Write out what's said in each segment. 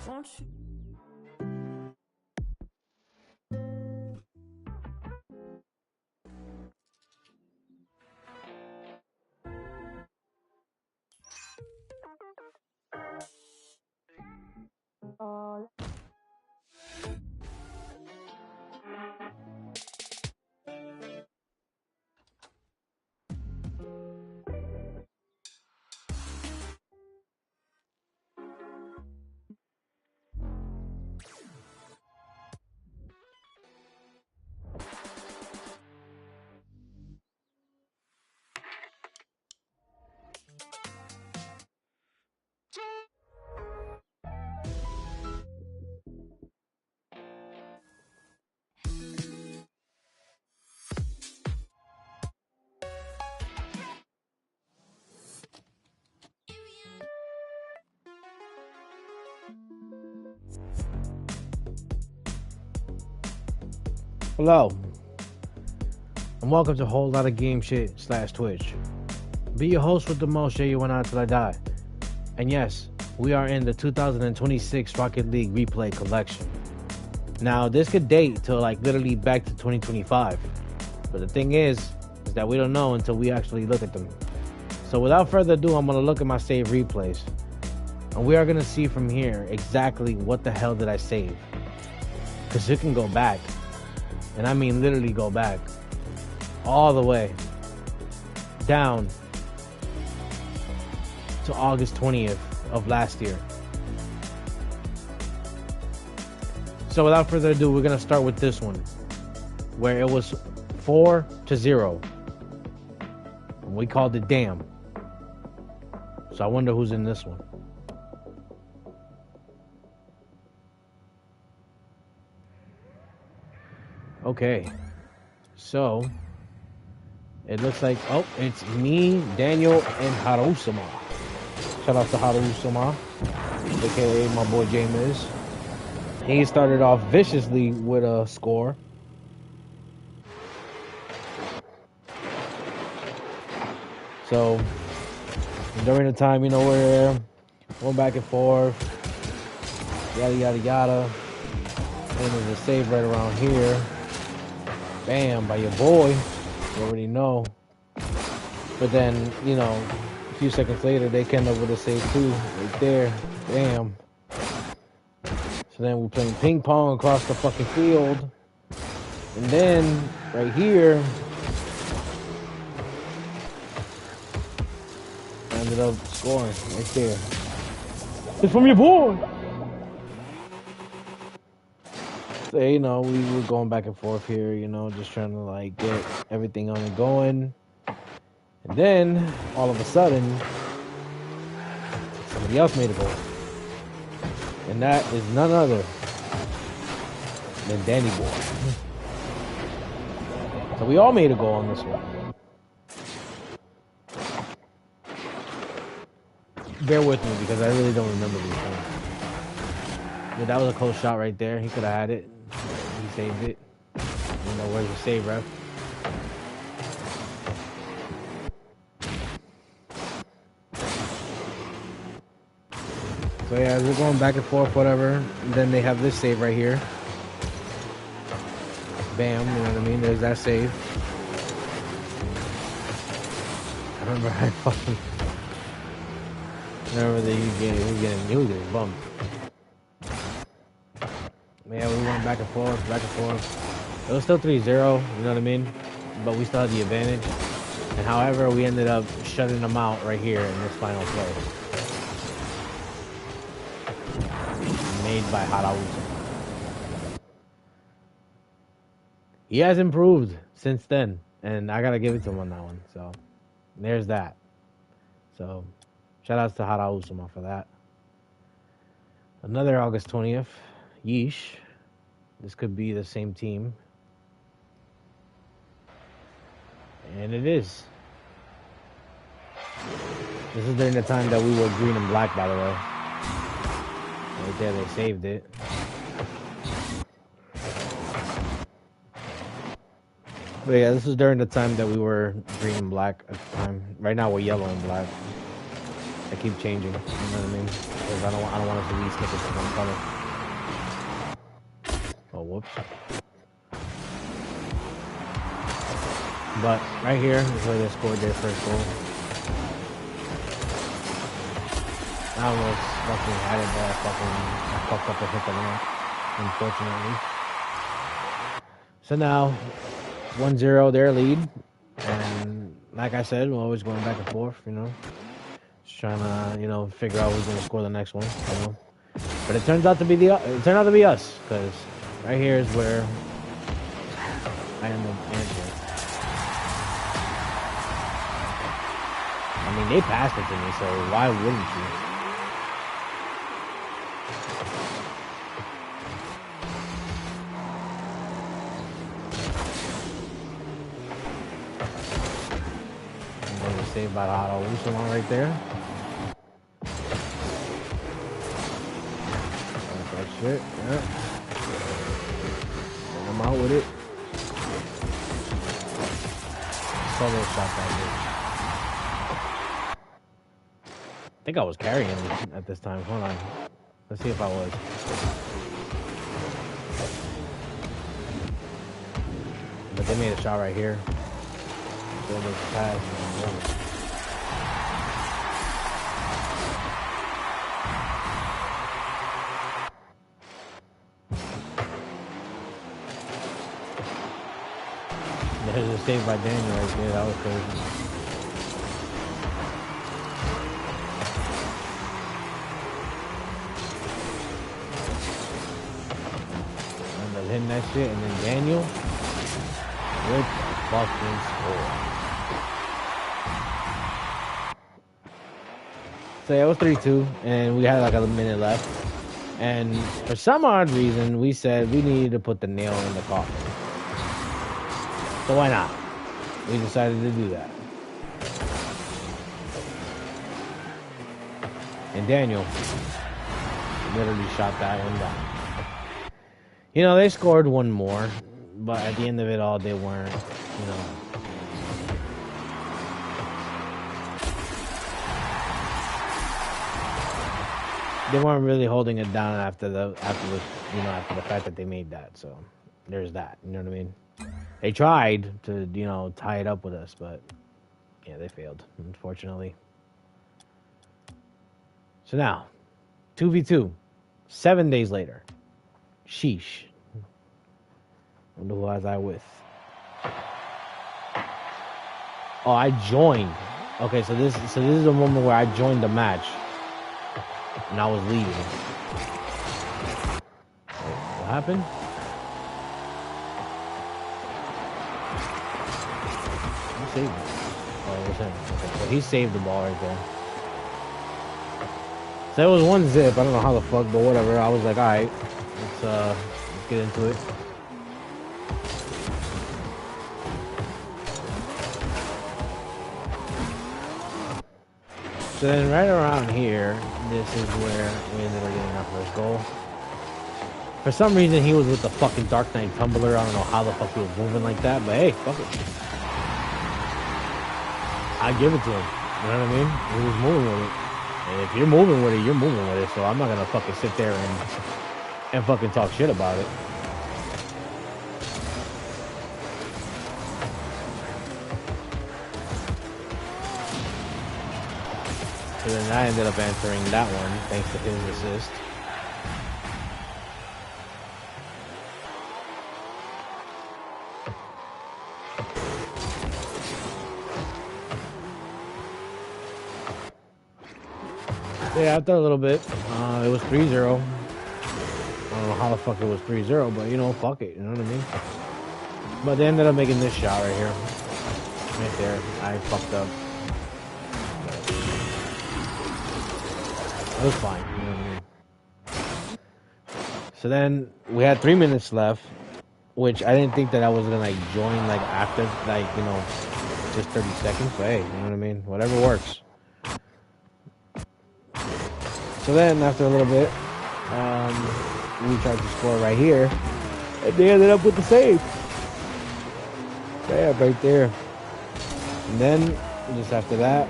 Won't you? Hello, and welcome to Whole Lotta Game Shit / Twitch. Be your host with the most, shit you went on till I die. And yes, we are in the 2026 Rocket League replay collection. Now, this could date till like literally back to 2025. But the thing is that we don't know until we actually look at them. So without further ado, I'm gonna look at my save replays. And we are gonna see from here exactly what the hell did I save. Because you can go back. And I mean literally go back all the way down to August 20th of last year. So without further ado, we're going to start with this one where it was 4-0. And we called it damn. So I wonder who's in this one. Okay, so it looks like, oh, it's me, Daniel, and Harusama. Shout out to Harusama, aka my boy James. He started off viciously with a score. So during the time, you know, we're going back and forth, yada yada yada. And there's a save right around here. Bam, by your boy. You already know. But then, you know, a few seconds later, they came up with a save too. Right there. Bam. So then we're playing ping pong across the fucking field. And then, right here, I ended up scoring right there. It's from your boy! So, you know, we were going back and forth here, you know, just trying to like get everything on and going. And then all of a sudden, somebody else made a goal. And that is none other than Danny Boy. So we all made a goal on this one. Bear with me because I really don't remember these things. Yeah, that was a close shot right there. He could have had it. He saved it. You know, where's the save, ref? So yeah, we're going back and forth, whatever. And then they have this save right here. Bam, you know what I mean? There's that save. I remember I fucking... I remember that he was getting bumped. Yeah, we went back and forth. It was still 3-0, you know what I mean? But we still had the advantage. And however, we ended up shutting them out right here in this final play. Made by Harausa. He has improved since then. And I gotta give it to him on that one. So, there's that. So, shout outs to Harausa for that. Another August 20th. Yeesh. This could be the same team. And it is. This is during the time that we were green and black, by the way. Right there, they saved it. But yeah, this was during the time that we were green and black at the time. Right now, we're yellow and black. They keep changing. You know what I mean? Because I don't want us to re-skip it to one color. Oh, whoops. But right here is where they scored their first goal. I almost fucking had it, but I fucked up and hit the net, unfortunately. So now, 1-0 their lead. And like I said, we're always going back and forth, you know. Just trying to, you know, figure out who's gonna score the next one, you know. But it turns out to be us, because right here is where I end up answering. I mean, they passed it to me, so why wouldn't you? Saved by the auto one right there. That's that shit. Yeah. I'm out with it. Solo shot that bitch. I think I was carrying at this time. Hold on. Let's see if I was. But they made a shot right here. Pass. There's a save by Daniel right there. That was crazy. And then hitting that shit, and then Daniel with the fucking score. So yeah, it was 3-2, and we had like a minute left. And for some odd reason, we said we needed to put the nail in the coffin. So why not? We decided to do that. And Daniel literally shot that one down. You know, they scored one more, but at the end of it all, they weren't, you know. They weren't really holding it down after the fact that they made that. So there's that. You know what I mean? They tried to, you know, tie it up with us, but yeah, they failed, unfortunately. So now, 2v2, 7 days later. Sheesh. Wonder who was I with? Oh, I joined. Okay, so this is a moment where I joined the match. And I was leaving. What happened? Who saved it? Oh, it was him. Okay, so he saved the ball right there. So it was 1-0. I don't know how the fuck, but whatever. I was like, alright, let's get into it. So then right around here, this is where we ended up getting our first goal. For some reason, he was with the fucking Dark Knight Tumbler. I don't know how the fuck he was moving like that, but hey, fuck it. I give it to him. You know what I mean? He was moving with it. And if you're moving with it, you're moving with it. So I'm not gonna fucking sit there and fucking talk shit about it. So then I ended up answering that one thanks to his assist. Yeah, after a little bit, it was 3-0. I don't know how the fuck it was 3-0, but you know, fuck it, you know what I mean? But they ended up making this shot right here. Right there. I fucked up. It was fine, you know what I mean? So then we had 3 minutes left, which I didn't think that I was gonna like join like after like, you know, just 30 seconds, but hey, you know what I mean? Whatever works. So then after a little bit, we tried to score right here, and they ended up with the save. Yeah, right there. And then just after that,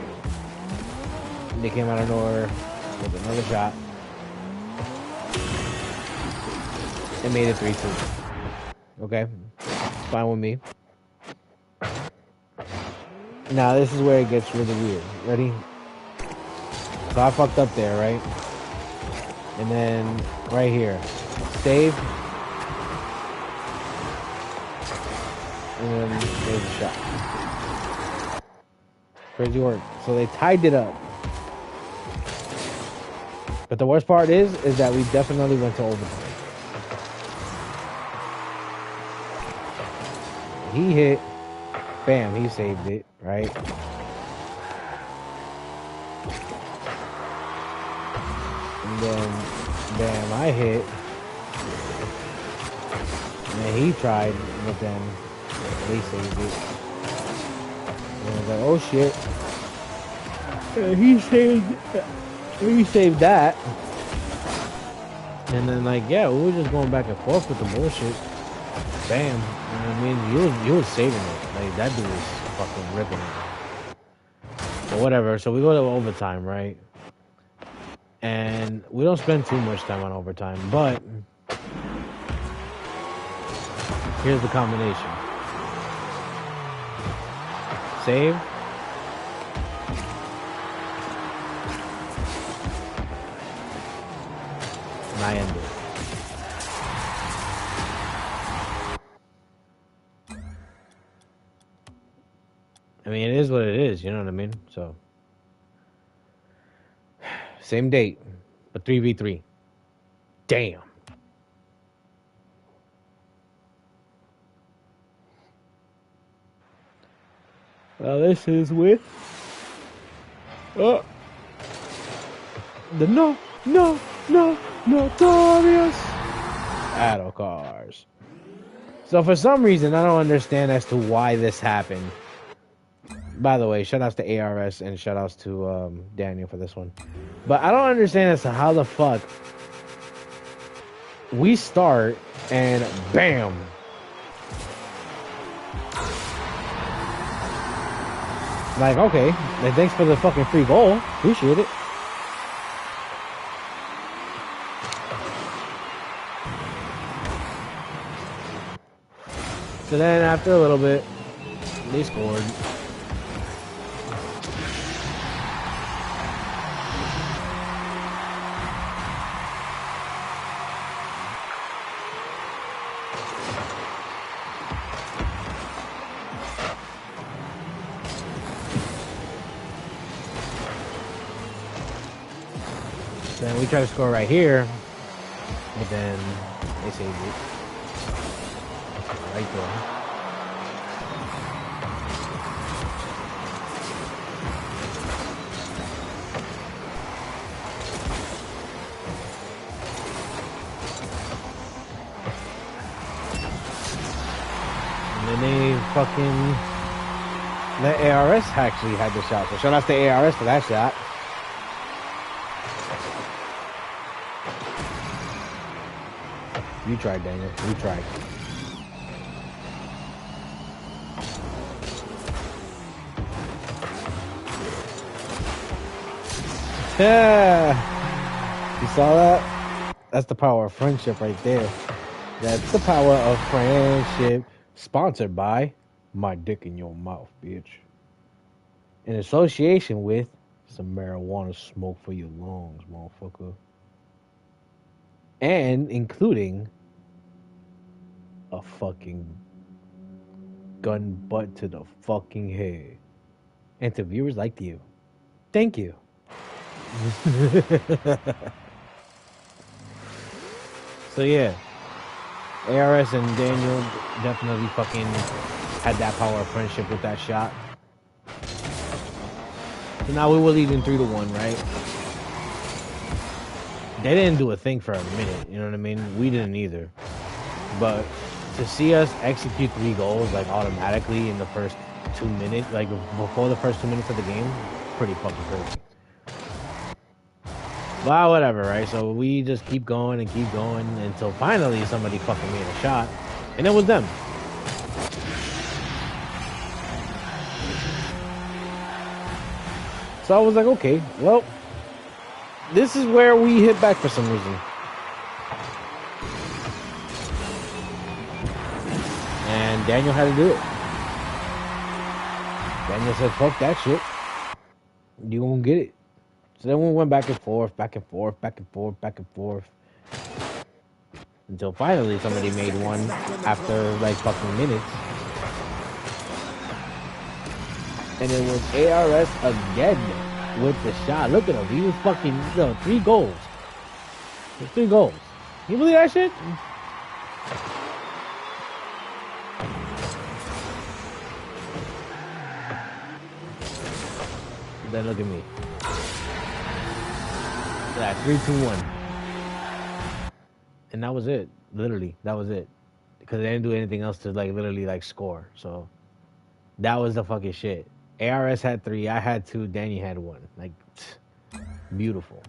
They came out of nowhere with another shot. And made it 3-2. Okay, fine with me. Now this is where it gets really weird. Ready? So I fucked up there, right? And then right here, save. And then there's a shot. Crazy work. So they tied it up. But the worst part is that we definitely went to overtime. He hit, bam, he saved it, right? And then, bam, I hit. And then he tried, but then they saved it. And I was like, oh shit. And he saved that. And then like, yeah, we were just going back and forth with the bullshit. Bam. You know what I mean? You was saving it. Like, that dude was fucking ripping it. But whatever. So we go to overtime, right? And we don't spend too much time on overtime, but here's the combination. Save. And I end it. I mean, it is what it is, you know what I mean? So, same date, but 3v3. Damn. Well, this is with the notorious Addo Cars. So for some reason, I don't understand as to why this happened. By the way, shout outs to ARS and shout outs to Daniel for this one. But I don't understand as to how the fuck we start and bam. Like, okay, and thanks for the fucking free goal. Appreciate it. So then after a little bit, they scored. Then we try to score right here, but then they saved it. Right there. And then they fucking... The ARS actually had the shot. So shout out to ARS for that shot. You tried, Daniel. You tried. Yeah. You saw that? That's the power of friendship right there. That's the power of friendship. Sponsored by My Dick in Your Mouth, bitch. In association with some marijuana smoke for your lungs, motherfucker. And including a fucking gun butt to the fucking head. And to viewers like you, thank you. So yeah, ARS and Daniel definitely fucking had that power of friendship with that shot. So now we were leading 3-1, right? They didn't do a thing for a minute, you know what I mean? We didn't either. But to see us execute 3 goals like automatically in the first 2 minutes, like before the first 2 minutes of the game, pretty fucking crazy. Well, whatever, right? So we just keep going until finally somebody fucking made a shot, and it was them. So I was like, okay, well, this is where we hit back for some reason. And Daniel had to do it. Daniel said, fuck that shit. You won't get it. So then we went back and forth, back and forth, back and forth, back and forth. Until finally somebody made one after like fucking minutes. And it was ARS again with the shot. Look at him. He was fucking, 3 goals. 3 goals. You believe that shit? Then look at me. Yeah, 3-2-1. And that was it. Literally, that was it. Because they didn't do anything else to like literally like score. So that was the fucking shit. ARS had 3, I had 2, Danny had 1. Like, beautiful.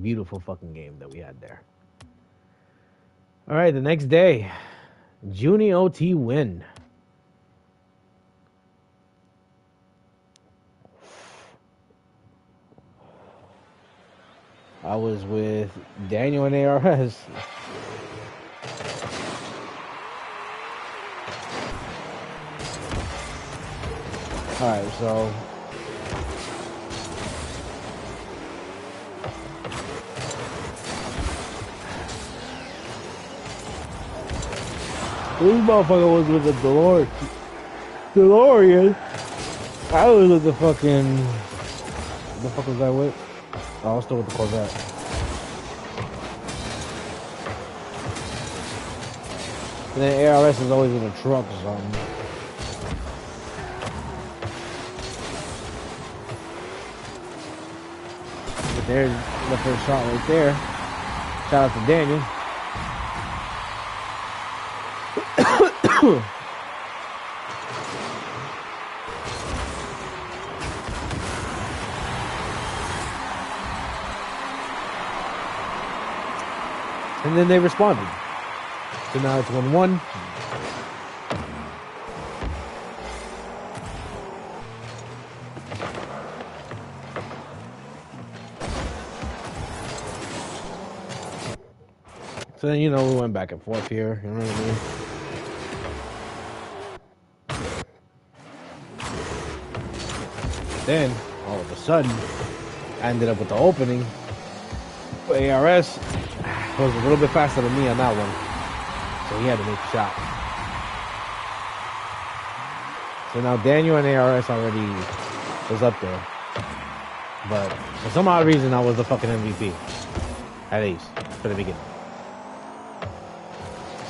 Beautiful fucking game that we had there. Alright, the next day. Juni OT win. I was with Daniel and ARS. Alright, so this motherfucker was with the DeLorean. I was with the fucking, what the fuck was I with? Oh, I was still with the Corvette. And then ARS is always in a truck or something. But there's the first shot right there. Shout out to Daniel. And then they responded. So now it's 1-1. So then, we went back and forth here. You know what I mean? Then, all of a sudden, I ended up with the opening. ARS was a little bit faster than me on that one. So he had to make the shot. So now Daniel and ARS already was up there. But for some odd reason, I was the fucking MVP. At least, for the beginning.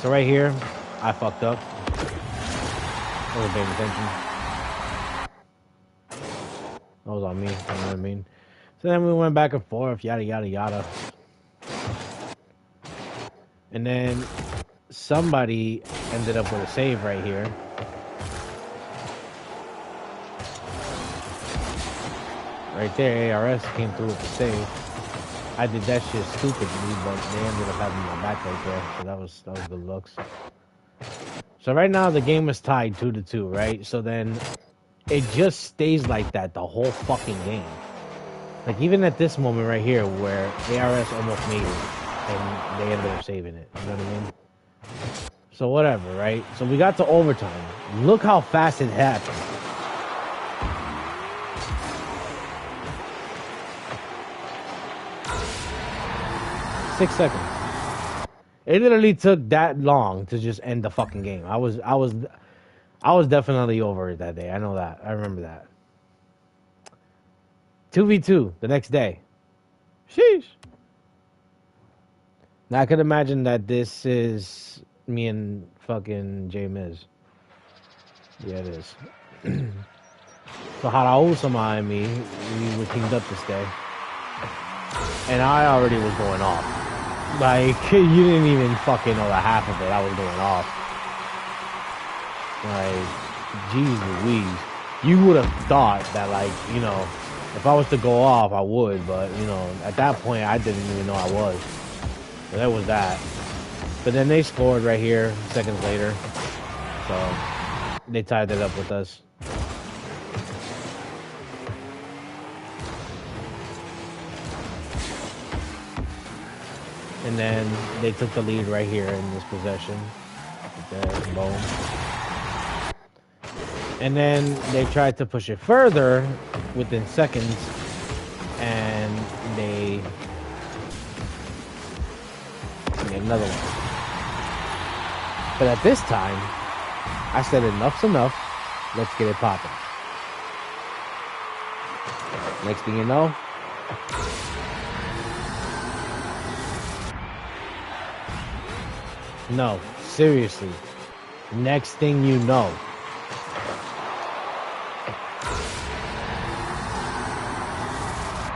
So right here, I fucked up. I wasn't paying attention. That was on me, you know what I mean? So then we went back and forth, yada, yada, yada. And then somebody ended up with a save right here. Right there, ARS came through with the save. I did that shit stupidly, but they ended up having my back right there. So that was good looks. So right now the game is tied 2-2, right? So then it just stays like that the whole fucking game. Like even at this moment right here where ARS almost made it and they ended up saving it. You know what I mean? So whatever, right? So we got to overtime. Look how fast it happened. 6 seconds. It literally took that long to just end the fucking game. I was definitely over it that day. I know that. I remember that. 2v2 the next day. Sheesh. Now I could imagine that this is me and fucking J Miz. Yeah, it is. So Haraul Sama and me, we were teamed up this day. And I already was going off. Like, you didn't even fucking know the half of it. I was going off. Like, jeez Louise. You would have thought that, like, if I was to go off, I would. But, at that point, I didn't even know I was. So there was that. But then they scored right here, seconds later. So, they tied it up with us. And then they took the lead right here in this possession. Boom. And then they tried to push it further within seconds, and they made another one. But at this time, I said enough's enough. Let's get it popping. Next thing you know, no, seriously. Next thing you know,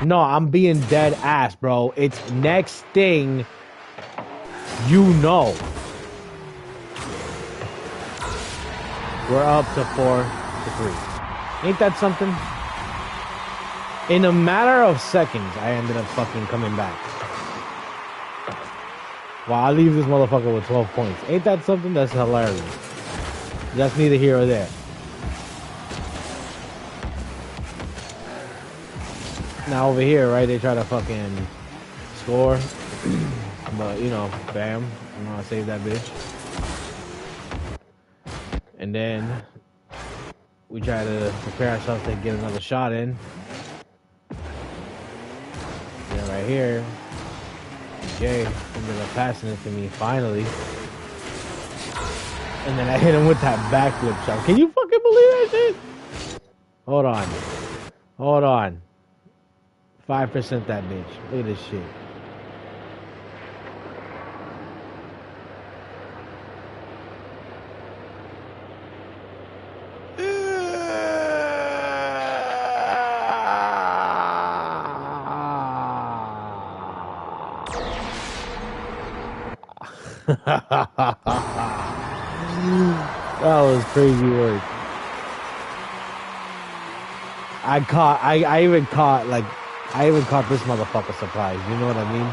no, I'm being dead ass, bro. It's next thing you know. We're up to 4-3. Ain't that something? In a matter of seconds, I ended up fucking coming back. Wow, I leave this motherfucker with 12 points. Ain't that something? That's hilarious. That's neither here or there. Now over here, right, they try to fucking score. But, you know, bam. I'm gonna save that bitch. And then we try to prepare ourselves to get another shot in. And right here, Jay ended up passing it to me finally. And then I hit him with that backflip shot. Can you fucking believe that shit? Hold on. Hold on. 5% that bitch. Look at this shit. That was crazy work. I even caught this motherfucker surprised. You know what I mean?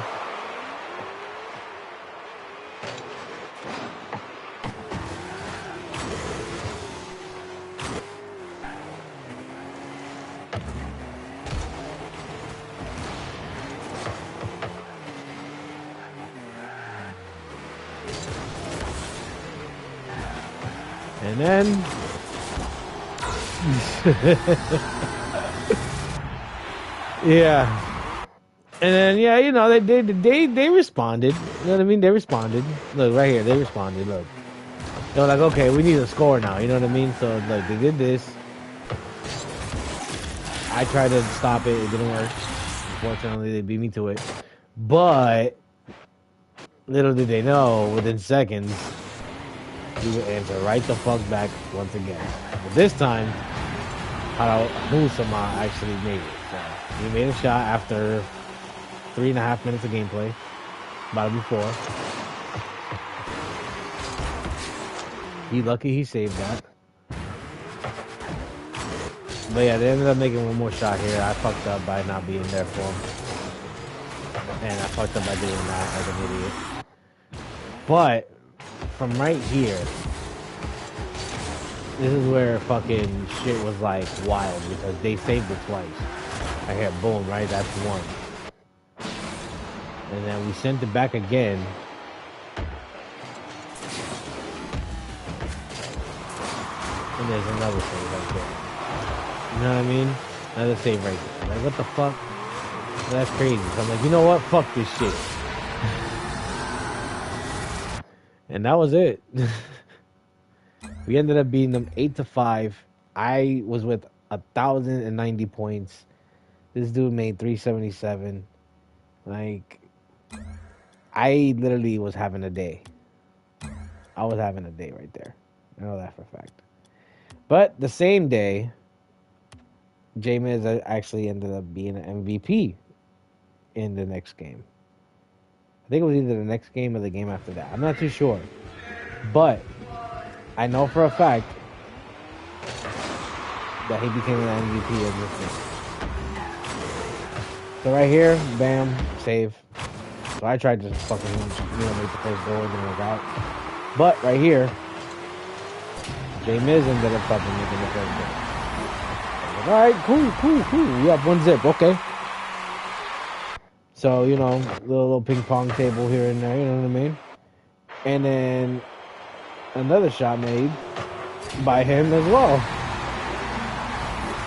And then yeah. And then yeah, you know, they responded. You know what I mean? They responded. Look right here, they responded. Look. They were like, okay, we need a score now, you know what I mean? So like they did this. I tried to stop it, it didn't work. Unfortunately, they beat me to it. But little did they know, within seconds, he would answer right the fuck back once again. But this time, Musama actually made it. So he made a shot after 3.5 minutes of gameplay. About before. He lucky he saved that. But yeah, they ended up making one more shot here. I fucked up by not being there for him. And I fucked up by doing that like an idiot. But from right here, this is where fucking shit was like wild because they saved it twice. I hear boom, right? That's one. And then we sent it back again. And there's another save right there. You know what I mean? Another save right there. Like, what the fuck? That's crazy. So I'm like, you know what? Fuck this shit. And that was it. We ended up beating them 8-5. I was with 1,090 points. This dude made 377. Like, I literally was having a day. I was having a day right there. I know that for a fact. But the same day, J-Miz actually ended up being an MVP in the next game. I think it was either the next game or the game after that. I'm not too sure. But I know for a fact that he became an MVP of this game. So right here, bam, save. So I tried to fucking, make the first goal and work out. But right here, J-Miz ended up fucking making the first goal. Alright, cool. We have 1-0, okay. So, you know, little ping pong table here and there, you know what I mean? And then another shot made by him as well.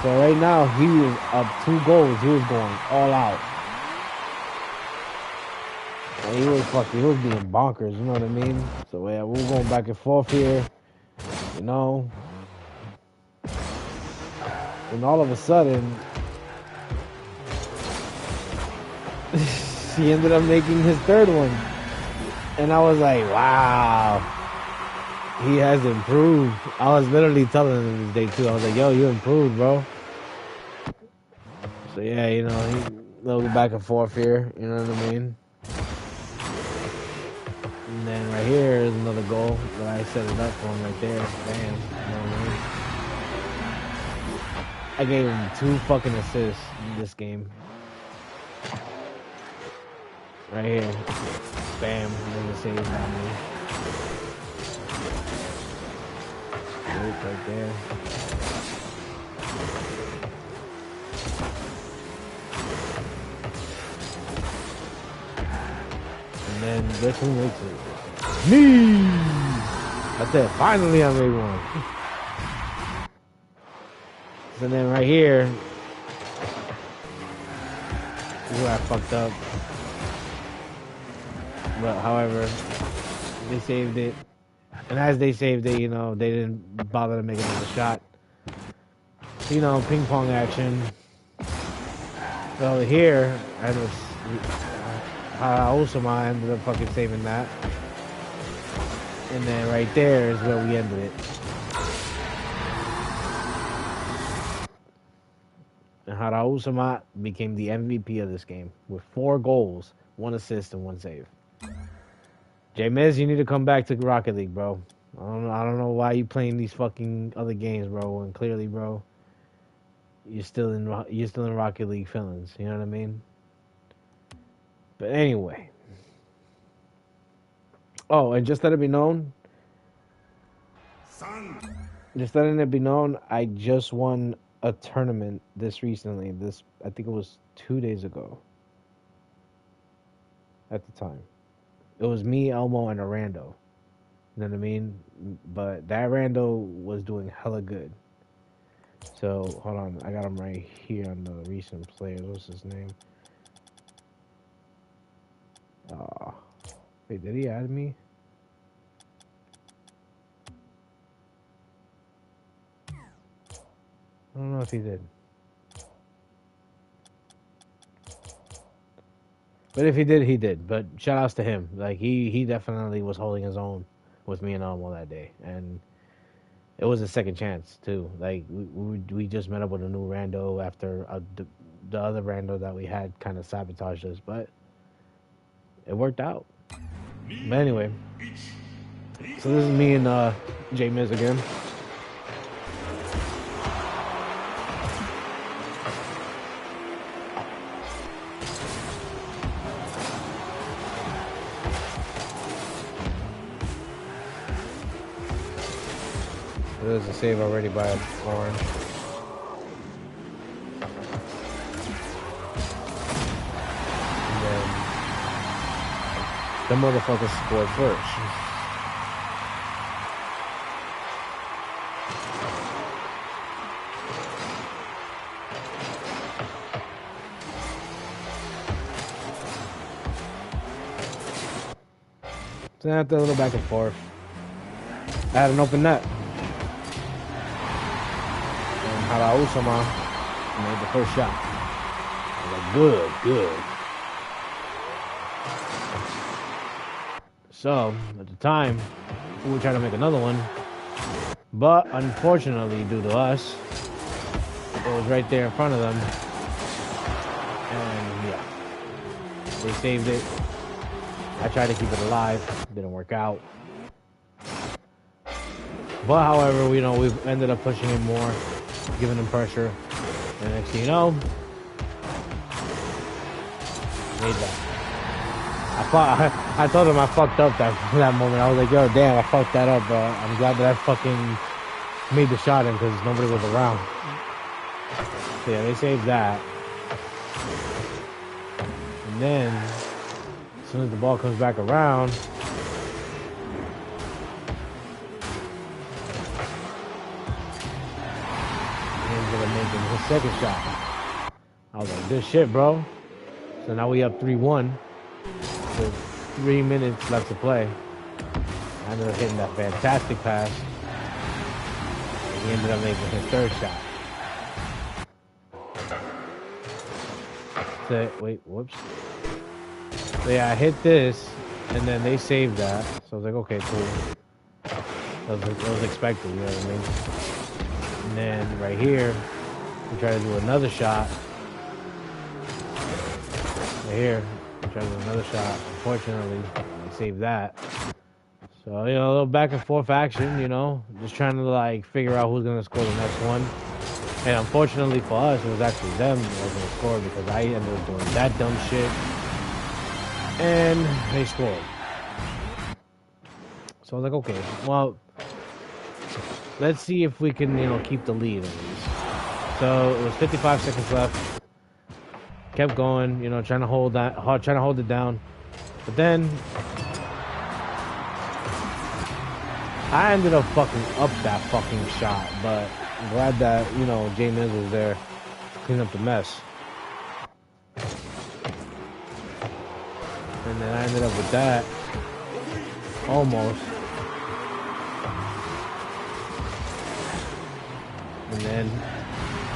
So right now he was up 2 goals. He was going all out. And he was being bonkers, you know what I mean? So yeah, we're going back and forth here, you know. And all of a sudden, he ended up making his 3rd one. And I was like, wow, he has improved. I was literally telling him this day too. I was like, yo, you improved, bro. So yeah, you know, he little back and forth here, you know what I mean? And then right here is another goal that I set it up for him right there. Bam, you know what I mean? I gave him 2 fucking assists in this game. Right here. Bam, another save on me. Right there. And then guess who makes it? Me! That's it. Finally I made one. So then right here is where I fucked up. But however, they saved it. And as they saved it, you know, they didn't bother to make another shot. You know, ping pong action. So here, I was Osama ended up fucking saving that. And then right there is where we ended it. And Hara Usama became the MVP of this game with 4 goals, 1 assist, and 1 save. J-Miz, you need to come back to Rocket League, bro. I don't know why you playing these fucking other games, bro. And clearly, bro, you're still in Rocket League feelings. You know what I mean? But anyway. Oh, and just let it be known. Just letting it be known, I just won a tournament this recently. I think it was 2 days ago. At the time, it was me, Elmo, and a rando. You know what I mean? But that rando was doing hella good. So hold on, I got him right here on the recent players. What's his name? Wait, did he add me? I don't know if he did. But if he did, he did. But shout outs to him. Like he definitely was holding his own with me and Elmo that day, and it was a second chance too. Like we just met up with a new rando after the other rando that we had kind of sabotaged us, but it worked out. But anyway, so this is me and J-Miz again. There's a save already by Orange. And then the motherfucker scored first. So after a little back and forth, I had an open net. Hara Usama made the first shot. I was like, good. So, at the time, we were trying to make another one. But, unfortunately, due to us, it was right there in front of them. And, yeah. They saved it. I tried to keep it alive. Didn't work out. But, however, we ended up pushing it more. Giving him pressure, and next thing you know, made that. I told him I fucked up that moment. I was like, yo, damn, I fucked that up, but I'm glad that I fucking made the shot in because nobody was around. So yeah, they saved that. And then, as soon as the ball comes back around, he ended up making his second shot. I was like, good shit, bro. So now we up 3-1 with 3 minutes left to play. I ended up hitting that fantastic pass. And he ended up making his third shot. So, wait, whoops. So yeah, I hit this, and then they saved that. So I was like, okay, cool. It was expected, you know what I mean? And then right here, we try to do another shot. Right here, we try to do another shot. Unfortunately, they saved that. So, you know, a little back and forth action, you know, just trying to like figure out who's gonna score the next one. And unfortunately for us, it was actually them that was gonna score because I ended up doing that dumb shit. And they scored. So I was like, okay, well, let's see if we can, you know, keep the lead at least. So it was 55 seconds left. Kept going, you know, trying to hold it down. But then I ended up fucking up that fucking shot, but I'm glad that, you know, Jay Miz was there to clean up the mess. And then I ended up with that. Almost. And then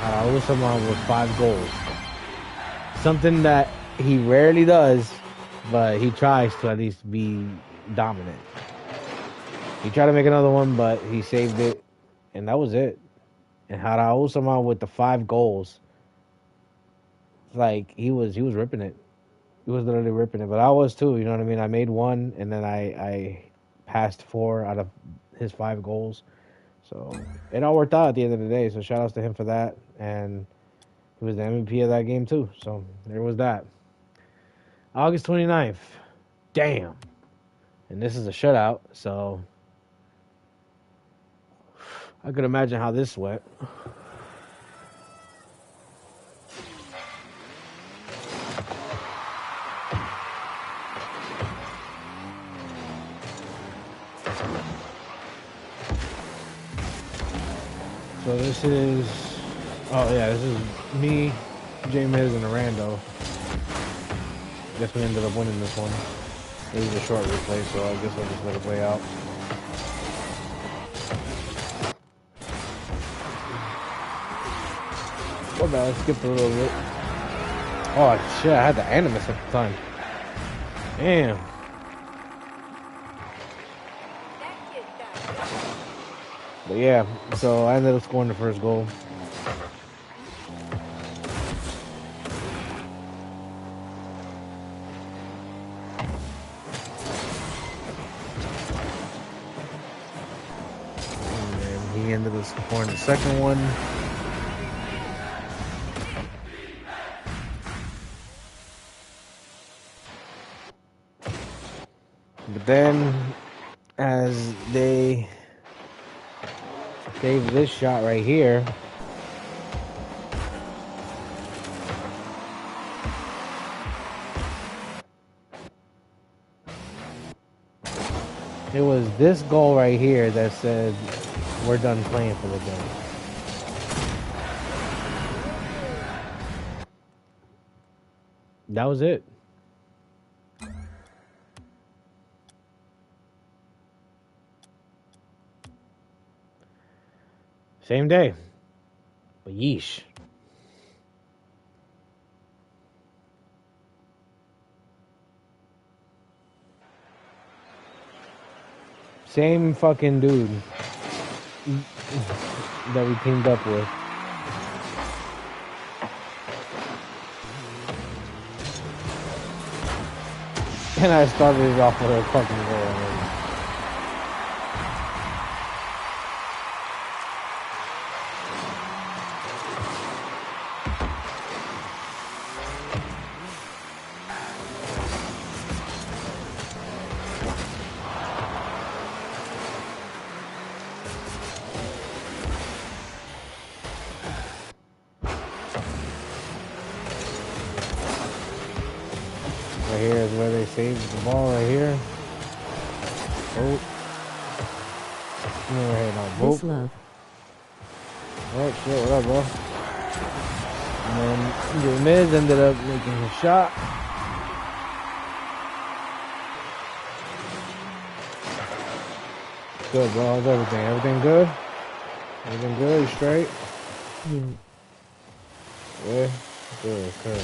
I was someone with 5 goals. Something that he rarely does, but he tries to at least be dominant. He tried to make another one, but he saved it, and that was it. And Raul somehow with the 5 goals, like he was ripping it. He was literally ripping it, but I was too. You know what I mean? I made 1, and then I passed 4 out of his 5 goals. So it all worked out at the end of the day. So shout outs to him for that, and he was the MVP of that game too. So there was that. August 29th. Damn. And this is a shutout, so I could imagine how this went. So this is, this is me, Jay Miz, and Rando. Guess we ended up winning this one. It was a short replay, so I guess I'll just let it play out. Oh, man, I skipped a little bit. Oh, shit, I had the animus at the time. Damn. But yeah, so I ended up scoring the first goal. And then he ended up scoring the second one. But then, as they gave this shot right here, it was this goal right here that said, we're done playing for the day. That was it. Same day. But yeesh. Same fucking dude that we teamed up with. And I started it off with a fucking goal. Right here is where they saved the ball right here. Oh. Right here now. This love. Oh shit, what up, bro? And then the Miz ended up making his shot. Good, bro. How's everything? Everything good? Everything good? You straight? Yeah. Good, good.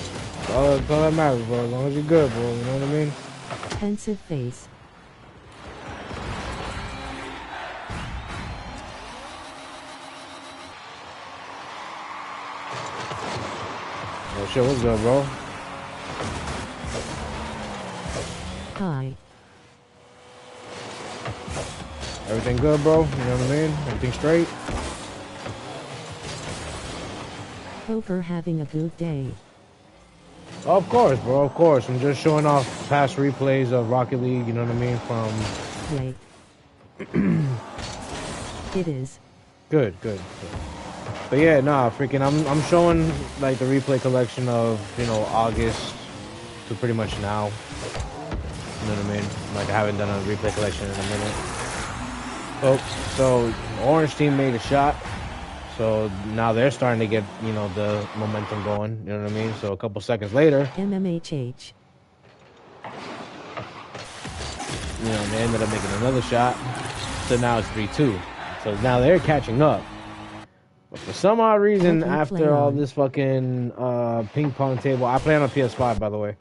That's all that matters, bro. As long as you're good, bro. You know what I mean? Pensive face. Oh shit, what's good, bro? Hi. Everything good, bro? You know what I mean? Everything straight? Hope you're having a good day. Oh, of course, bro. Of course. I'm just showing off past replays of Rocket League. You know what I mean? From. Yay. It is. Good, good, good. But yeah, nah, freaking. I'm showing like the replay collection of August to pretty much now. You know what I mean? Like I haven't done a replay collection in a minute. Oh, so Orange team made a shot. So now they're starting to get, the momentum going. You know what I mean? So a couple seconds later, MMHH. they ended up making another shot. So now it's 3-2. So now they're catching up. But for some odd reason, after all this fucking ping pong table, I play on a PS5, by the way.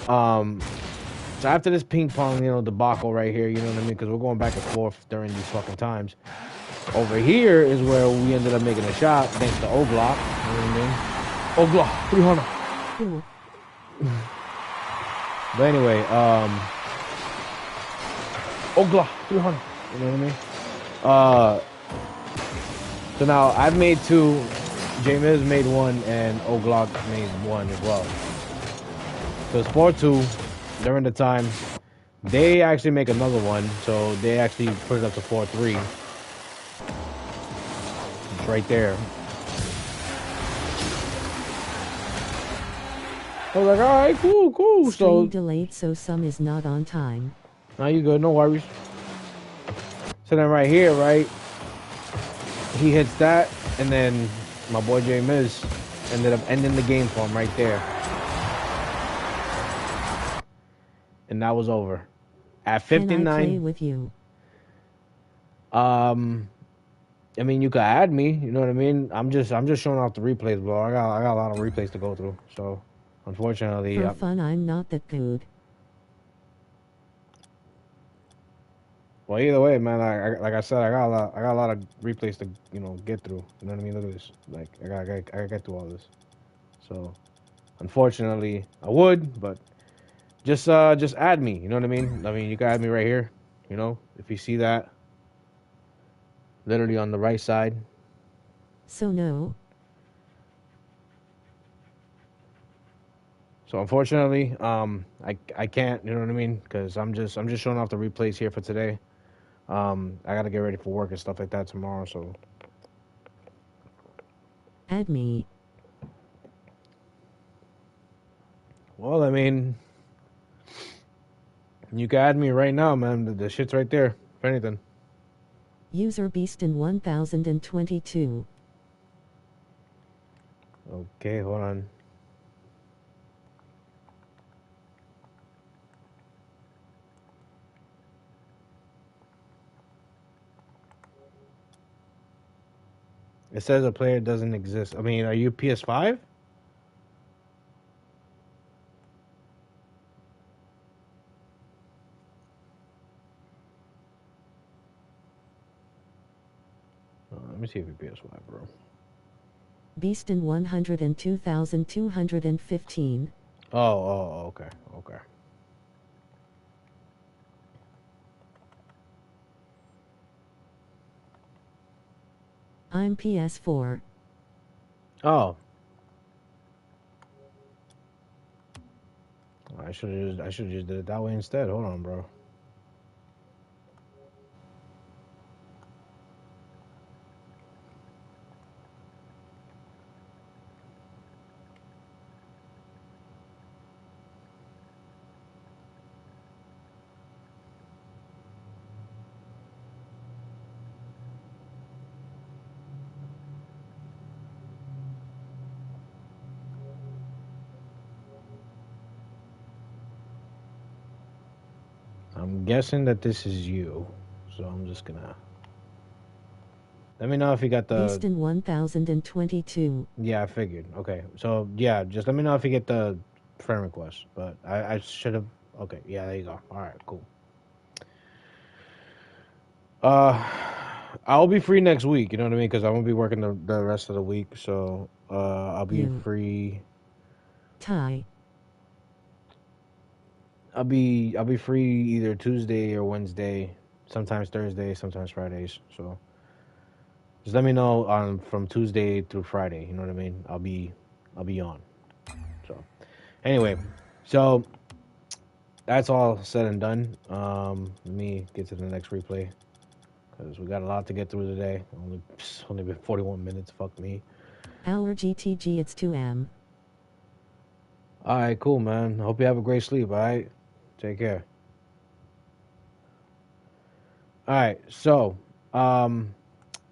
So after this ping pong, debacle right here, you know what I mean? Because we're going back and forth during these fucking times. Over here is where we ended up making a shot thanks to Oglock. You know what I mean? Oglock, 300. Cool. But anyway, Oglock, 300. You know what I mean? So now I've made 2, J-Miz made 1, and Oglock made 1 as well. So it's 4-2 during the time. They actually make another one, so they actually put it up to 4-3. It's right there. I was like, all right, cool. Stream delayed, so some is not on time. Now you good, no worries. So then right here, right, he hits that, and then my boy J-Miz ended up ending the game for him right there. And that was over. At 59. Can I play with you? I mean, you could add me. You know what I mean? I'm just showing off the replays, bro. I got a lot of replays to go through. So, unfortunately, for fun, I'm not that good. Well, either way, man. Like I said, I got a lot of replays to get through. You know what I mean? Look at this. Like I gotta get through all this. So, unfortunately, I would, but just add me. You know what I mean? I mean, you can add me right here. You know, if you see that. Literally on the right side. So no. So unfortunately, I can't, you know what I mean? Because I'm just showing off the replays here for today. I gotta get ready for work and stuff like that tomorrow. So add me. Well, I mean, you can add me right now, man. The shit's right there. If anything. User Beast in 1022. Okay, hold on. It says a player doesn't exist. I mean, are you PS5? Let me see if you're PS5, bro. Beast in 102,215. Oh, okay. I'm PS4. Oh. I should have just did it that way instead. Hold on, bro. I'm guessing that this is you. So I'm just gonna... Let me know if you got the... Beeston 1022. Yeah, I figured. Okay. So, yeah, just let me know if you get the friend request. But I should have... Okay, yeah, there you go. Alright, cool. I'll be free next week, you know what I mean? Because I won't be working the rest of the week. So, I'll be free... Ty. I'll be free either Tuesday or Wednesday, sometimes Thursday, sometimes Fridays. So just let me know on from Tuesday through Friday. You know what I mean? I'll be on. So anyway, so that's all said and done. Let me get to the next replay because we got a lot to get through today. Only been 41 minutes. Fuck me. Hour GTG. It's 2 am. All right, cool, man. Hope you have a great sleep. All right. Take care. All right, so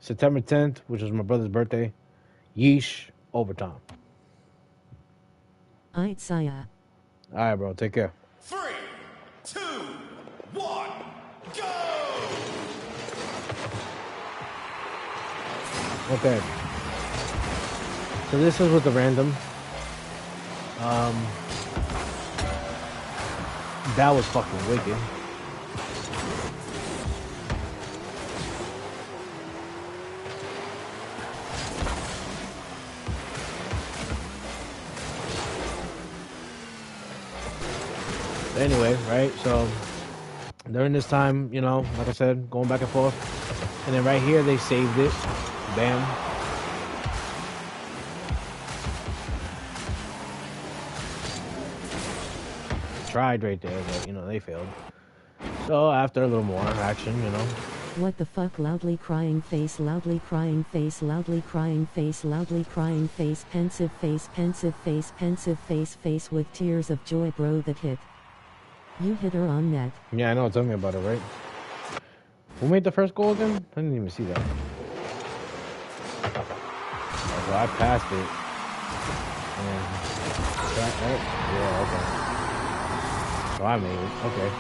September 10th, which was my brother's birthday, yeesh, overtime. Aight Saya. All right, bro, take care. 3, 2, 1, go! Okay. So this is with the random. That was fucking wicked. Anyway, right? So during this time, you know, like I said, going back and forth. And then right here, they saved it. Bam. Tried right there, but you know they failed. So after a little more action, you know. What the fuck? Loudly crying face, loudly crying face, loudly crying face, loudly crying face, pensive face, pensive face, pensive face, face with tears of joy, bro. That hit. You hit her on net. Yeah, I know. Tell me about it, right? Who made the first goal again? I didn't even see that. So I passed it. Yeah, okay. So I made it. Okay.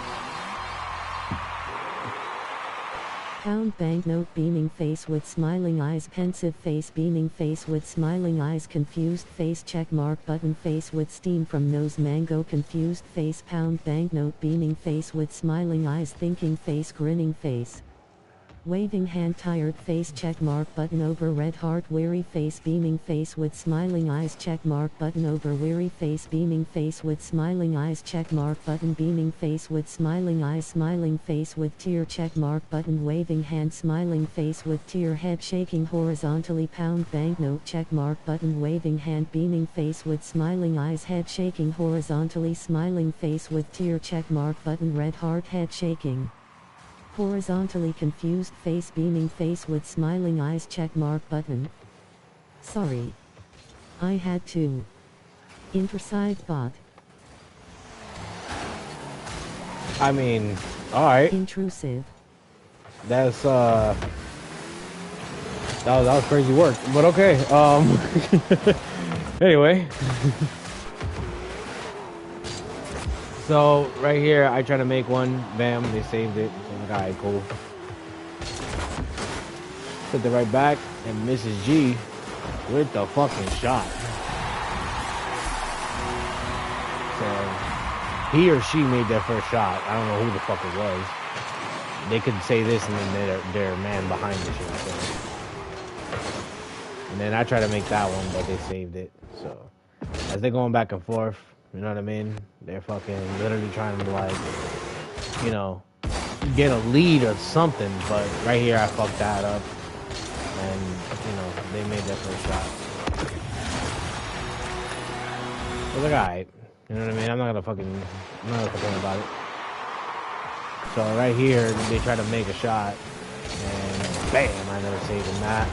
Pound banknote beaming face with smiling eyes, pensive face beaming face with smiling eyes, confused face, check mark button face with steam from nose, mango confused face, pound banknote beaming face with smiling eyes, thinking face, grinning face. Waving hand, tired face, check mark button over red heart, weary face beaming face with smiling eyes, check mark button over weary face beaming face with smiling eyes, check mark button beaming face with smiling eyes, smiling face with tear, check mark button waving hand, smiling face with tear, head shaking horizontally, pound banknote, check mark button waving hand, beaming face with smiling eyes, head shaking horizontally, smiling face with tear, check mark button red heart, head shaking horizontally, confused face beaming face with smiling eyes, check mark button. Sorry. I had to. Interside bot. I mean, alright. Intrusive. That's that was crazy work. But okay. Anyway. So right here I try to make one, bam, they saved it. So I'm like, alright, cool. Put it right back, and Mrs. G with the fucking shot. So he or she made their first shot. I don't know who the fuck it was. They could say this and then their man behind the shit. So. And then I try to make that one, but they saved it. So as they're going back and forth, you know what I mean? They're fucking literally trying to, like, you know, get a lead or something. But right here, I fucked that up. And, you know, they made their first shot. I was like, alright. You know what I mean? I'm not gonna complain about it. So right here, they try to make a shot. And bam, I never saved in that.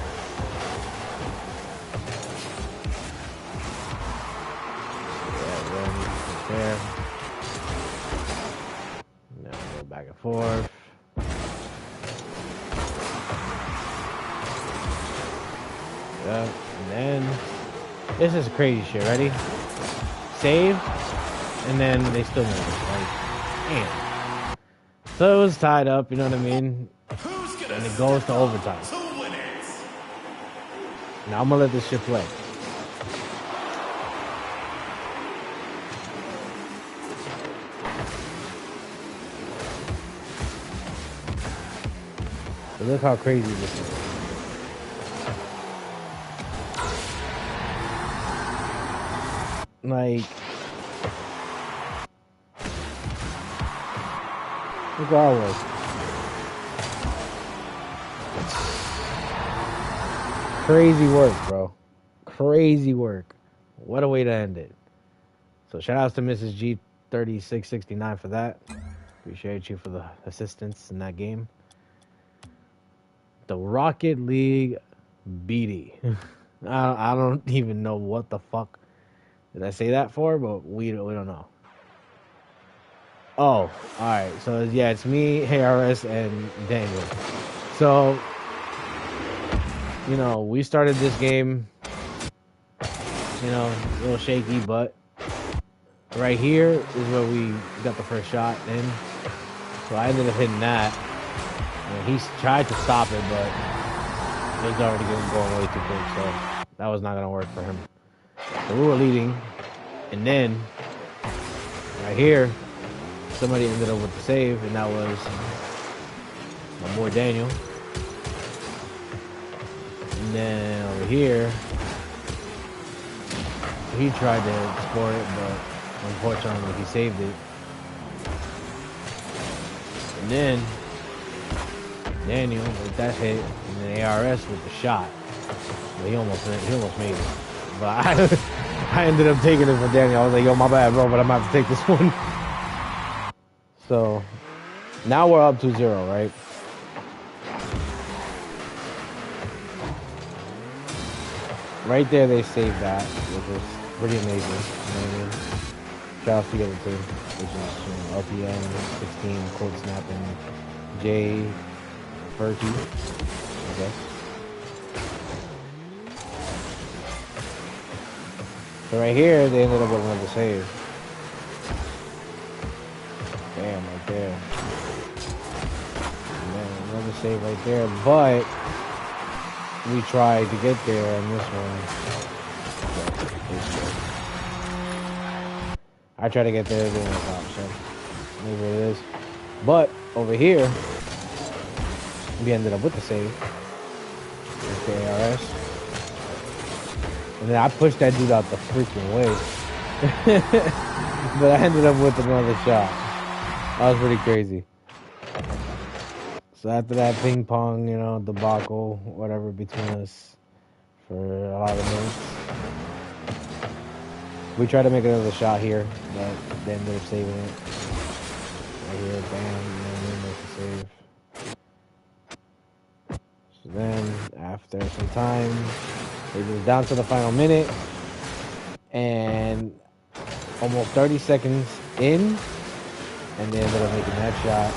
There. Now go back and forth. Yep. And then this is crazy shit. Ready? Save, and then they still move it. Like, damn. So it was tied up, you know what I mean? Who's gonna And it goes to overtime. to win it? Now I'm gonna let this shit play. But look how crazy this is. Like, look where I was. Crazy work, bro. Crazy work. What a way to end it. So shout outs to Mrs. G3669 for that. Appreciate you for the assistance in that game. The Rocket League BD. I don't even know what the fuck did I say that for, but we don't know. Oh, alright. So yeah, it's me, ARS, and Daniel. So, you know, we started this game, you know, a little shaky, but right here is where we got the first shot in. So I ended up hitting that. And he tried to stop it, but it was already going way too quick, so that was not going to work for him. So we were leading, and then right here, somebody ended up with the save, and that was my boy Daniel. And then over here, he tried to score it, but unfortunately he saved it. And then Daniel with that hit, and then ARS with the shot. But he almost made it. But I ended up taking it for Daniel. I was like, yo, my bad, bro, but I'm gonna have to take this one. So now we're up 2-0, right? Right there, they saved that, which was pretty amazing. You know what I mean? Shout out to the other two, which is LPN 16, Cold Snapping, J. Berkey, I guess. So right here, they ended up with another save. Damn, right there. And then another save right there, but we tried to get there on this one. I tried to get there, it didn't work out, so maybe it is. But over here, we ended up with the save. With the ARS. And then I pushed that dude out the freaking way. But I ended up with another shot. That was pretty crazy. So after that ping pong, you know, debacle, whatever, between us for a lot of minutes, we tried to make another shot here, but they ended up saving it. Right here, bam, you know what I mean, make the save. So then, after some time, it was down to the final minute, and almost 30 seconds in, and they ended up making that shot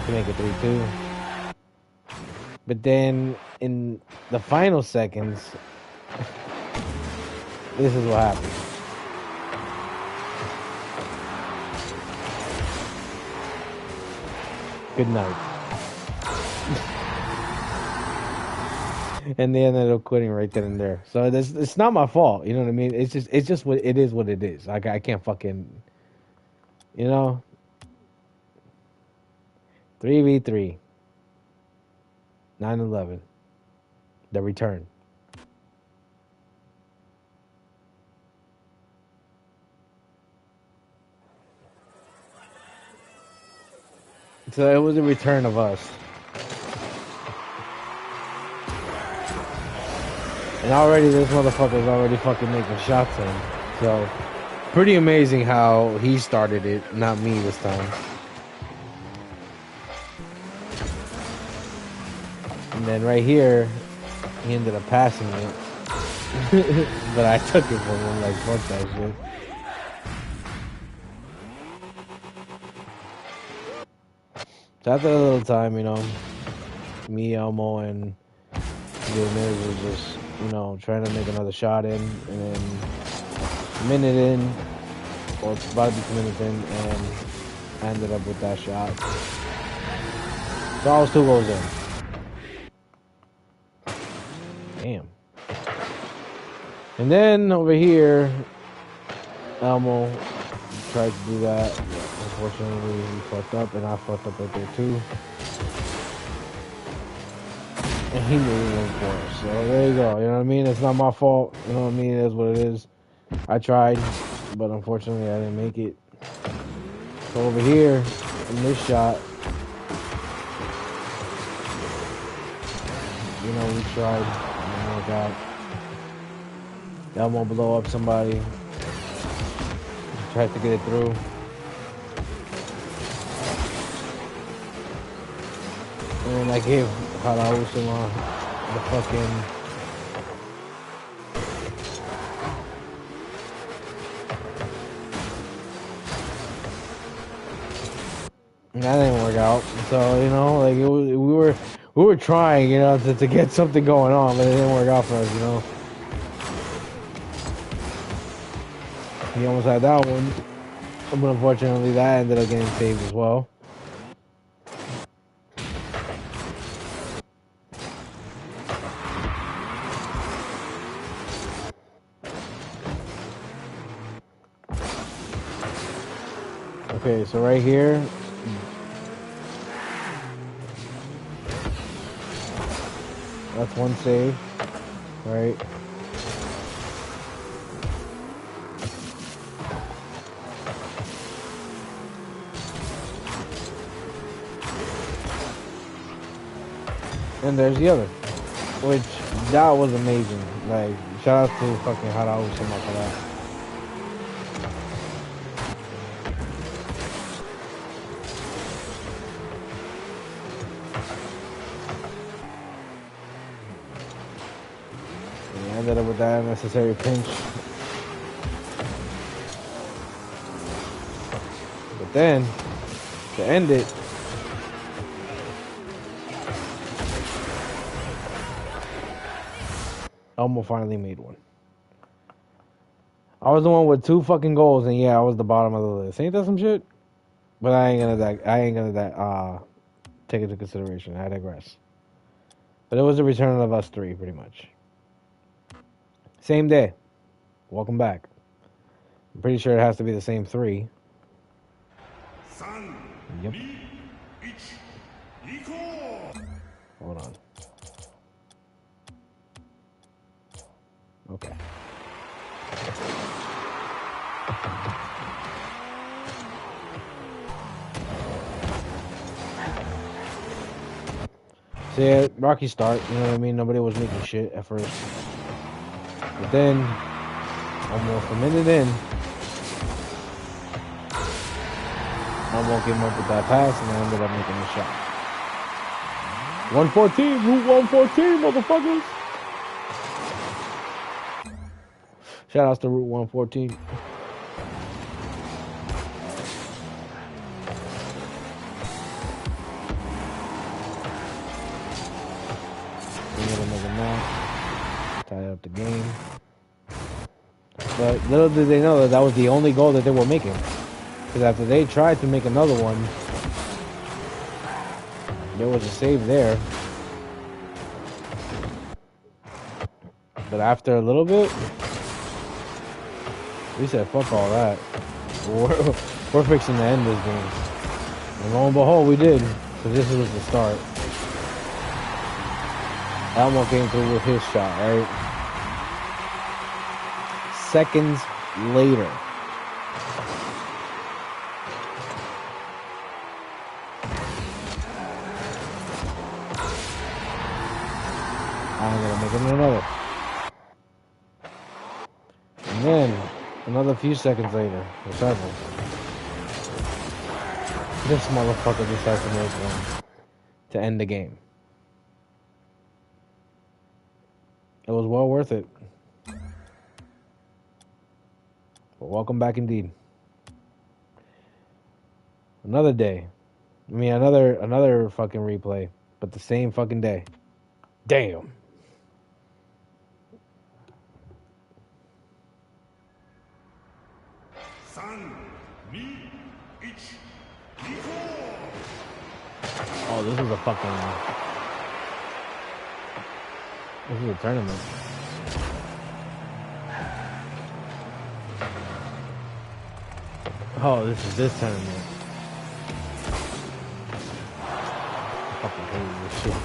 to make it 3-2. But then, in the final seconds, this is what happened. Good night. And they ended up quitting right then and there. So it's not my fault, you know what I mean? It's just what it is. What it is. Like I can't fucking, you know. 3v3. 9/11. The return. So it was a return of us. And already this motherfucker's already fucking making shots in. So, pretty amazing how he started it, not me this time. And then right here, he ended up passing it. But I took it from him, like, fuck that shit. So after a little time, you know, me, Elmo, and the Miz were just, you know, trying to make another shot in, and then a minute in, or about to be 2 minutes in, and I ended up with that shot. So I was 2 goals in. Damn. And then over here, Elmo tried to do that. Unfortunately, he fucked up, and I fucked up right there too. And he made one for us. So there you go. You know what I mean? It's not my fault. You know what I mean? It is what it is. I tried, but unfortunately, I didn't make it. So over here, in this shot, you know, we tried. It didn't work out. Elmo blow up somebody. Tried to get it through. And I gave Harausuma the fucking... And that didn't work out. So, you know, like, we were trying, you know, to get something going on, but it didn't work out for us, you know. He almost had that one. But unfortunately, that ended up getting saved as well. Okay, so right here, that's one save, right? And there's the other, which that was amazing. Like, shout out to fucking Harausuma for that. Ended up with that unnecessary pinch. But then, to end it, Elmo finally made one. I was the one with 2 fucking goals, and yeah, I was the bottom of the list. Ain't that some shit? But I ain't gonna take it into consideration. I digress. But it was a return of us 3, pretty much. Same day. Welcome back. I'm pretty sure it has to be the same 3. Yep. Hold on. Okay. So yeah, rocky start, you know what I mean? Nobody was making shit at first. But then, almost a minute in, almost came up with that pass and I ended up making the shot. 114, Route 114, motherfuckers! Shout outs to Route 114. Tie up the game. But little did they know that that was the only goal that they were making. Because after they tried to make another one, there was a save there. But after a little bit, we said, fuck all that. We're fixing to end this game. And lo and behold, we did. So this was the start. Elmo came through with his shot, right? Seconds later. I'm gonna make him another. And then, another few seconds later, or several, this motherfucker decides to make one to end the game. It was well worth it. But welcome back indeed. Another day. I mean, another fucking replay, but the same fucking day. Damn. Oh, this is a fucking... This is a tournament. Oh, this is this tournament. I fucking hate this shit.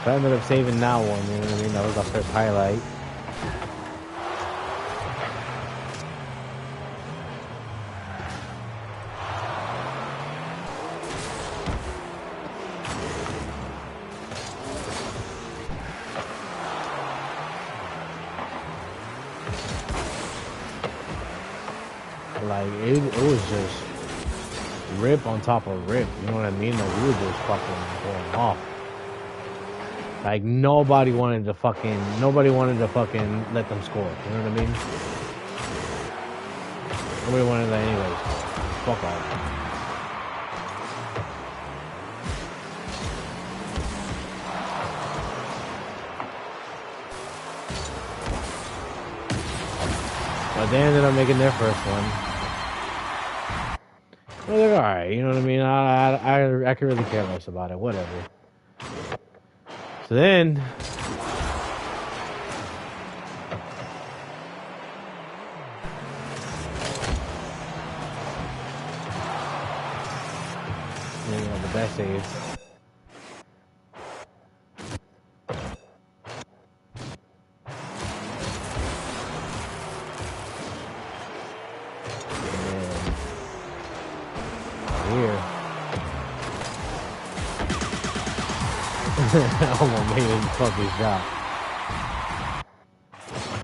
I ended up saving that one, you know what I mean? That was our first highlight. Like, it was just rip on top of rip, you know what I mean? Like, we were just fucking going off. Like, nobody wanted to fucking let them score. You know what I mean? Nobody wanted that anyways. Fuck off. But they ended up making their first one. Well, they're alright, you know what I mean? I could really care less about it, whatever. So then, you know, the best save. Here. Almost made him fucking shot.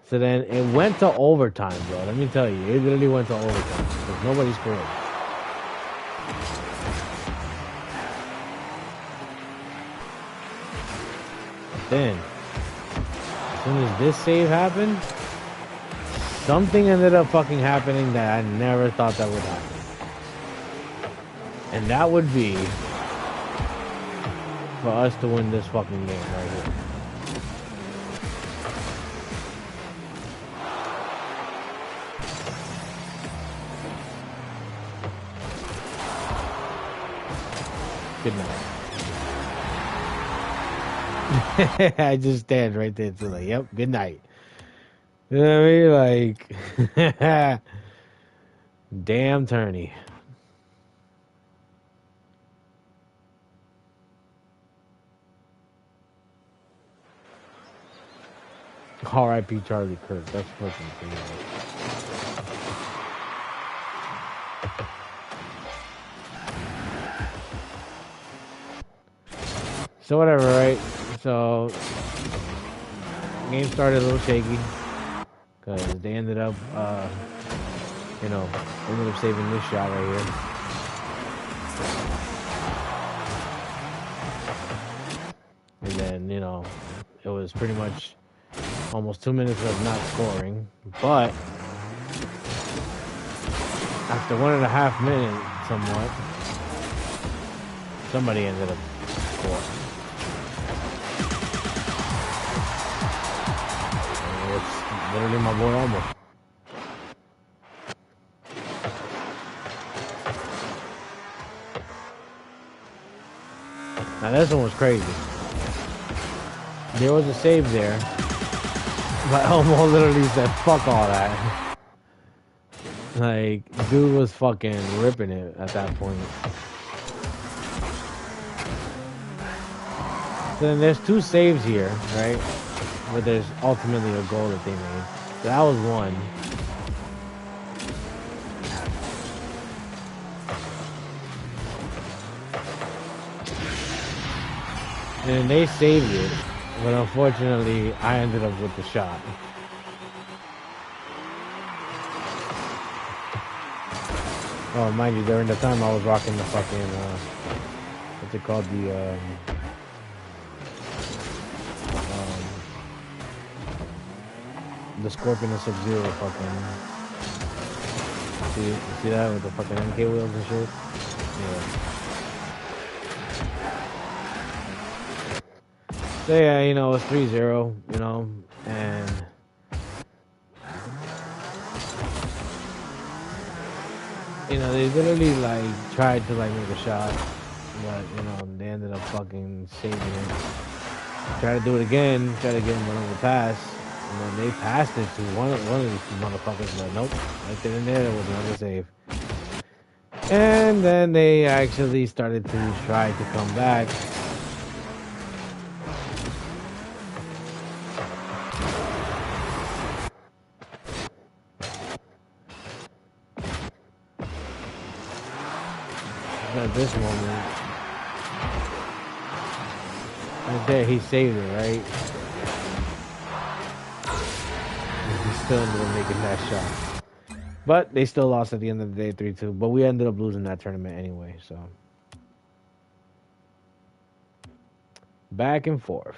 So then it went to overtime, bro. Let me tell you, it literally went to overtime because nobody scored. Then, as soon as this save happened, something ended up fucking happening that I never thought that would happen. And that would be for us to win this fucking game right here. Good night. I just stand right there too, like, yep, good night. You know what I mean? Like, damn tourney. R.I.P. Charlie Kirk. That's fucking crazy. So whatever, right? So game started a little shaky because they ended up, you know, ended up saving this shot right here. And then, you know, it was pretty much almost 2 minutes of not scoring, but after 1.5 minutes, somewhat, somebody ended up scoring. And it's literally my boy Elmo. Now this one was crazy. There was a save there. But Elmo literally said, fuck all that. Like, dude was fucking ripping it at that point. Then there's 2 saves here, right? But there's ultimately a goal that they made. So that was one. And they saved it. But unfortunately, I ended up with the shot. Oh, mind you, during the time I was rocking the fucking, what's it called? the Scorpion and Sub-Zero fucking. See that with the fucking MK wheels and shit? Yeah. So yeah, you know, it's 3-0, you know, and you know, they literally like tried to like make a shot, but you know, they ended up fucking saving it. Try to do it again, try to get him another pass, and then they passed it to one of these two motherfuckers, but nope, right there and there was another save. And then they actually started to try to come back. At this moment, right there, he saved it, right? He still ended up making that shot. But they still lost at the end of the day, 3-2. But we ended up losing that tournament anyway, so. Back and forth.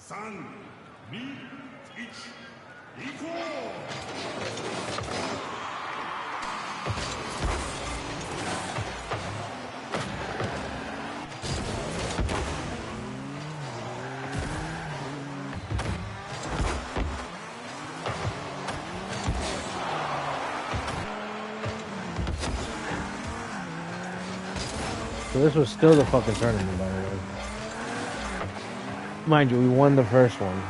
3、2、1、行こう。So this was still the fucking tournament, by the way. Mind you, we won the first one.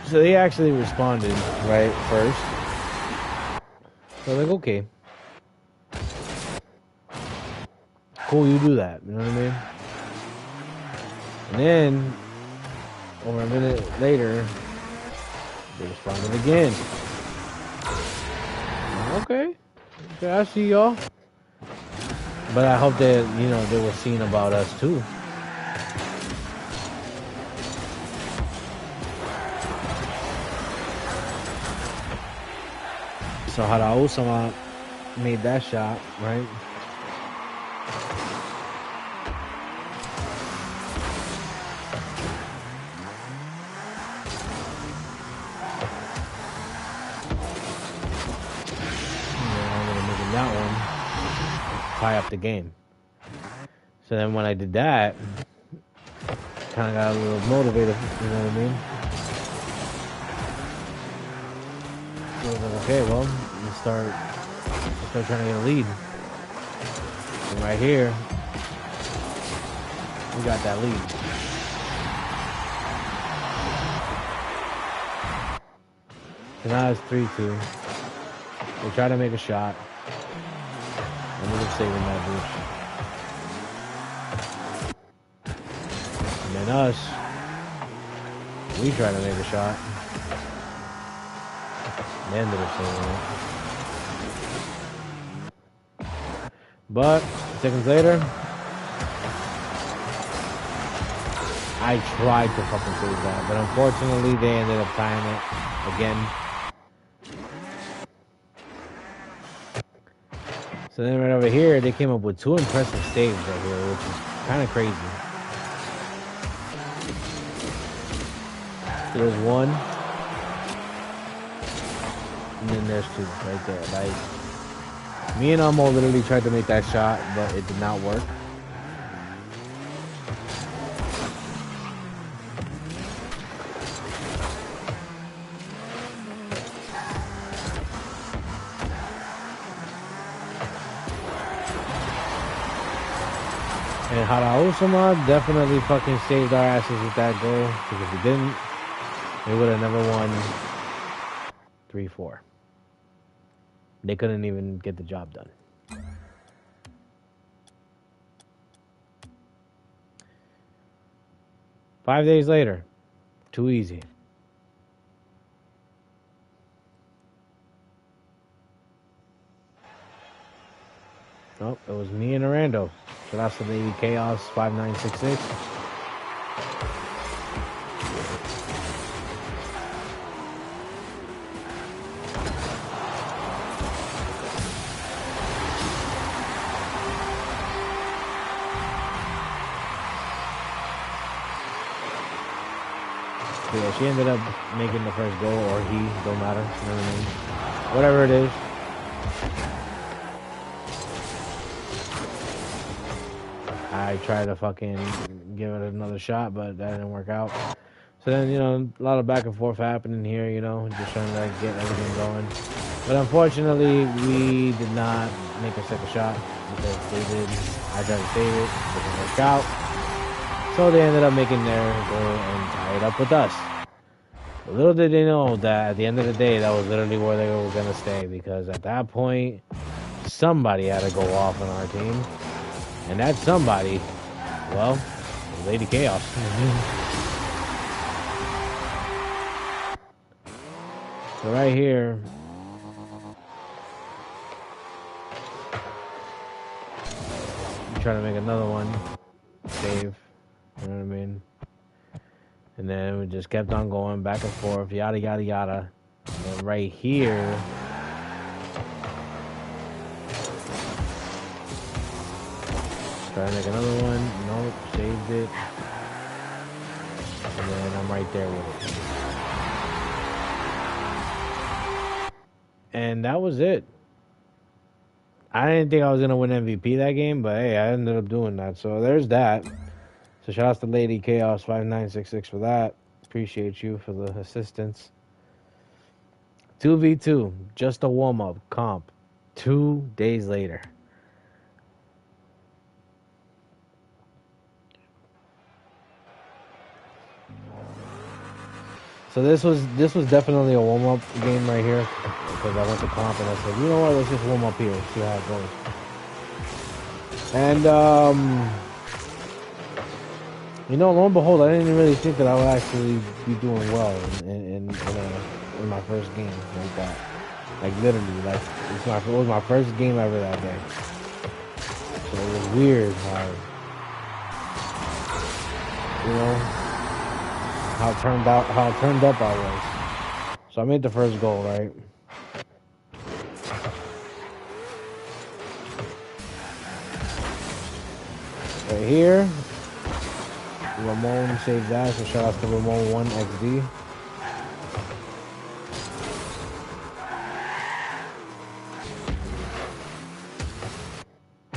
So they actually responded, right, first. So like, okay. Cool, you do that, you know what I mean? And then, over a minute later, they responded again. Okay. Okay, I see y'all. But I hope that, you know, they were seeing about us too. So Haraosama made that shot, right? Tie up the game. So then when I did that, kind of got a little motivated, you know what I mean? So I was like, okay, well, let's start trying to get a lead. And right here, we got that lead. So now it's 3-2. They try to make a shot. And we're saving that bitch. And then us, we try to make a shot. And they ended up saving it. But, seconds later, I tried to fucking save that. But unfortunately, they ended up tying it again. So then right over here, they came up with two impressive saves right here, which is kind of crazy. So there's one, and then there's two right there. Like, me and Amo literally tried to make that shot, but it did not work. And Haraosama definitely fucking saved our asses with that goal. Because if he didn't, they would have never won 3-4. They couldn't even get the job done. Five days later. Too easy. Nope, it was me and Arando. Shout out to Lady Chaos 5966. yeah, she ended up making the first goal, or he, don't matter. You know what I mean? Whatever it is. I tried to fucking give it another shot, but that didn't work out. So then, a lot of back and forth happening here, just trying to get everything going. But unfortunately, we did not make a second shot because they did. I tried to save it, didn't work out. So they ended up making their goal and tied up with us. But little did they know that at the end of the day, that was literally where they were going to stay, because at that point, somebody had to go off on our team. And that somebody, well, was Lady Chaos. So right here, I'm trying to make another one. Save. You know what I mean? And then we just kept on going back and forth, yada, yada, yada. And then right here, try to make another one. Nope, saved it. And then I'm right there with it. And that was it. I didn't think I was going to win MVP that game, but hey, I ended up doing that. So there's that. So shout out to Lady Chaos 5966 for that. Appreciate you for the assistance. 2v2, just a warm-up comp. 2 days later. So this was definitely a warm-up game right here, because I went to comp and I said, you know what, let's just warm up here, see how it goes. And lo and behold, I didn't really think that I would actually be doing well in my first game like that. Like literally, like it was my first game ever that day. So it was weird how turned up I was. So I made the first goal, right? Right here, Ramon saved that, so shout out to Ramon 1XD. A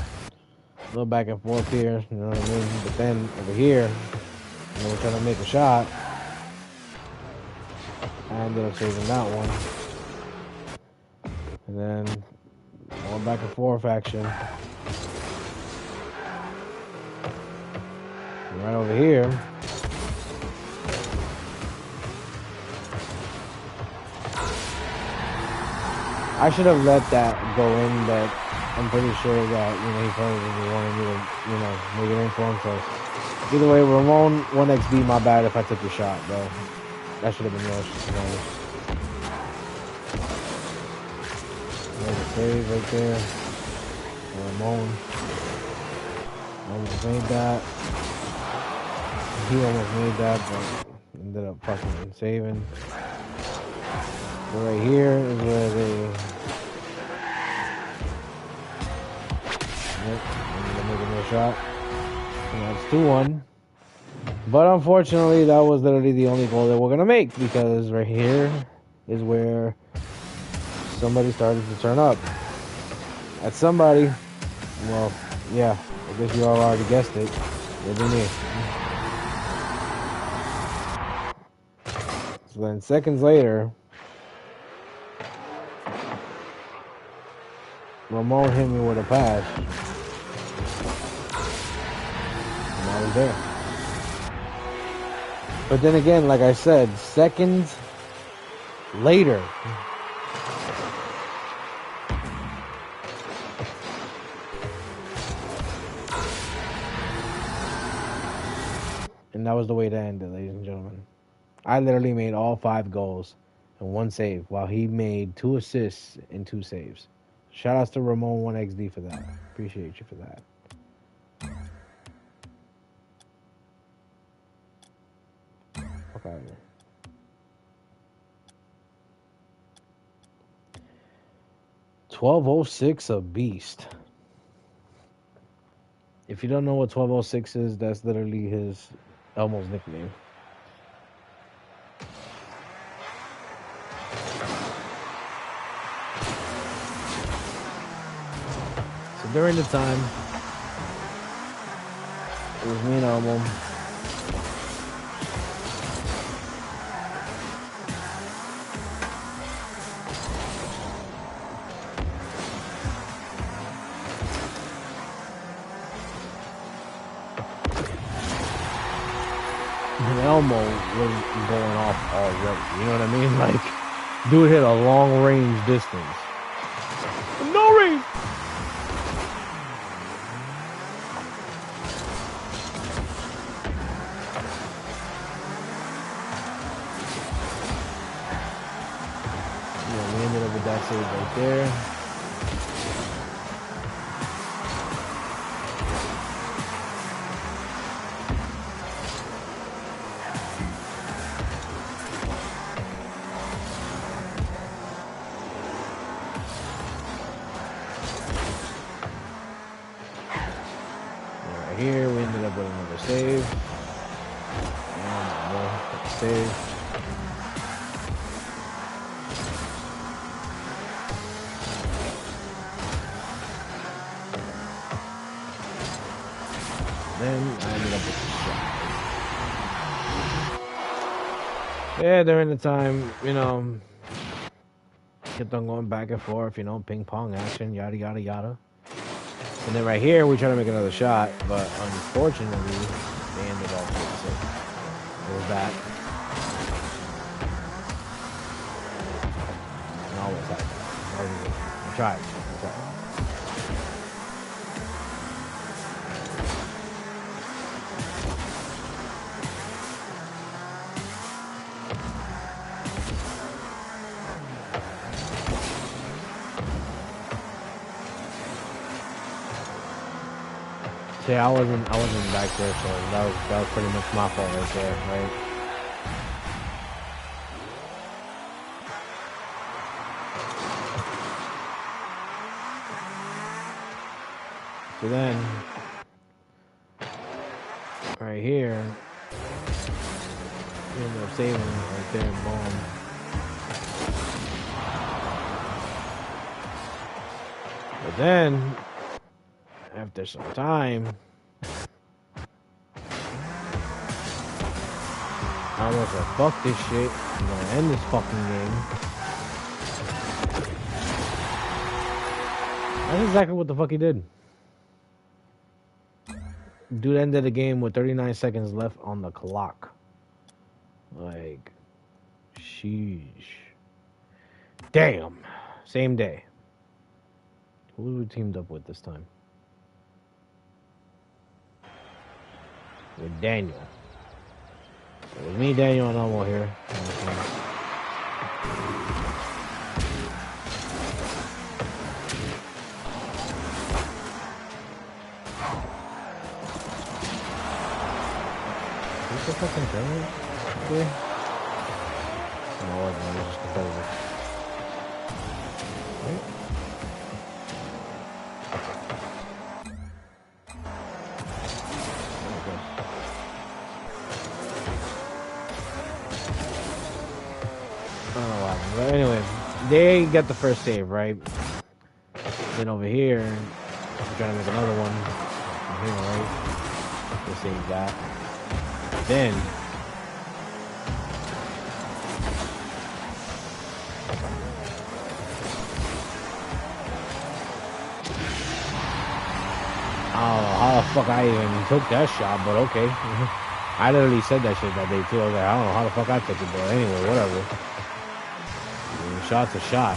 little back and forth here, you know what I mean? But then over here, we're trying to make a shot. I ended up saving that one. And then more back and forth action. And right over here. I should have let that go in, but I'm pretty sure that, he probably wanted me to, make it in for him. So either way, Ramon 1XD, my bad if I took your shot, bro. That should have been yours. There's a save right there. Ramon almost made that. He almost made that, but ended up fucking saving. So right here is where they... Yep, ended up making their shot. And that's 2-1. But unfortunately, that was literally the only goal that we're going to make, because right here is where somebody started to turn up. That somebody, well, yeah, I guess you all already guessed it. It'll be me. So then seconds later, Ramon hit me with a pass. And I was there. But then again, like I said, seconds later, and that was the way to end it, ladies and gentlemen. I literally made all 5 goals and 1 save, while he made 2 assists and 2 saves. Shout outs to Ramon 1XD for that. Appreciate you for that. Okay. 1206 a beast. If you don't know what 1206 is, that's literally his Elmo's nickname. during the time, it was me and Elmo. And Elmo was going off already. You know what I mean? Like, dude hit a long range distance. No range! Yeah, we ended up with that save right there. Here we ended up with another save and more save. Then I ended up with the shot. Yeah, during the time, you know, kept on going back and forth, you know, ping pong action, yada yada yada. And then right here, we try to make another shot, but unfortunately, they ended up with it. It was that. And always happens. I tried. See, I wasn't back there, so that was pretty much my fault right there, right? So then, right here, we ended up saving it right there, boom. But then, after some time, I was like, fuck this shit. I'm gonna end this fucking game. That's exactly what the fuck he did. Dude ended the game with 39 seconds left on the clock. Like, sheesh. Damn. Same day. Who we teamed up with this time? With Daniel. It was me, Daniel, and Elmo here. Is this a fucking tournament? Okay. No, it wasn't. It was just competitive. Right? But anyway, they get the first save, right? Then over here, we're trying to make another one. From here, right? They save that. Then, I don't know how the fuck I even took that shot, but okay. I literally said that shit that day too. I was like, I don't know how the fuck I took it, but anyway, whatever. Shot's a shot.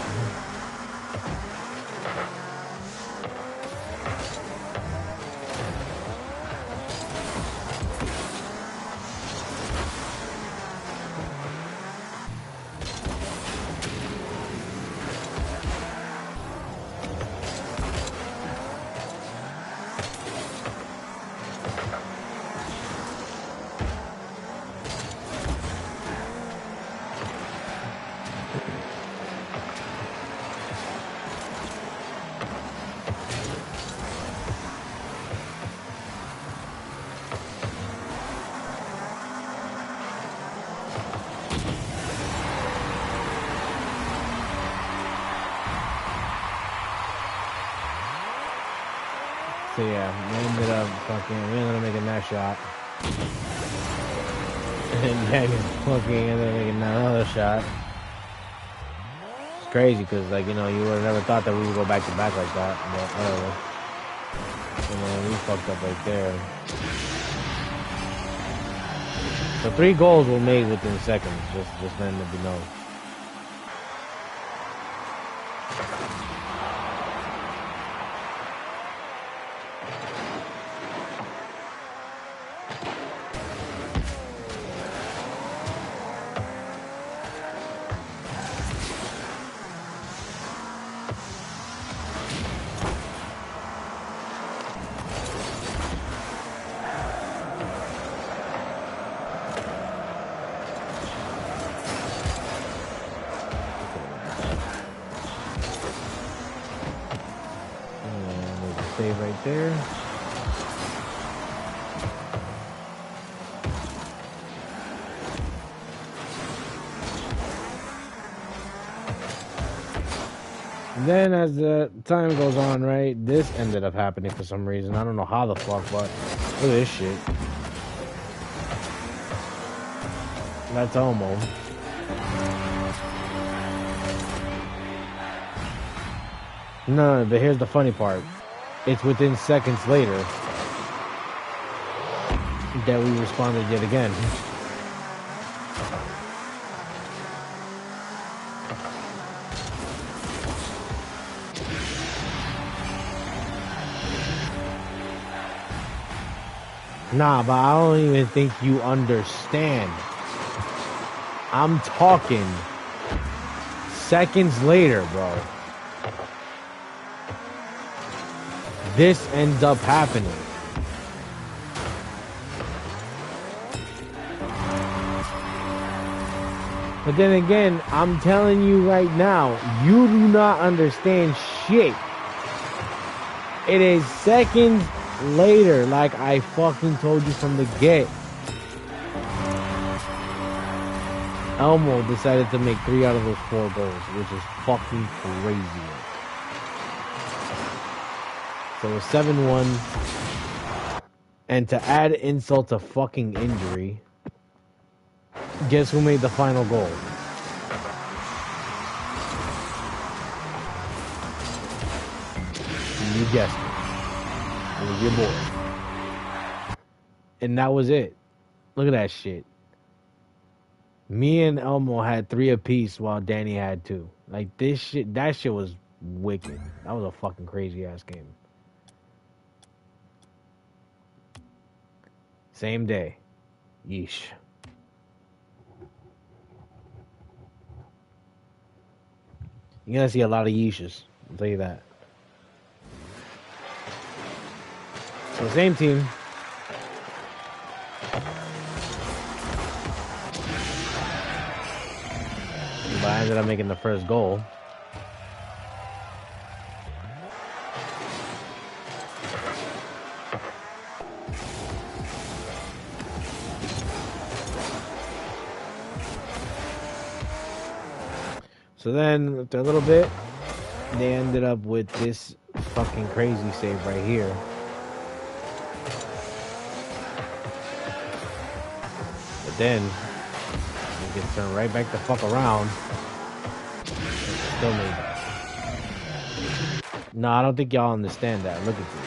So yeah, we ended up making that shot. And then Jackson fucking ended up making another shot. It's crazy because, like, you know, you would have never thought that we would go back to back like that. But whatever. And then we fucked up right there. So 3 goals were made within seconds. Just letting it be known. Save right there. And then as the time goes on, right, this ended up happening for some reason. I don't know how the fuck, but look at this shit. That's Elmo. No, but here's the funny part. It's within seconds later that we responded yet again. Nah, but I don't even think you understand. I'm talking seconds later, bro. This ends up happening. But then again, I'm telling you right now, you do not understand shit. It is seconds later, like I fucking told you from the get. Elmo decided to make 3 out of those 4 goals, which is fucking crazy. So it's 7-1. And to add insult to fucking injury, guess who made the final goal? You guessed it. It was your boy. And that was it. Look at that shit. Me and Elmo had 3 apiece while Danny had 2. Like, this shit, that shit was wicked. That was a fucking crazy ass game. Same day. Yeesh. You're gonna see a lot of yeeshes. I'll tell you that. So same team. But I ended up making the first goal. So then, after a little bit, they ended up with this fucking crazy save right here. But then, we get turned right back the fuck around. Still made that. No, I don't think y'all understand that. Look at this.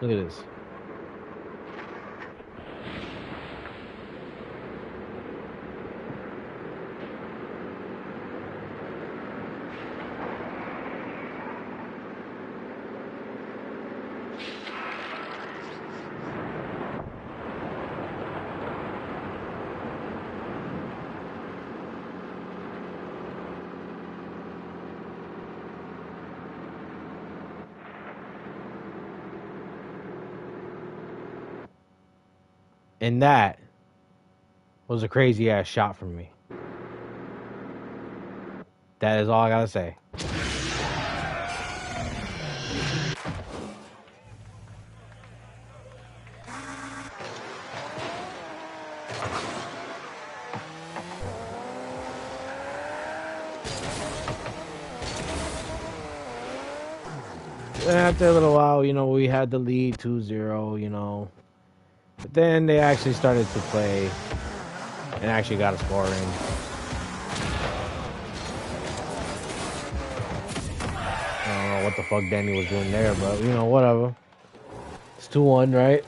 Look at this. And that was a crazy ass shot from me. That is all I gotta say. After a little while, you know, we had the lead 2-0, you know. But then they actually started to play and actually got a score in. I don't know what the fuck Danny was doing there, but, you know, whatever. It's 2-1, right?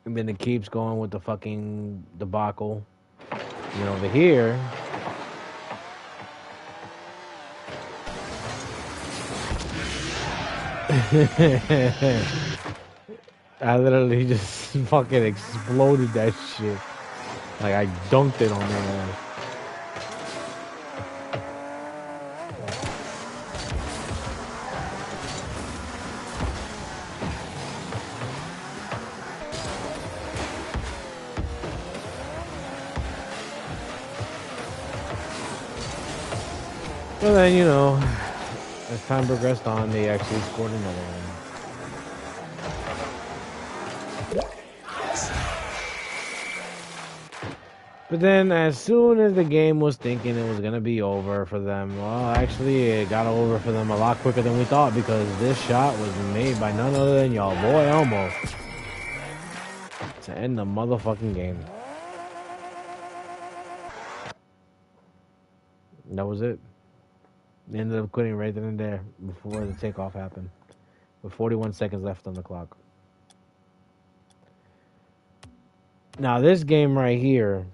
And then it keeps going with the fucking debacle. You know, over here... I literally just fucking exploded that shit. Like, I dunked it on their ass. Well, then, you know, as time progressed on, they actually scored another one. But then, as soon as the game was thinking it was going to be over for them, well, actually, it got over for them a lot quicker than we thought, because this shot was made by none other than y'all boy Elmo to end the motherfucking game. And that was it. They ended up quitting right then and there before the takeoff happened, with 41 seconds left on the clock. Now, this game right here,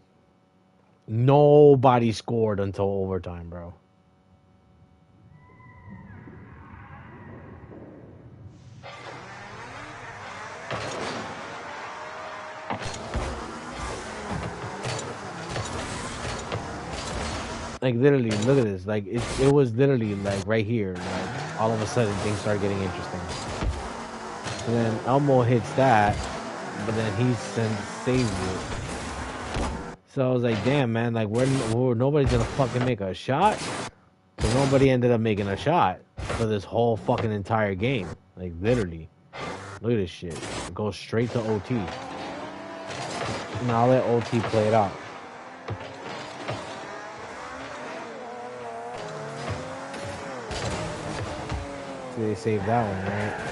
nobody scored until overtime, bro. Like, literally, look at this. Like, it was literally, like, right here. Like, all of a sudden, things started getting interesting. And then Elmo hits that, but then he saves it. So I was like, damn, man, like, nobody's gonna fucking make a shot? So nobody ended up making a shot for this whole fucking entire game. Like, literally. Look at this shit. It goes straight to OT. Now I'll let OT play it out. So they saved that one, right?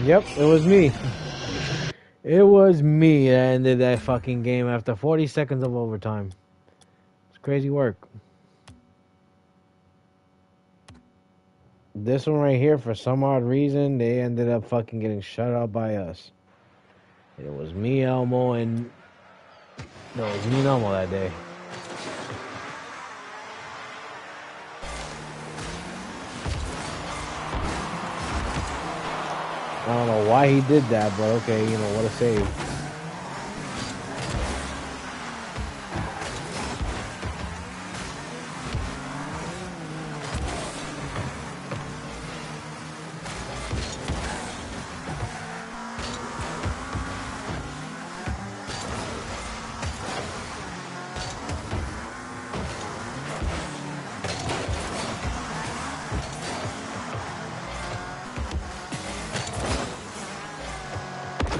Yep, it was me. It was me that ended that fucking game after 40 seconds of overtime. It's crazy work. This one right here, for some odd reason, they ended up fucking getting shut out by us. It was me, Elmo, and... No, it was me and Elmo that day. I don't know why he did that, but okay, you know, what a save.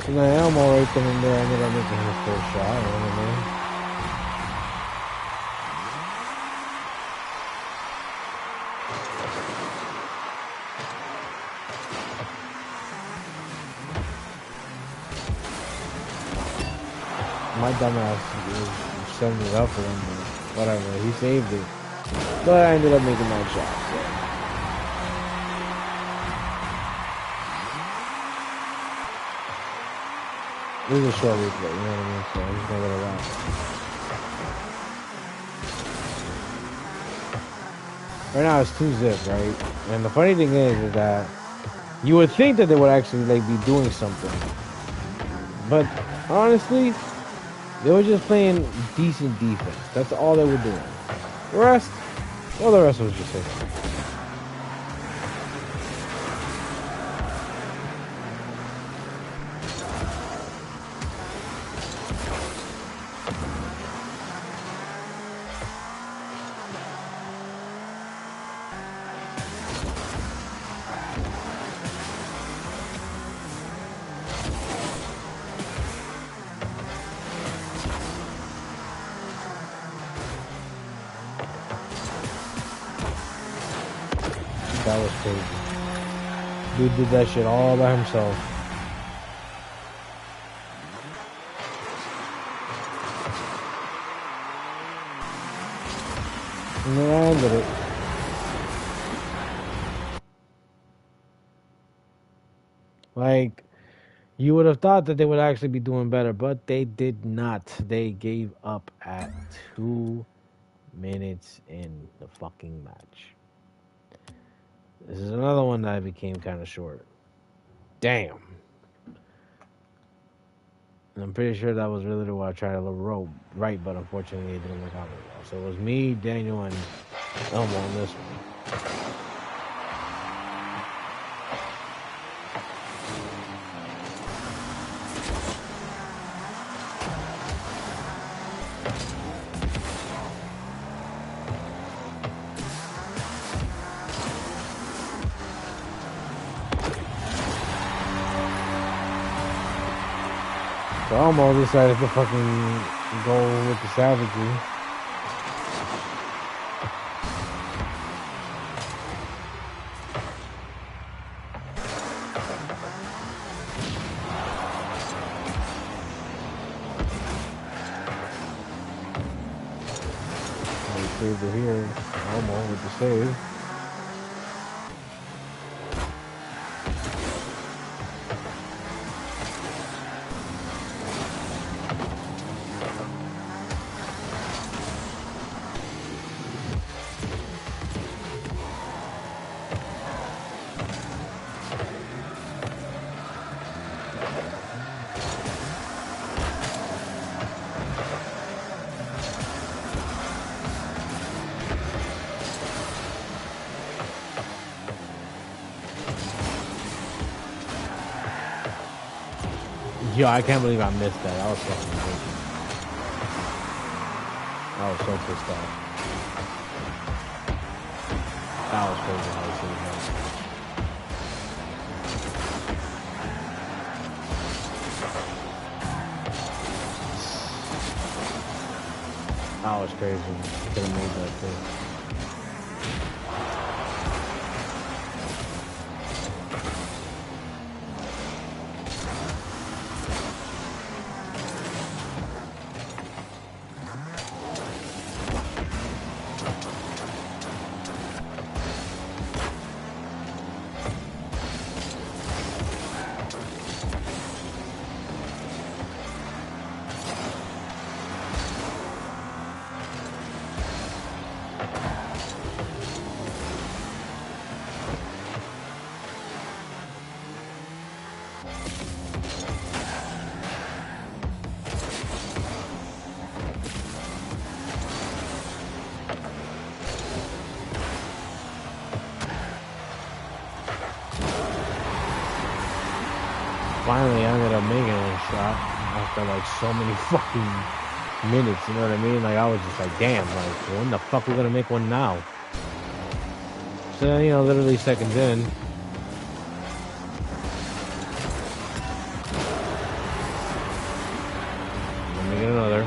And then Elmo right then and there ended up making his first shot. You know what I mean? My dumbass was setting it up for him, but whatever. He saved it. But I ended up making that shot. So. This is a short replay, you know what I mean? So I'm just gonna let it ride. Right now it's 2-zip, right? And the funny thing is that you would think that they would actually like be doing something, but honestly, they were just playing decent defense. That's all they were doing. The rest, well, the rest was just history. That was crazy. Dude did that shit all by himself. And then I ended it. Like, you would have thought that they would actually be doing better, but they did not. They gave up at 2 minutes in the fucking match. This is another one that became kind of short. Damn. And I'm pretty sure that was really what I tried to rope right, but unfortunately it didn't work out very well. So it was me, Daniel, and Elmo on this one. So Elmo decided to fucking go with the savagery. And he saved it here. Elmo with the save. Yo, I can't believe I missed that. I was fucking crazy. I was so pissed off. That was crazy how he saved that. That was crazy. I could have made that too. Finally, I ended up making a shot after like so many fucking minutes. You know what I mean? Like I was just like, damn, like when the fuck we gonna make one now? So then, you know, literally seconds in. Let me get another.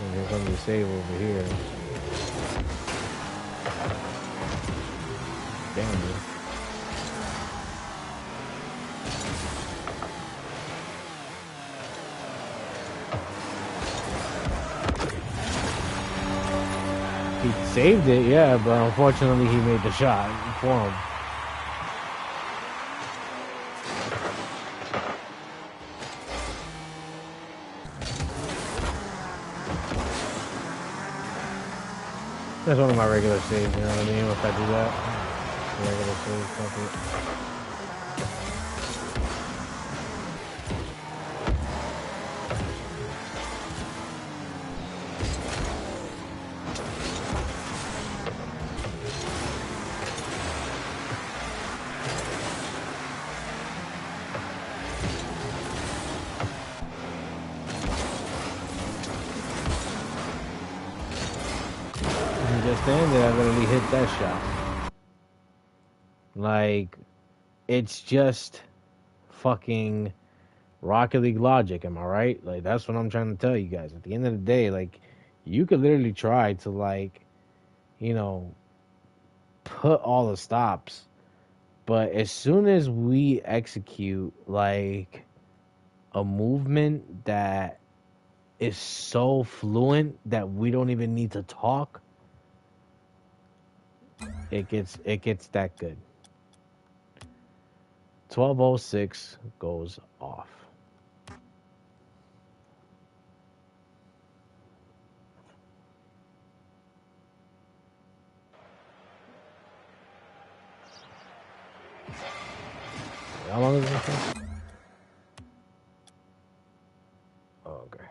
And here comes the save over here. Damn it. saved it, yeah, but unfortunately he made the shot for him. That's one of my regular saves, you know what I mean? If I do that, regular save, fuck it. Just then, I literally hit that shot. Like, it's just fucking Rocket League logic, am I right? Like, that's what I'm trying to tell you guys. At the end of the day, like, you could literally try to, like, you know, put all the stops, but as soon as we execute, like, a movement that is so fluent that we don't even need to talk, it gets that good. 12:06 goes off. How long is this thing? Oh, okay.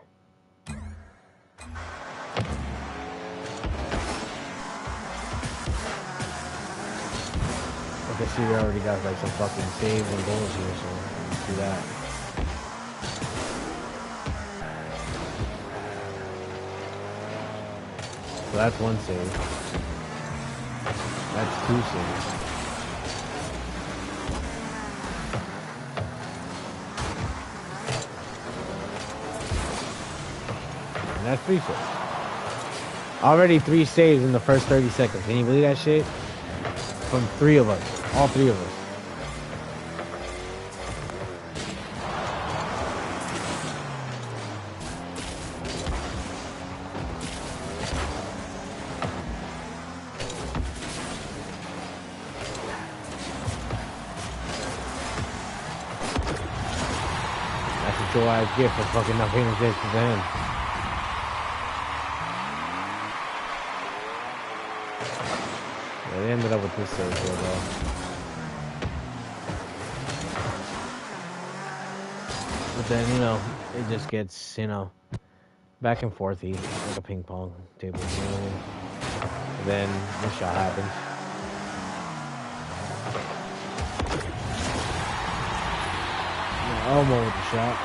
Okay, see, we already got like some fucking saves and goals here, so let's do that. So that's one save. That's two saves. And that's three saves. Already 3 saves in the first 30 seconds. Can you believe that shit? From 3 of us. All 3 of us. That's what your ass get for fucking not paying attention to him. Yeah, they ended up with this save here, though. But then, you know, it just gets, you know, back and forthy, like a ping pong table. You know what I mean? Then the shot happens. Yeah, Elmo with the shot.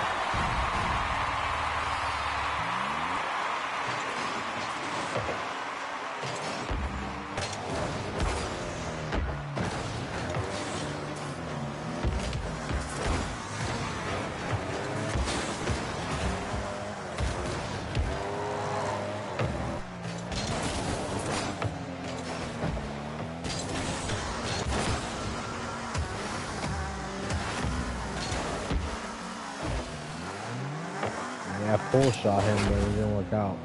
Yeah, full shot him, but it didn't work out.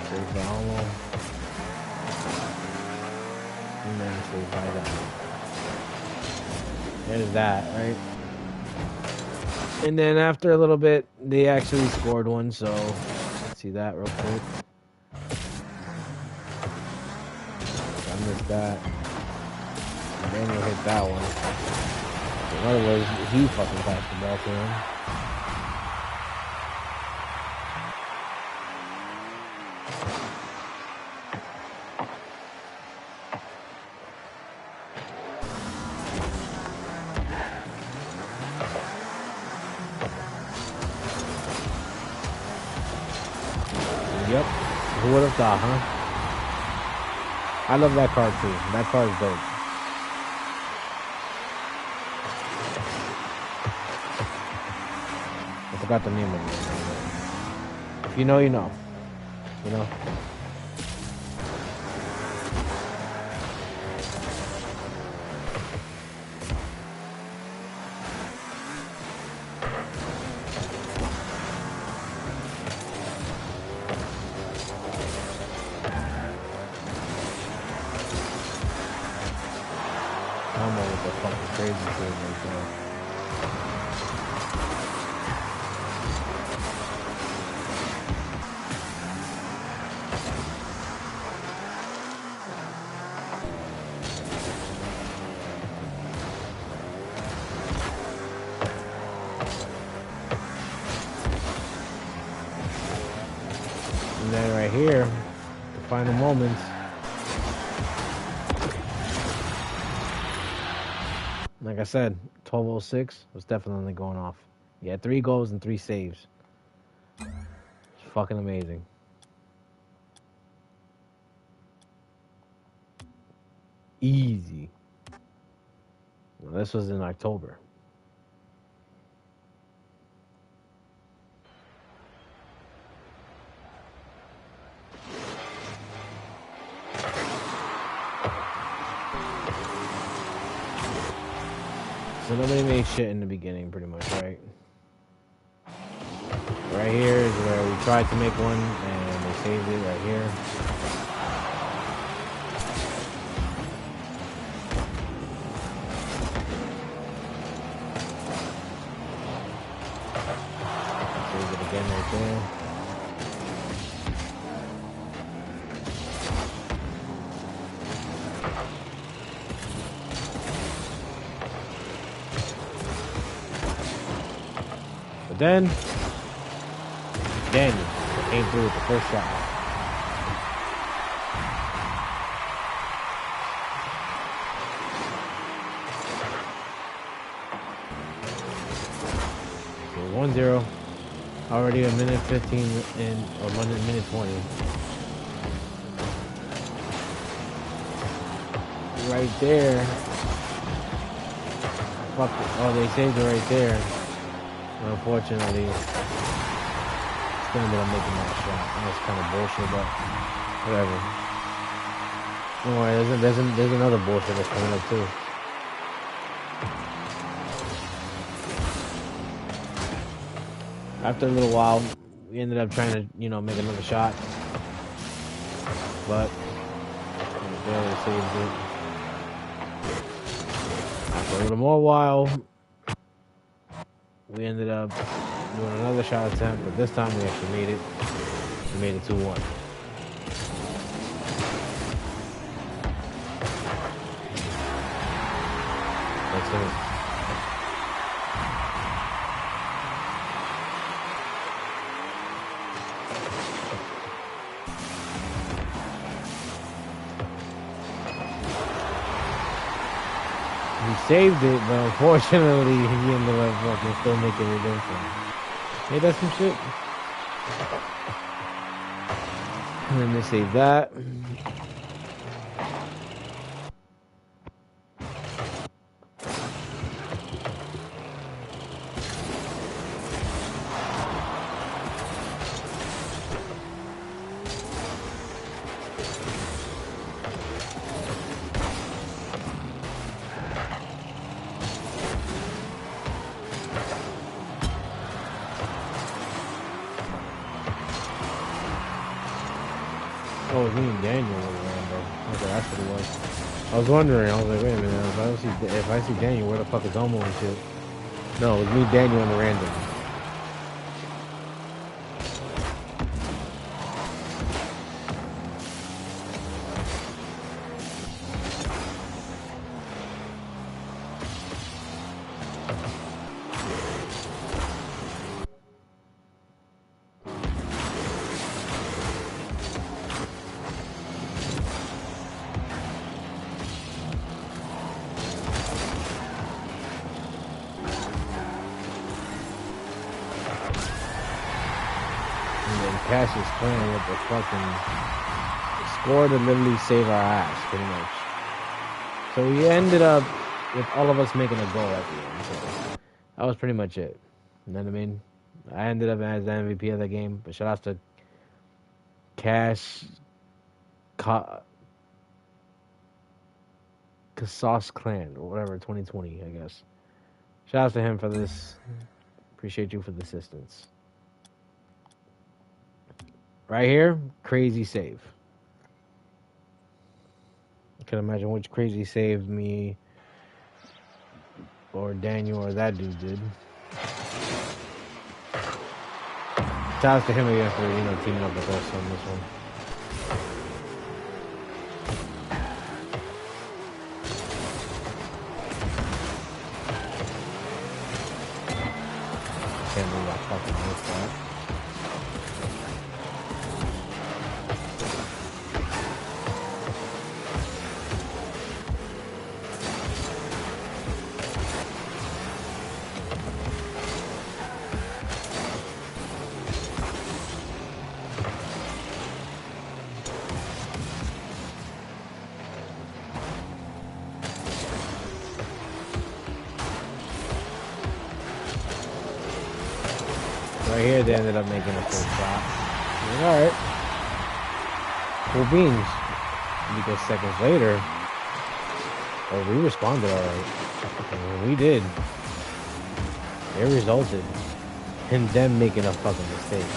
Save for Elmo. And then save by that. There's that, right? And then after a little bit, they actually scored one, so let's see that real quick. I missed that. And Daniel hit that one. So what it was, he fucking passed the ball to him. Yep. Who would have thought, huh? I love that card too. That card is dope. I forgot the name of it. If you know, you know. You know? a fucking crazy thing right there. And then right here, the final moments. Like I said, 12:06 was definitely going off. He had 3 goals and 3 saves. It's fucking amazing. Easy. Well, this was in October. So nobody made shit in the beginning, pretty much, right? Right here is where we tried to make one, and they saved it right here. Saved it again right there. But then, Daniel came through with the first shot. So 1-0. Already a minute 15 in, or minute 20. Right there. Fuck it. Oh, they saved it right there. Unfortunately, ended up making that shot. That's kind of bullshit, but whatever. Don't worry, there's another bullshit that's coming up too. After a little while, we ended up trying to, make another shot, but we barely saved it. After a little more while, we ended up doing another shot attempt, but this time we actually made it. We made it 2-1. That's it. He saved it, but unfortunately, he ended up fucking still making redemption. Hey, that's some shit. And then they saved that. Oh, it was me and Daniel were around, bro. Okay, that's what it was. I was wondering. I was like, wait a minute. If I see Daniel, where the fuck is Elmo and shit? No, it was me, Daniel, and the random. Cassius playing with the fucking score to literally save our ass, pretty much. So we ended up with all of us making a goal at the end. So that was pretty much it. You know what I mean? I ended up as the MVP of the game, but shout out to Casas Clan, or whatever, 2020, I guess. Shout out to him for this. Appreciate you for the assistance. Right here, crazy save. I can imagine which crazy save me or Daniel or that dude did. Shouts to him again for, you know, teaming up with us on this one. Can't believe I fucking missed that. Right here, they ended up making a full shot. Alright. Cool beans. Because seconds later, we responded alright. And when we did, it resulted in them making a fucking mistake.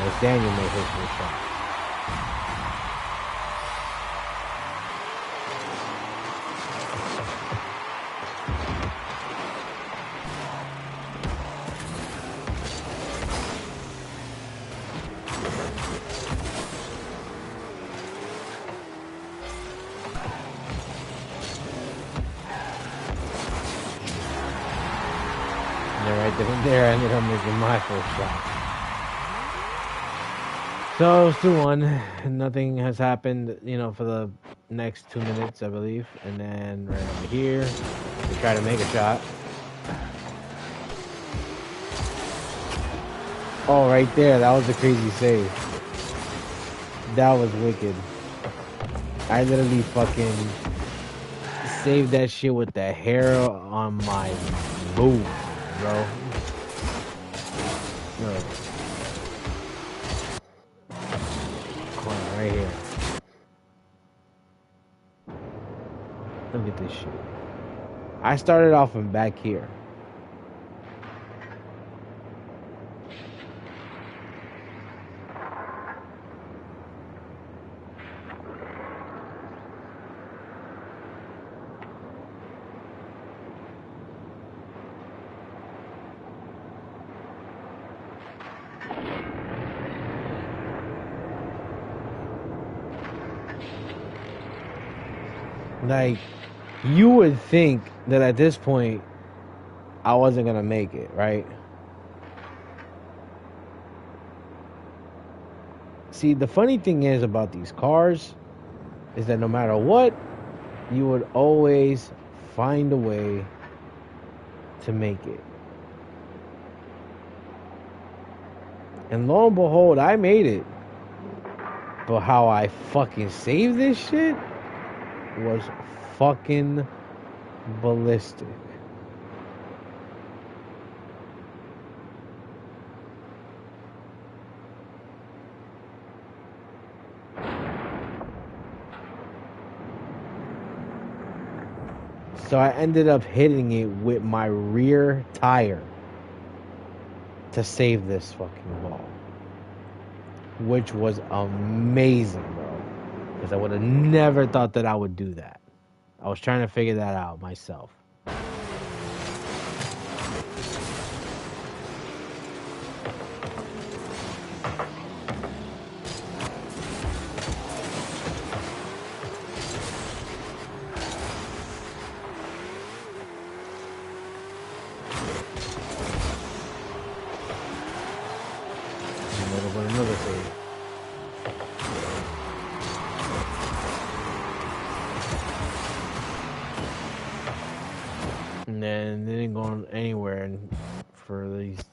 As Daniel made his first shot. There, I ended up making my first shot. So it's 2-1. Nothing has happened, you know, for the next 2 minutes, I believe. And then right over here, we try to make a shot. Oh, right there, that was a crazy save. That was wicked. I literally fucking saved that shit with the hair on my boob, bro. Look. Corner right here. Look at this shit. I started off from back here. Like, you would think that at this point, I wasn't gonna make it, right? See, the funny thing is about these cars is that no matter what, you would always find a way to make it. And lo and behold, I made it. But how I fucking saved this shit was fucking ballistic. So I ended up hitting it with my rear tire to save this fucking ball, which was amazing, bro. Because I would have never thought that I would do that. I was trying to figure that out myself. Another save. And then they didn't go anywhere for these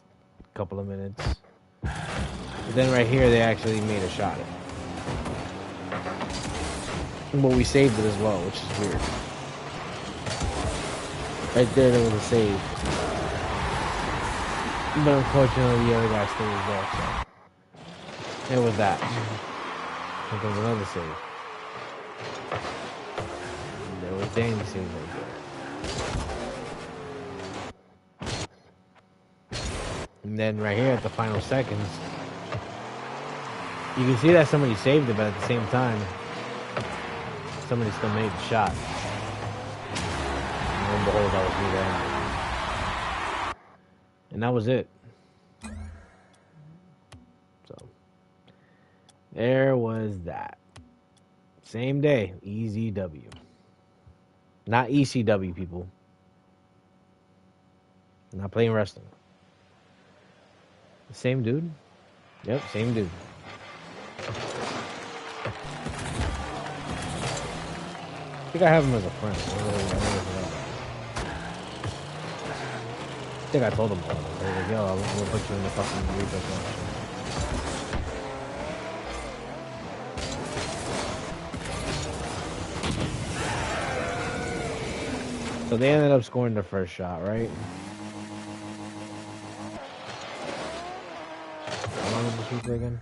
couple of minutes. But then right here, they actually made a shot. But we saved it as well, which is weird. Right there was a save. But unfortunately, the other guy still was there, so. It was that. And there was another save. And there was Danny save right there. And then right here at the final seconds, you can see that somebody saved it, but at the same time, somebody still made the shot. and behold, that was me there. And that was it. So, there was that. Same day, easy W. Not ECW, people. Not playing wrestling. The same dude? Yep, same dude. I think I have him as a friend. I think I told him about it. I was like, yo, we'll put you in the fucking replay collection. So they ended up scoring the first shot, right? How long was this replay again?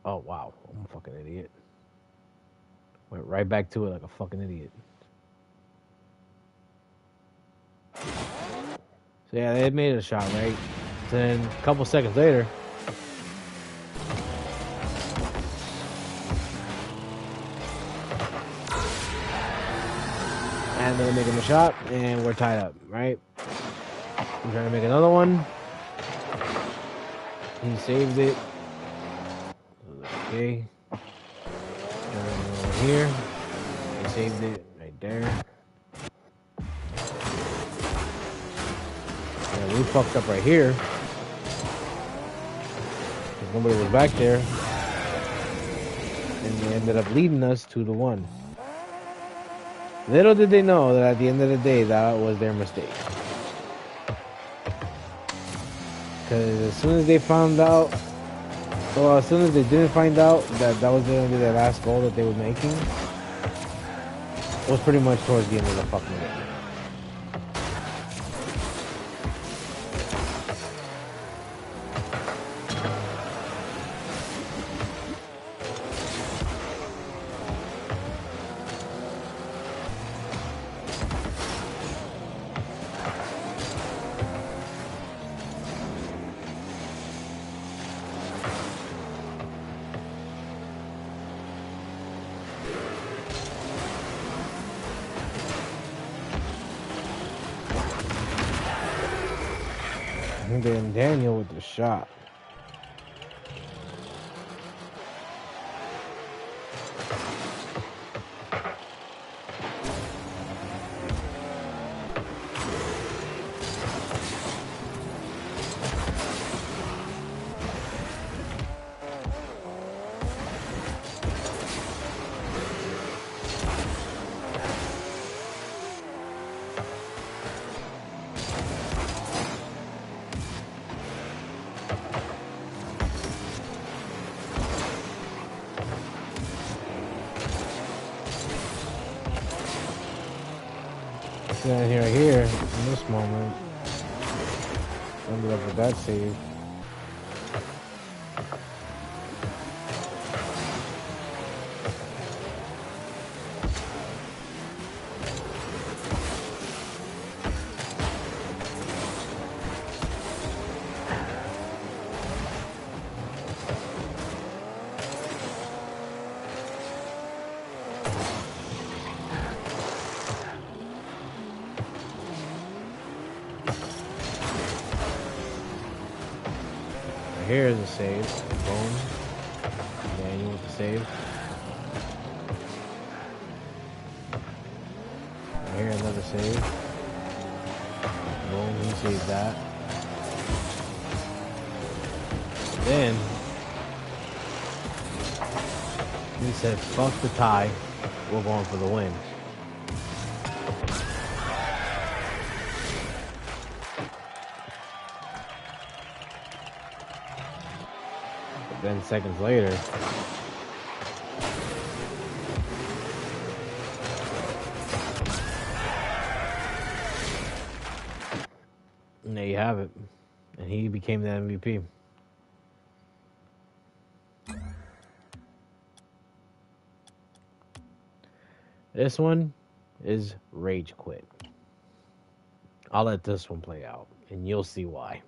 Oh, wow. I'm a fucking idiot. Went right back to it like a fucking idiot. So yeah, they made a shot, right? Then a couple seconds later, and they're making the shot, and we're tied up, right? I'm trying to make another one. He saved it. Okay. Over here. He saved it right there. Yeah, we fucked up right here. Because nobody was back there. And they ended up leading us 2-1. Little did they know that at the end of the day, that was their mistake. Because as soon as they found out, well, as soon as they didn't find out that that was going to be their last goal that they were making, it was pretty much towards the end of the fucking game. And then Daniel with the shot. Then here, in this moment, ended up with that save. Here's a save. Boom. Daniel with the save. Here another save. Boom, he saved that. Then he said, fuck the tie. We're going for the win. Then seconds later, and there you have it. And he became the MVP. This one is Rage Quit. I'll let this one play out, and you'll see why.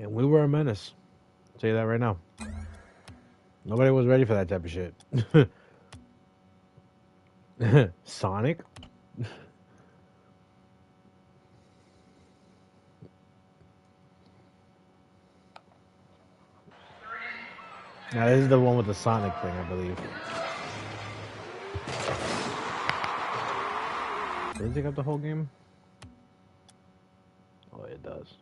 And we were a menace. I'll tell you that right now. Nobody was ready for that type of shit. Sonic? Now, this is the one with the Sonic thing, I believe. Does it take up the whole game? Oh, it does.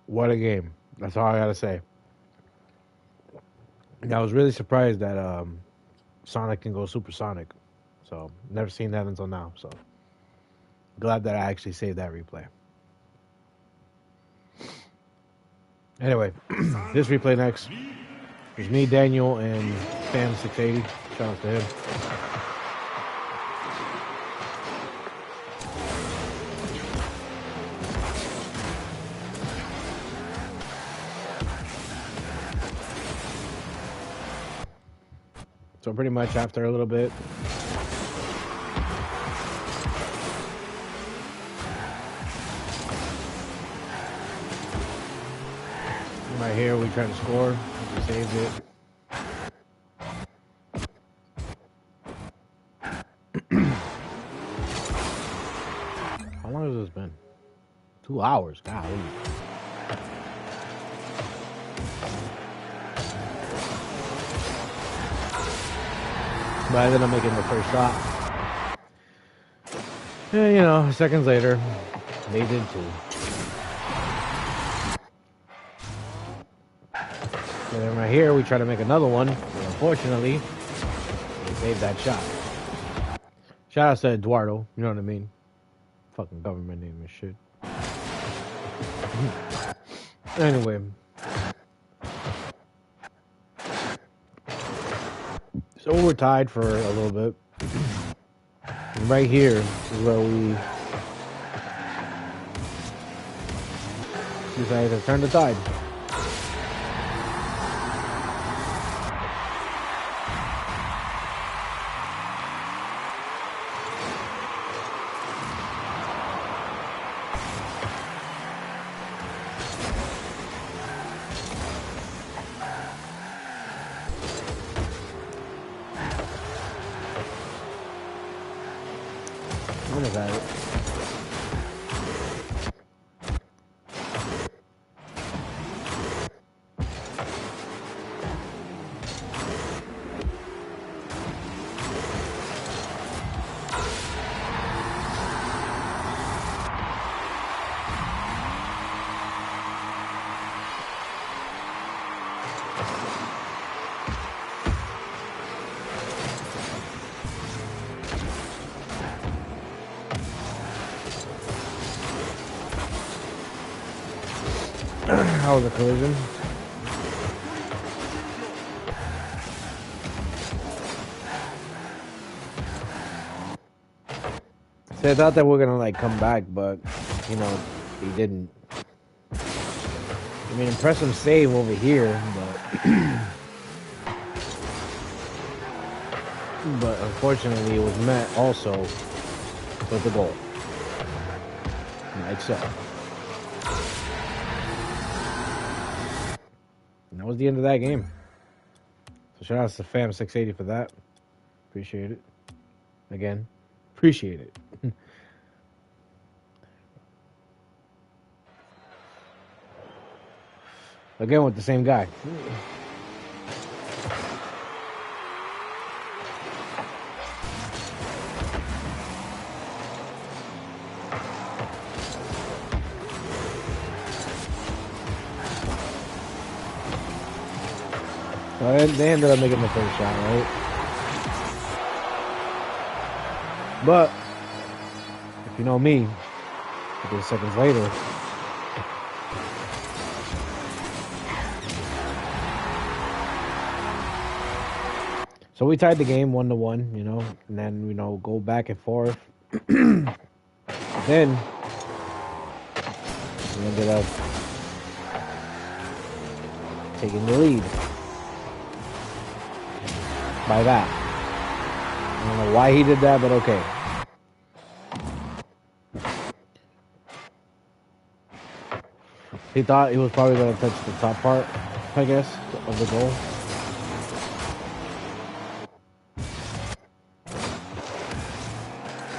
What a game. That's all I gotta say. And I was really surprised that Sonic can go supersonic. So never seen that until now. So glad that I actually saved that replay. Anyway, this replay next is me, Daniel, and Fam680. Shout out to him. So pretty much after a little bit, right here we try to score. We saved it. How long has this been? 2 hours. Golly. But I ended up making the first shot. And, you know, seconds later, they did too. And then right here, we try to make another one. But unfortunately, they saved that shot. Shout out to Eduardo. You know what I mean? Fucking government name and shit. Anyway. So we're tied for a little bit. And right here is where we decided to turn the tide. Almost had it. That was a collision. So I thought that we're gonna like come back, but you know, he didn't. I mean, impressive save over here, but unfortunately, it was met also with the goal, like so. And that was the end of that game. So shout out to Fam 680 for that. Appreciate it. Again, appreciate it. Again with the same guy. So they ended up making the first shot, right? But if you know me, a couple of seconds later, so we tied the game 1-1, you know, and then go back and forth. Then we ended up taking the lead by that. I don't know why he did that, but okay. He thought he was probably going to touch the top part, I guess, of the goal.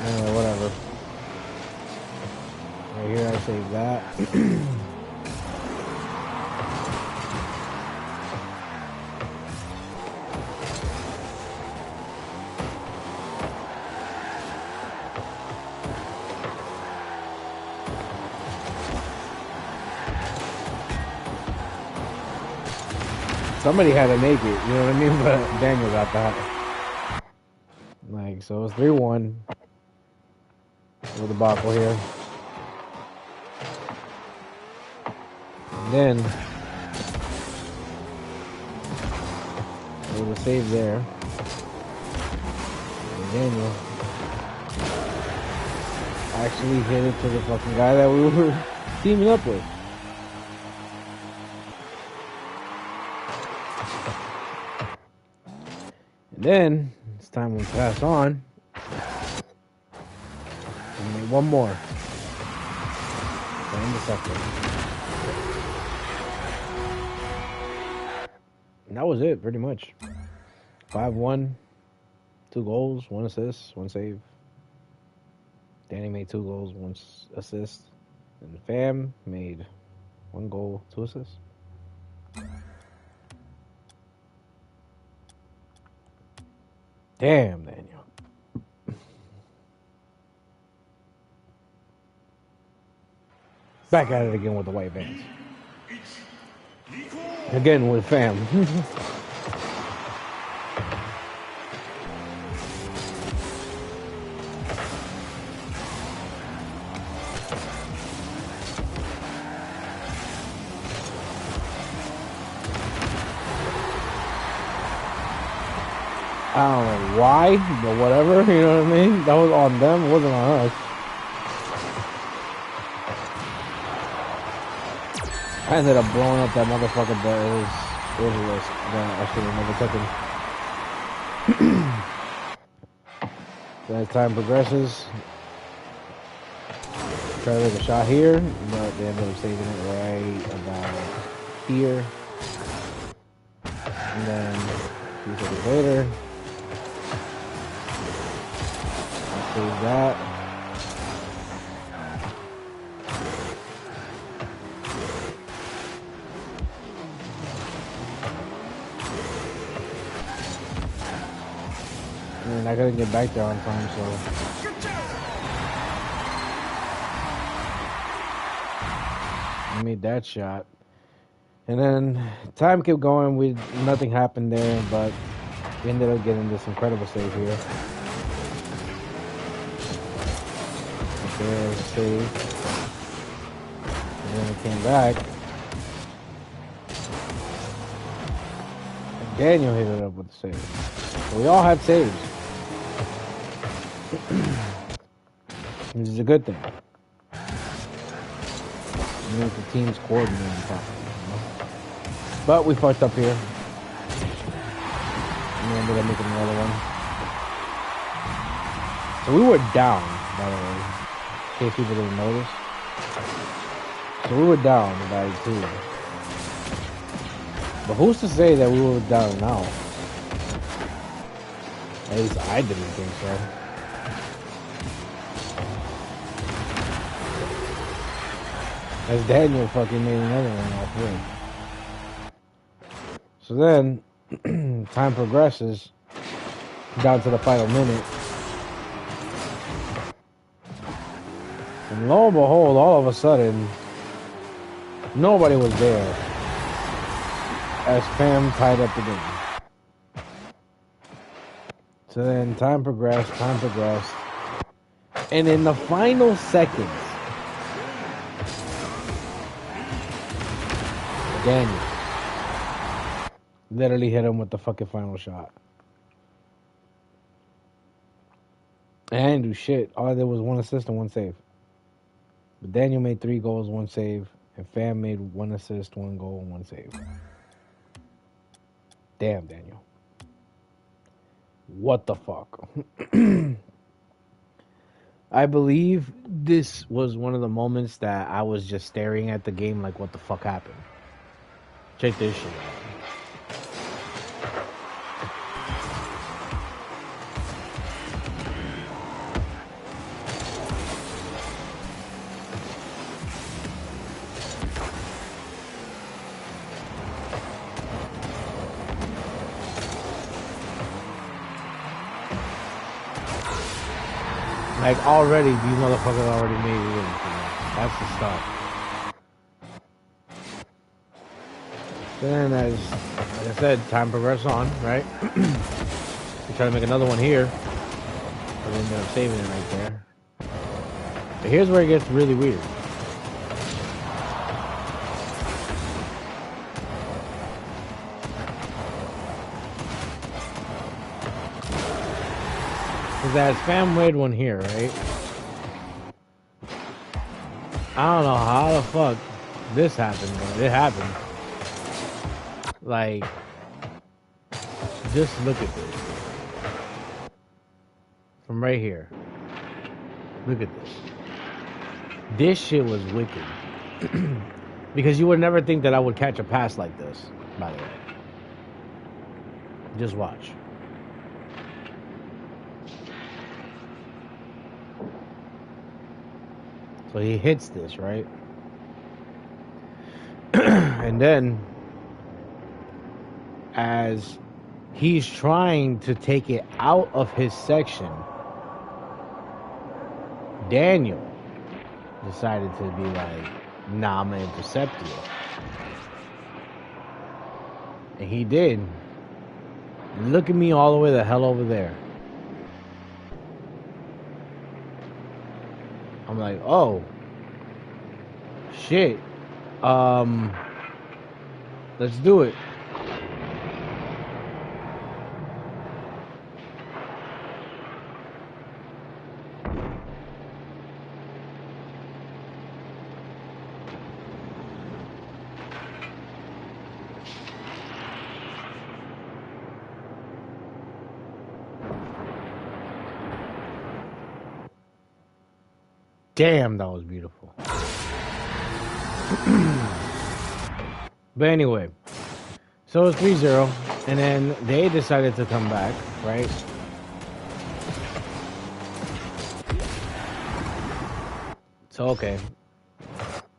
Anyway, whatever. Right here, I saved that. Somebody had to make it, you know what I mean? But Daniel got that. Like, so it's 3-1 with the debacle here. And then there was a save there. And Daniel actually hit it to the fucking guy that we were teaming up with. And then it's time we pass on. And make one more. And the second. And that was it, pretty much. 5-1, 2 goals, 1 assist, 1 save. Danny made 2 goals, 1 assist. And Fam made 1 goal, 2 assists. Damn, Daniel. Back at it again with the white bands. Again with Fam. I don't know why, but whatever, you know what I mean? That was on them, it wasn't on us. I ended up blowing up that motherfucker, but it was a risk that I should have never taken. So as time progresses, try to take a shot here, but they ended up saving it right about here. And then a few seconds later, save that. And I couldn't get back there on time, so I made that shot. And then time kept going. Nothing happened there, but we ended up getting this incredible save here. There's a save. And then it came back. And Daniel hit it up with the save. So we all had saves. Which is a good thing. It means the team's coordinating properly, you know? But we fucked up here. And we ended up making another one. So we were down, by the way, in case people didn't notice. So we were down by 2. But who's to say that we were down now? At least I didn't think so. As Daniel fucking made another one off win. So then, time progresses down to the final minute. And lo and behold, all of a sudden, nobody was there as Fam tied up the game. So then time progressed, and in the final seconds, Daniel literally hit him with the fucking final shot. And I didn't do shit. All I did was 1 assist and 1 save. But Daniel made 3 goals, 1 save, and Fam made 1 assist, 1 goal, and 1 save. Damn, Daniel. What the fuck? I believe this was one of the moments that I was just staring at the game like, what the fuck happened? Check this shit out. Like, already, these motherfuckers already made it in. That's the start. Then, as like I said, time progressed on, right? We try to make another one here. But we ended up saving it right there. But here's where it gets really weird. Because as Fam made one here, right? I don't know how the fuck this happened, but it happened. Like, just look at this. From right here. Look at this. This shit was wicked. Because you would never think that I would catch a pass like this, by the way. Just watch. So he hits this, right? And then, as he's trying to take it out of his section, Daniel decided to be like, nah, I'm gonna intercept you. And he did. Look at me all the way the hell over there. I'm like, oh, shit. Let's do it. Damn, that was beautiful. But anyway, so it's 3-0, and then they decided to come back, right? So okay,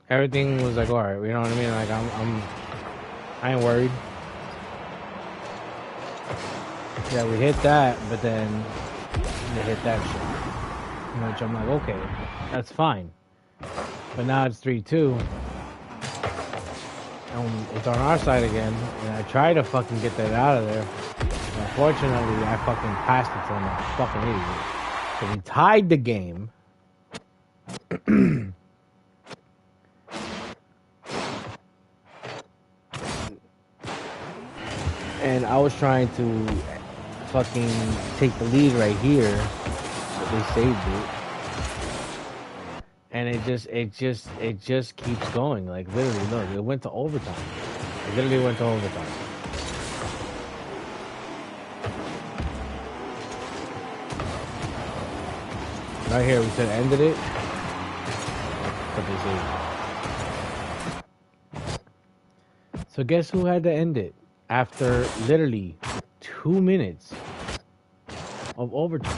everything was like, all right, you know what I mean? Like I ain't worried. Yeah, we hit that, but then they hit that shit. Which I'm like, okay, that's fine. But now it's 3-2. And it's on our side again. And I try to fucking get that out of there. Unfortunately, I fucking passed it to him like a fucking idiot. So we tied the game. And I was trying to fucking take the lead right here. But they saved it. and it just keeps going. Like literally, look, it went to overtime. It literally went to overtime. Right here, we said ended it. But they say. So guess who had to end it after literally 2 minutes of overtime?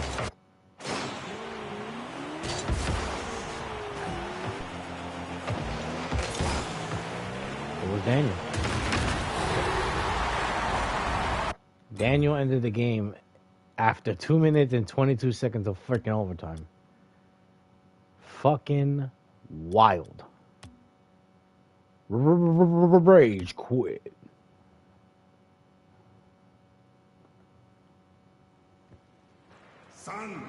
It was Daniel. Daniel ended the game after 2 minutes and 22 seconds of freaking overtime. Fucking wild. Rage quit. Sun.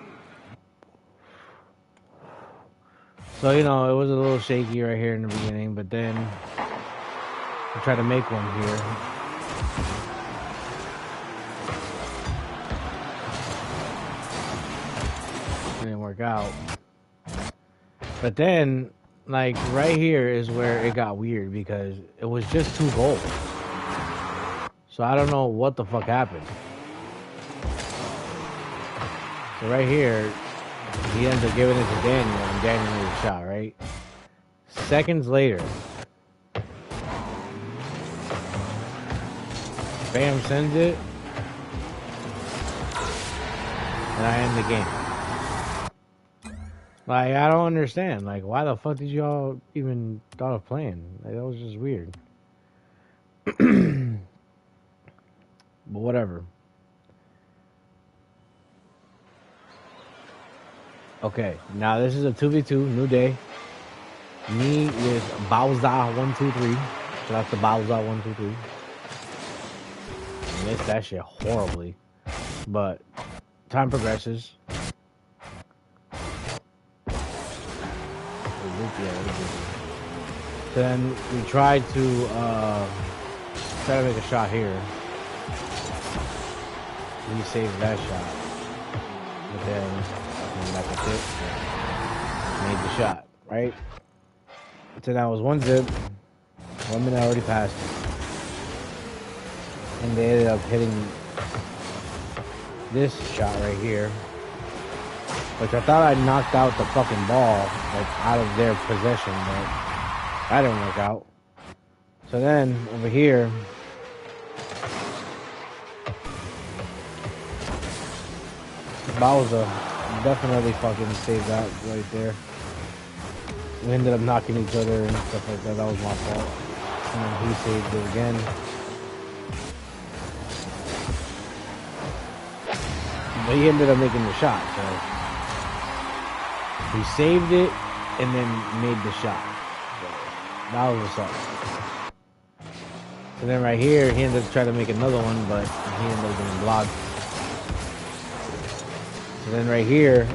So, you know, it was a little shaky right here in the beginning, but then I tried to make one here. It didn't work out. But then, like, right here is where it got weird because it was just 2 goals. So I don't know what the fuck happened. So right here, he ends up giving it to Daniel, and Daniel made a shot, right? Seconds later, Bam sends it, and I end the game. Like, I don't understand. Like, why the fuck did y'all even thought of playing? Like, that was just weird. But whatever. Okay, now this is a 2v2, new day. Me with Bowser123. So that's the Bowser123. I missed that shit horribly. But time progresses. Then we tried to make a shot here. We saved that shot. But then that's it. Made the shot, right? So that was 1-0. 1 minute already passed. And they ended up hitting this shot right here. Which I thought I knocked out the fucking ball, like, out of their possession, but that didn't work out. So then, over here, Bowser definitely fucking saved that right there. We ended up knocking each other and stuff like that. That was my fault. And then he saved it again. But he ended up making the shot, so he saved it and then made the shot. So that was what's up. So then right here, he ended up trying to make another one, but he ended up getting blocked. So then right here,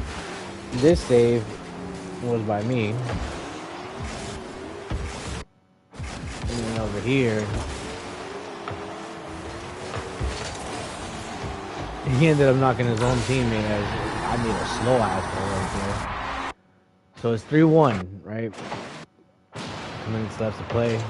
this save was by me. And then over here, he ended up knocking his own teammate as I made a slow ass goal right there. So it's 3-1, right? 2 minutes left to play.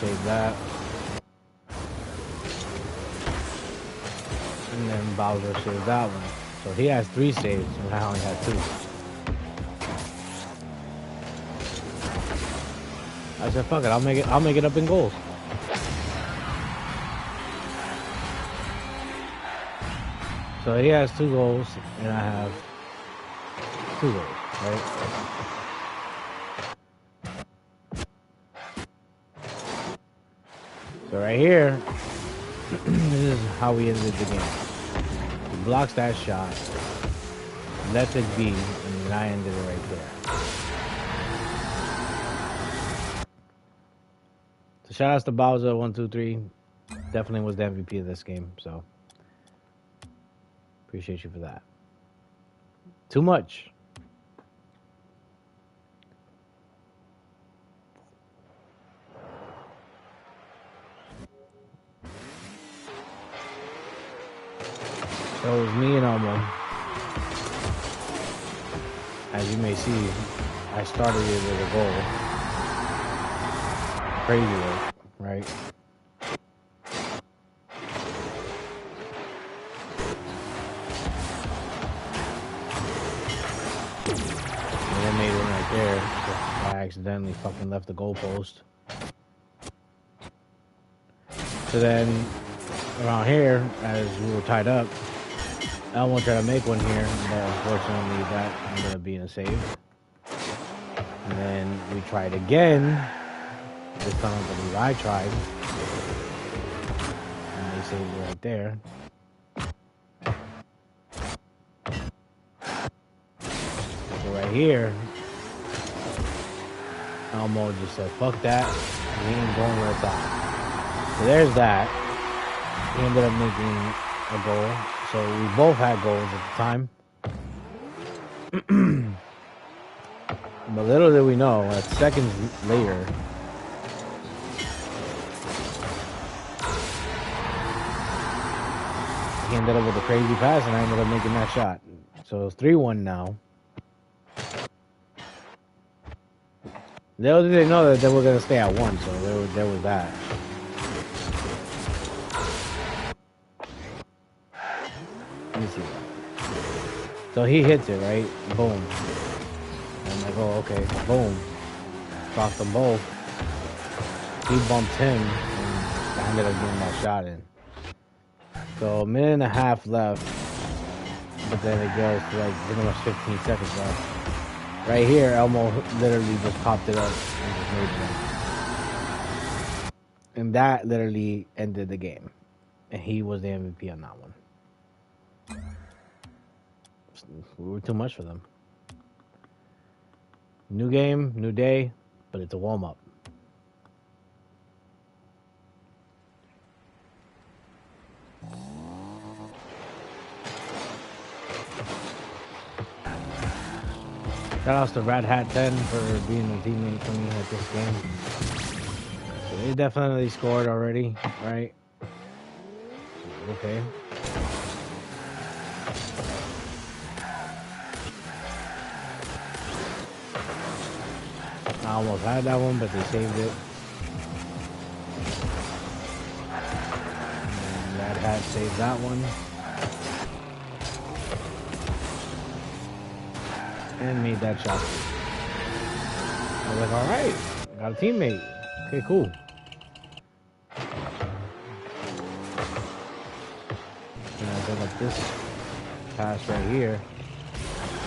Save that. And then Bowser saved that one. So he has 3 saves, and I only had 2. I said, fuck it, I'll make it up in goals. So he has 2 goals, and I have 2 goals, right? So right here, this is how we ended the game. He blocks that shot, lets it be, and then I ended it right there. So shout outs to Bowser123. Definitely was the MVP of this game, so appreciate you for that. Too much. So it was me and Elmo. As you may see, I started it with a goal. Crazy work, right? And I made it right there. I accidentally fucking left the goalpost. So then, around here, as we were tied up, Elmo tried to make one here, but unfortunately that ended up being a save. And then we tried again. This time I believe I tried. And they saved it right there. So right here, Elmo just said, fuck that. We ain't going where it's at. So there's that. He ended up making a goal. So we both had goals at the time. But little did we know that seconds later, he ended up with a crazy pass and I ended up making that shot. So it's 3-1 now. Little did they know that they were going to stay at 1, so there was that. Let me see. So he hits it, right? Boom. I'm like, oh, okay. Boom. Dropped them both. He bumped him, and I ended up getting that shot in. So a minute and a half left, but then it goes to like pretty much 15 seconds left. Right here, Elmo literally just popped it up and just made it in. And that literally ended the game. And he was the MVP on that one. We were too much for them. New game, new day, but it's a warm-up. Shout outs to Red Hat 10 for being a teammate for me at this game. So they definitely scored already, right? Okay. I almost had that one, but they saved it. And Red Hat saved that one. And made that shot. I was like, alright, got a teammate. Okay, cool. And I got like this pass right here.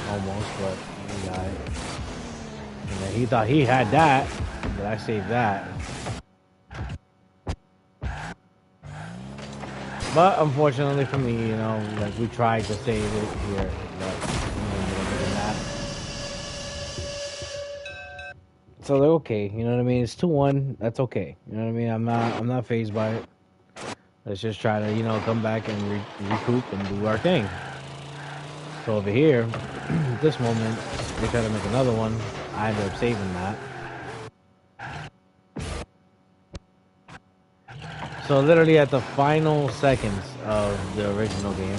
Almost, but we got it. And then he thought he had that, but I saved that. But unfortunately for me, you know, like we tried to save it here, but so they're okay, you know what I mean? It's 2-1, that's okay. You know what I mean? I'm not fazed by it. Let's just try to, you know, come back and recoup and do our thing. So over here, at this moment, they try to make another one. I ended up saving that. So literally at the final seconds of the original game,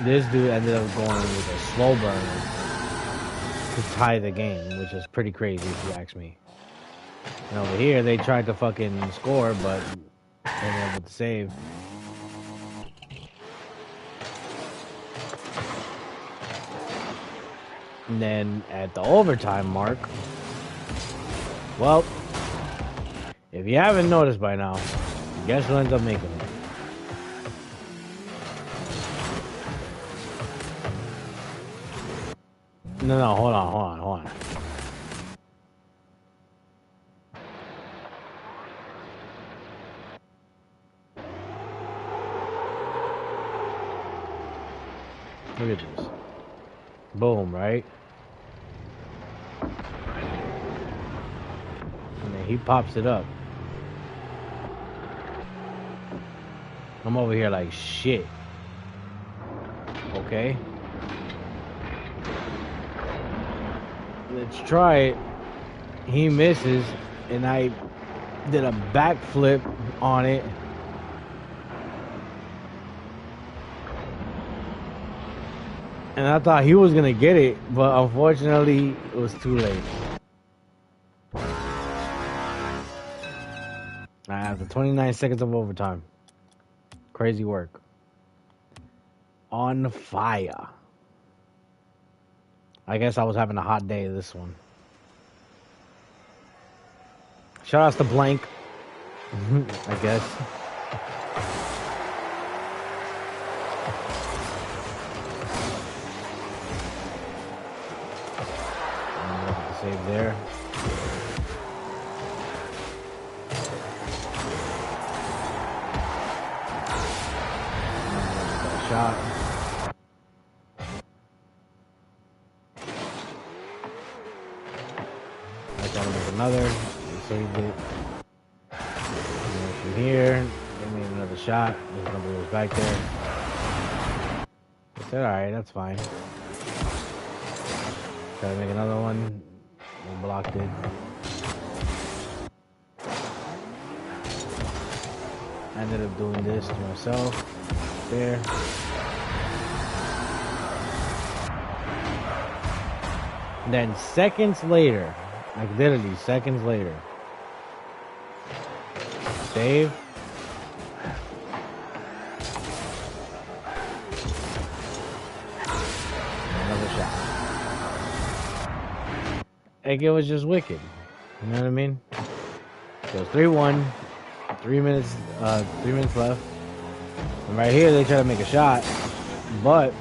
this dude ended up going with a slow burner to tie the game, which is pretty crazy if you ask me. And over here, they tried to fucking score, but they ended up with the save. And then at the overtime mark, well, if you haven't noticed by now, guess who ends up making it? No, hold on. Look at this. Boom, right? And then he pops it up. I'm over here like, shit. Okay. Let's try it. He misses, and I did a backflip on it. And I thought he was gonna get it, but unfortunately, it was too late. After 29 seconds of overtime. Crazy work. On fire. I guess I was having a hot day this one. Shout outs to Blank. I guess. Save there. Shot. I gotta make another. Saved it. From here, they made another shot. There's nobody was back there. I said, alright, that's fine. Gotta make another one. I blocked it. I ended up doing this to myself. There. And then seconds later, like literally seconds later, save. Another shot. Like it was just wicked. You know what I mean? So it's 3-1. 3 minutes, 3 minutes left. And right here they try to make a shot, but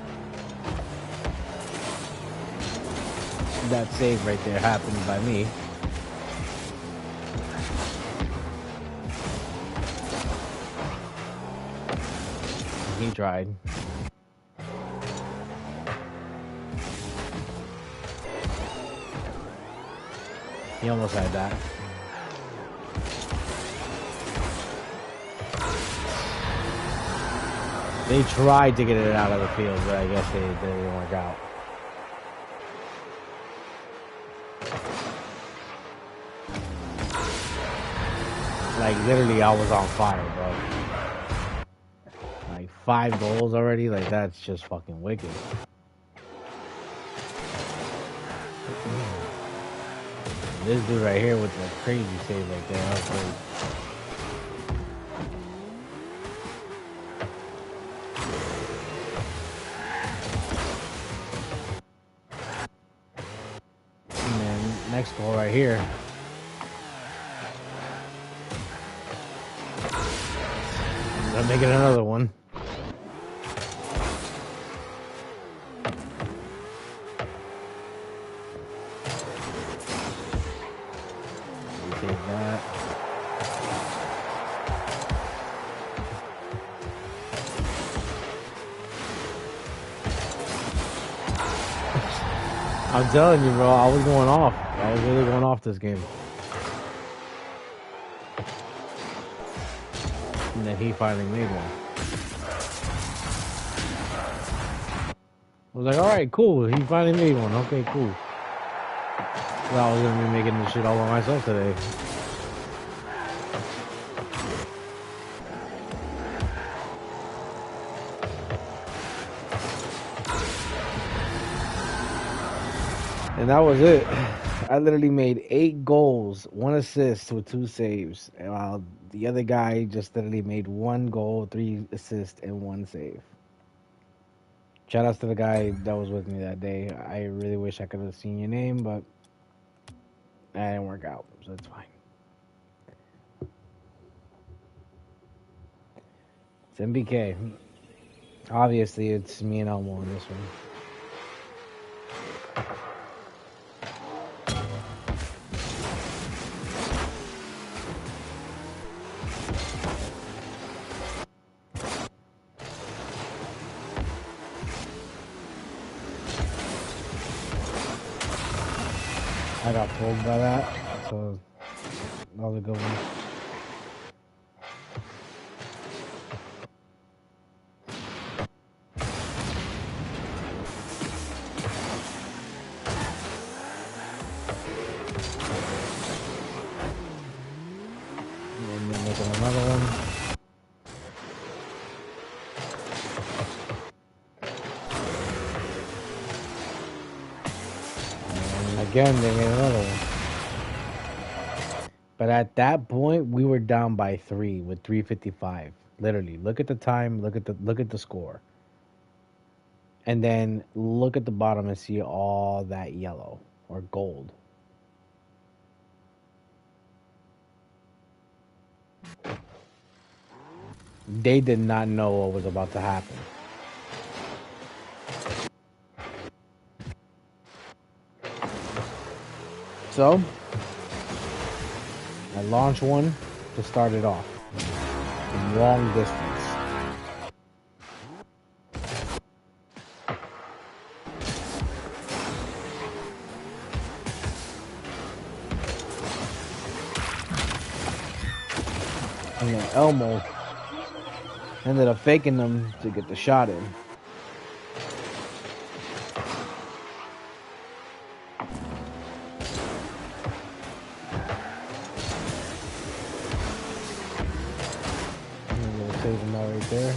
that save right there happened by me. He tried. He almost had that. They tried to get it out of the field, but I guess they didn't work out. Like, literally, I was on fire, bro. Like, 5 goals already? Like, that's just fucking wicked. This dude right here with the crazy save right there. That was great. And then, next goal right here. I'm making another one. Take that. I'm telling you, bro, I was going off. I was really going off this game. And then he finally made one. I was like, alright, cool. He finally made one. Okay, cool. Well, I was gonna be making this shit all by myself today. And that was it. I literally made 8 goals, 1 assist with 2 saves. While the other guy just literally made 1 goal, 3 assists, and 1 save. Shout outs to the guy that was with me that day. I really wish I could have seen your name, but that didn't work out, so it's fine. It's MBK. Obviously, it's me and Elmo on this one. I got pulled by that, so that was a good one. And then making another one. Again, they made another one. But at that point, we were down by 3 with 3:55. Literally, look at the time. Look at the score. And then look at the bottom and see all that yellow or gold. They did not know what was about to happen. So, I launched one to start it off. From long distance. And then Elmo ended up faking them to get the shot in. I'm gonna save them all right there.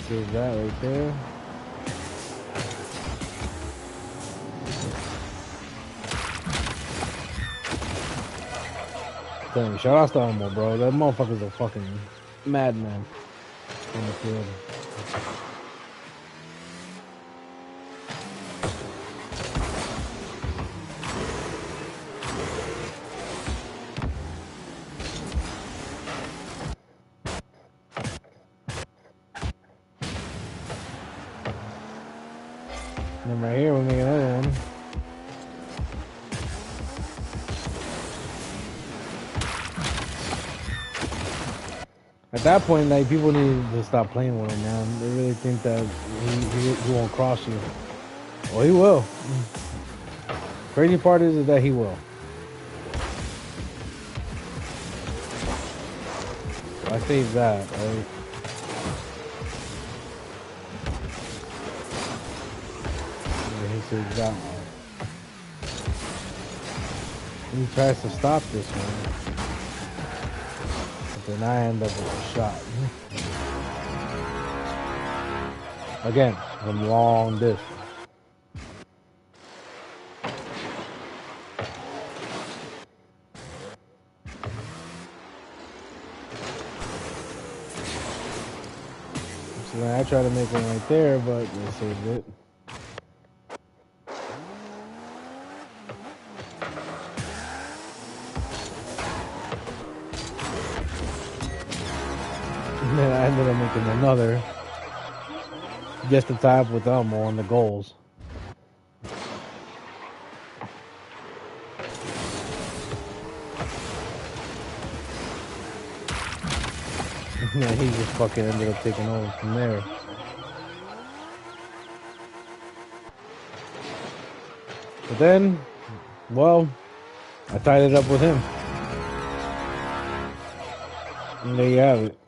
Save that right there. Dang, shout out to Elmo, bro. That motherfucker's a fucking madman on the field. And then right here, we'll make another one. At that point, like, people need to stop playing with him, man. They really think that he won't cross you. Well, he will. Crazy part is that he will. So I saved that, right? Yeah, he saved that one. He tries to stop this one. But then I end up with a shot. Again, from long distance. So then I try to make one right there, but they saved it. And then I ended up making another just to tie up with Elmo on the goals. And then he just fucking ended up taking over from there. But then, well, I tied it up with him. And there you have it.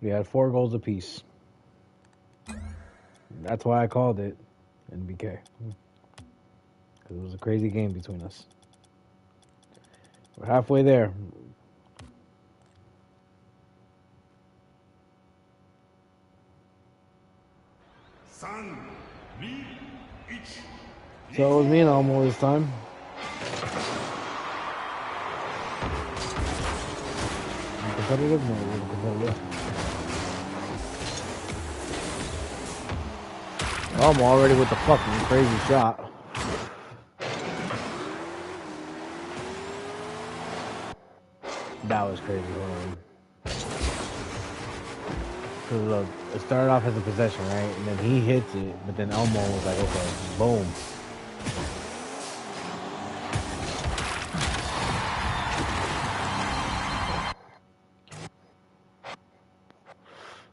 We had 4 goals apiece. That's why I called it NBK. Because it was a crazy game between us. We're halfway there. So it was me and Elmo this time. Competitive? No, it wasn't competitive. I'm already with the fucking crazy shot. That was crazy. Because look, it started off as a possession, right? And then he hits it, but then Elmo was like, okay, boom.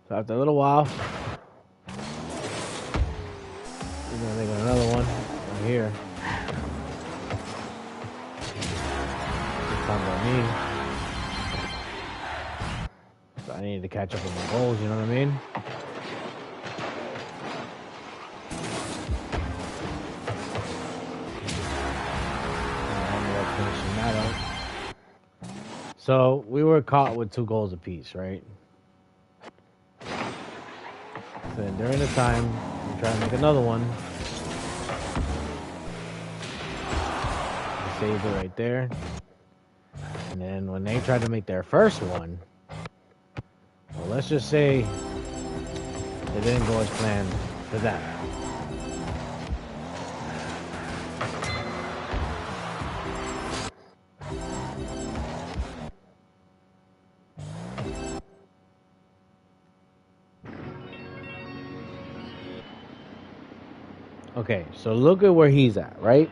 So after a little while, we're gonna make another one right here. This time by me. So I need to catch up with my goals, you know what I mean? And I ended up finishing that up. So we were caught with 2 goals apiece, right? So then during the time, we try to make another one. We saved it right there. And then when they tried to make their first one, well, let's just say it didn't go as planned for that. Okay, so look at where he's at, right?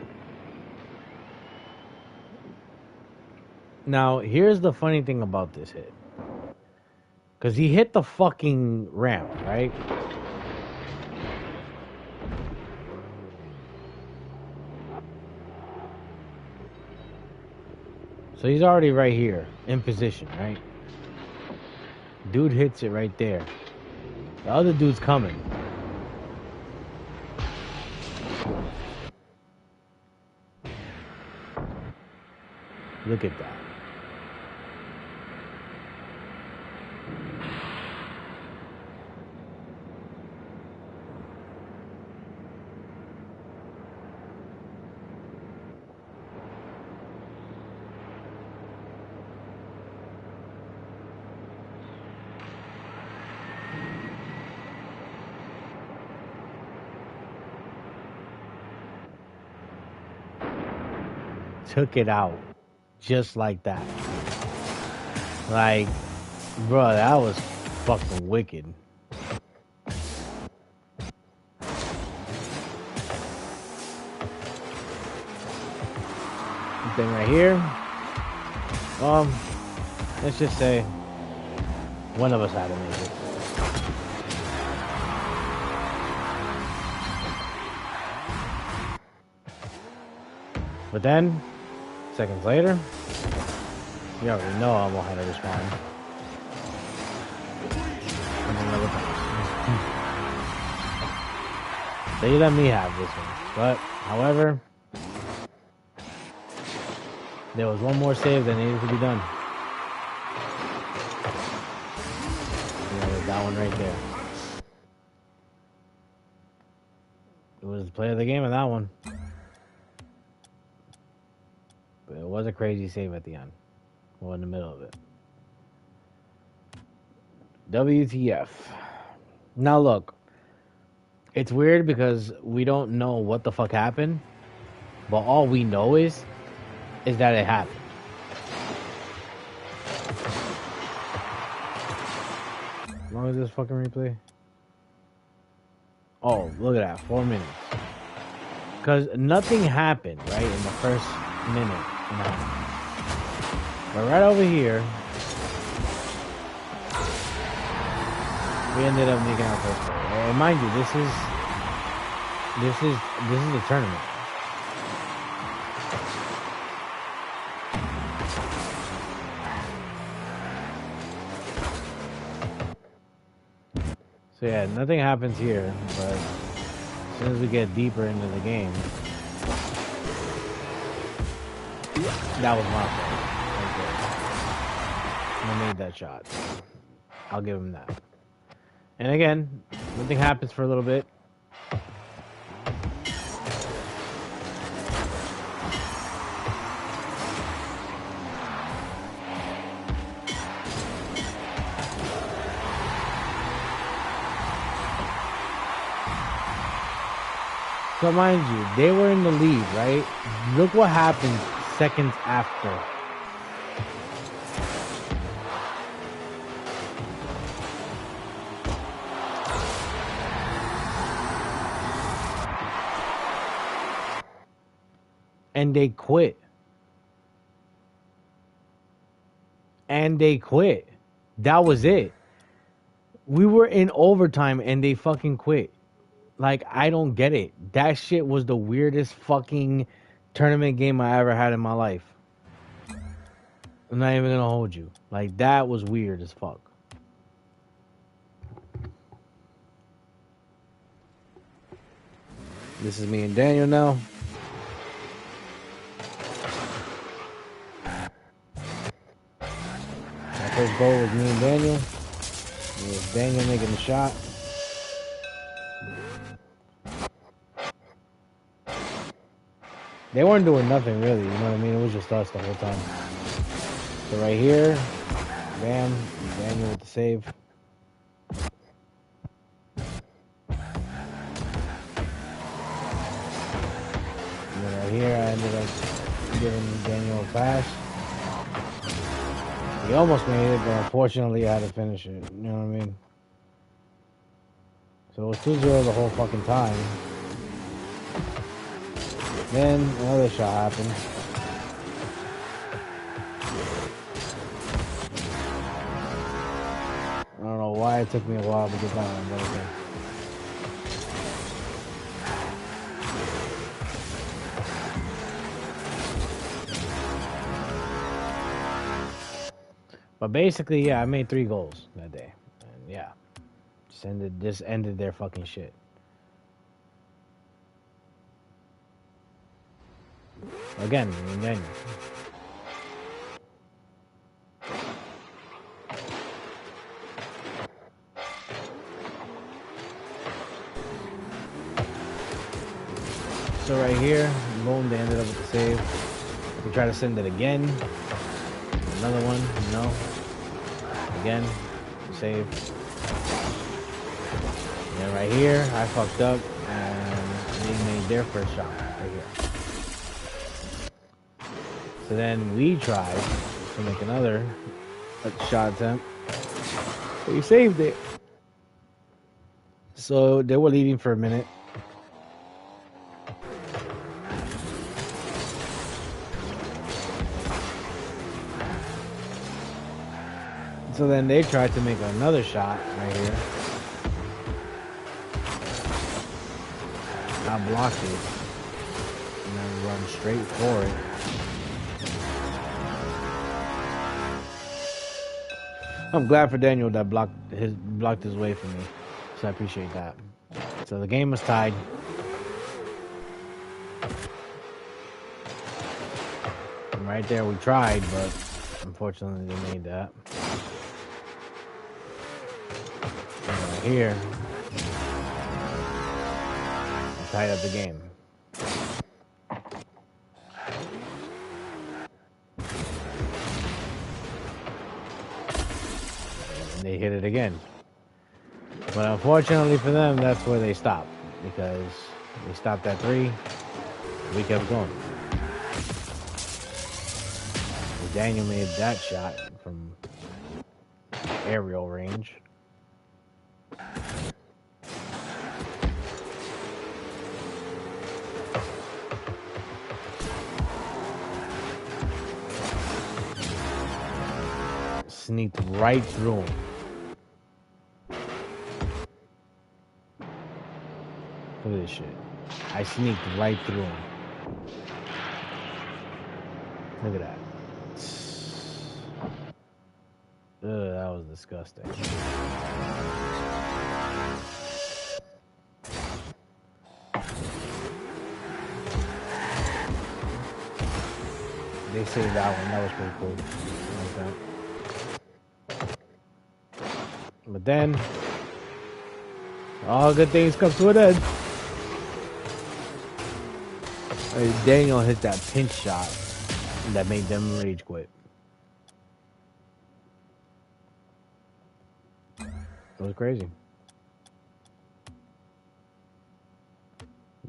Now, here's the funny thing about this hit. Because he hit the fucking ramp, right? So he's already right here, in position, right? Dude hits it right there. The other dude's coming. Look at that. Took it out. Just like that. Like, bro, that was fucking wicked. Thing right here. Let's just say one of us had to make it. But then, seconds later, you already know I'm gonna have to respond. So you let me have this one. But, however, there was one more save that needed to be done. There's that one right there. It was the play of the game in that one. But it was a crazy save at the end. Well, in the middle of it. WTF. Now look. It's weird because we don't know what the fuck happened. But all we know is that it happened. How long is this fucking replay? Oh, look at that. 4 minutes. Because nothing happened, right, in the first minute. But right over here, we ended up making our first goal. And mind you, this is the tournament. So yeah, nothing happens here, but as soon as we get deeper into the game, that was my fault. I made that shot. I'll give him that. And again, nothing happens for a little bit. So mind you, they were in the lead, right? Look what happened seconds after. And they quit. And they quit. That was it. We were in overtime and they fucking quit. Like, I don't get it. That shit was the weirdest fucking tournament game I ever had in my life. I'm not even gonna hold you. Like, that was weird as fuck. This is me and Daniel now. First goal was me and Daniel. It was Daniel making the shot. They weren't doing nothing really, you know what I mean? It was just us the whole time. So right here, bam, Daniel with the save. And then right here, I ended up giving Daniel a pass. He almost made it, but unfortunately I had to finish it, you know what I mean? So it was 2-0 the whole fucking time. Then another shot happened. I don't know why it took me a while to get down, but okay. But basically, yeah, I made 3 goals that day. And yeah, just ended their fucking shit. Again, and then. So right here, boom, they ended up with the save. We try to send it again. Another one, no. Again, save. And then right here, I fucked up and they made their first shot right here. So then we tried to make another shot attempt. But we saved it. So they were leading for a minute. So then they tried to make another shot right here. I blocked it. And then run straight for it. I'm glad for Daniel that blocked his way for me. So I appreciate that. So the game was tied. And right there we tried, but unfortunately they made that. And right here, I tied up the game. And they hit it again. But unfortunately for them, that's where they stopped. Because they stopped at 3. We kept going. Daniel made that shot from aerial range. Sneaked right through him. Look at this shit. I sneaked right through him. Look at that. Ugh, that was disgusting. They saved that one. That was pretty cool. I like that. But then, all good things come to an end. Daniel hit that pinch shot that made them rage quit. It was crazy.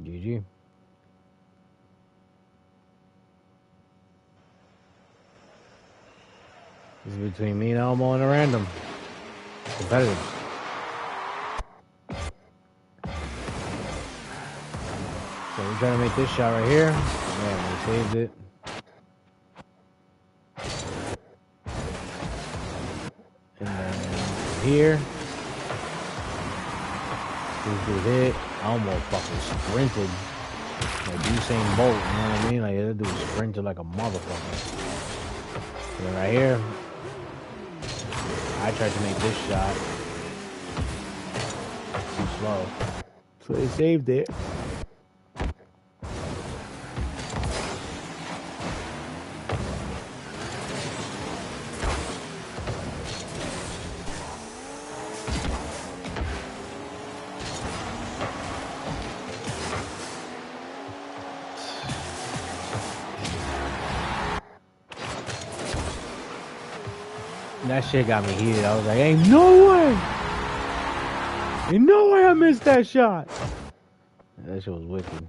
GG. This is between me and Elmo and a random. Competitive. So we're trying to make this shot right here. Yeah, we saved it. And then here. This dude hit. I almost fucking sprinted. Like Usain Bolt, you know what I mean? Like that dude sprinted like a motherfucker. And then right here, I tried to make this shot. Too slow. So they saved it. That shit got me heated. I was like, ain't no way! Ain't no way I missed that shot! That shit was wicked.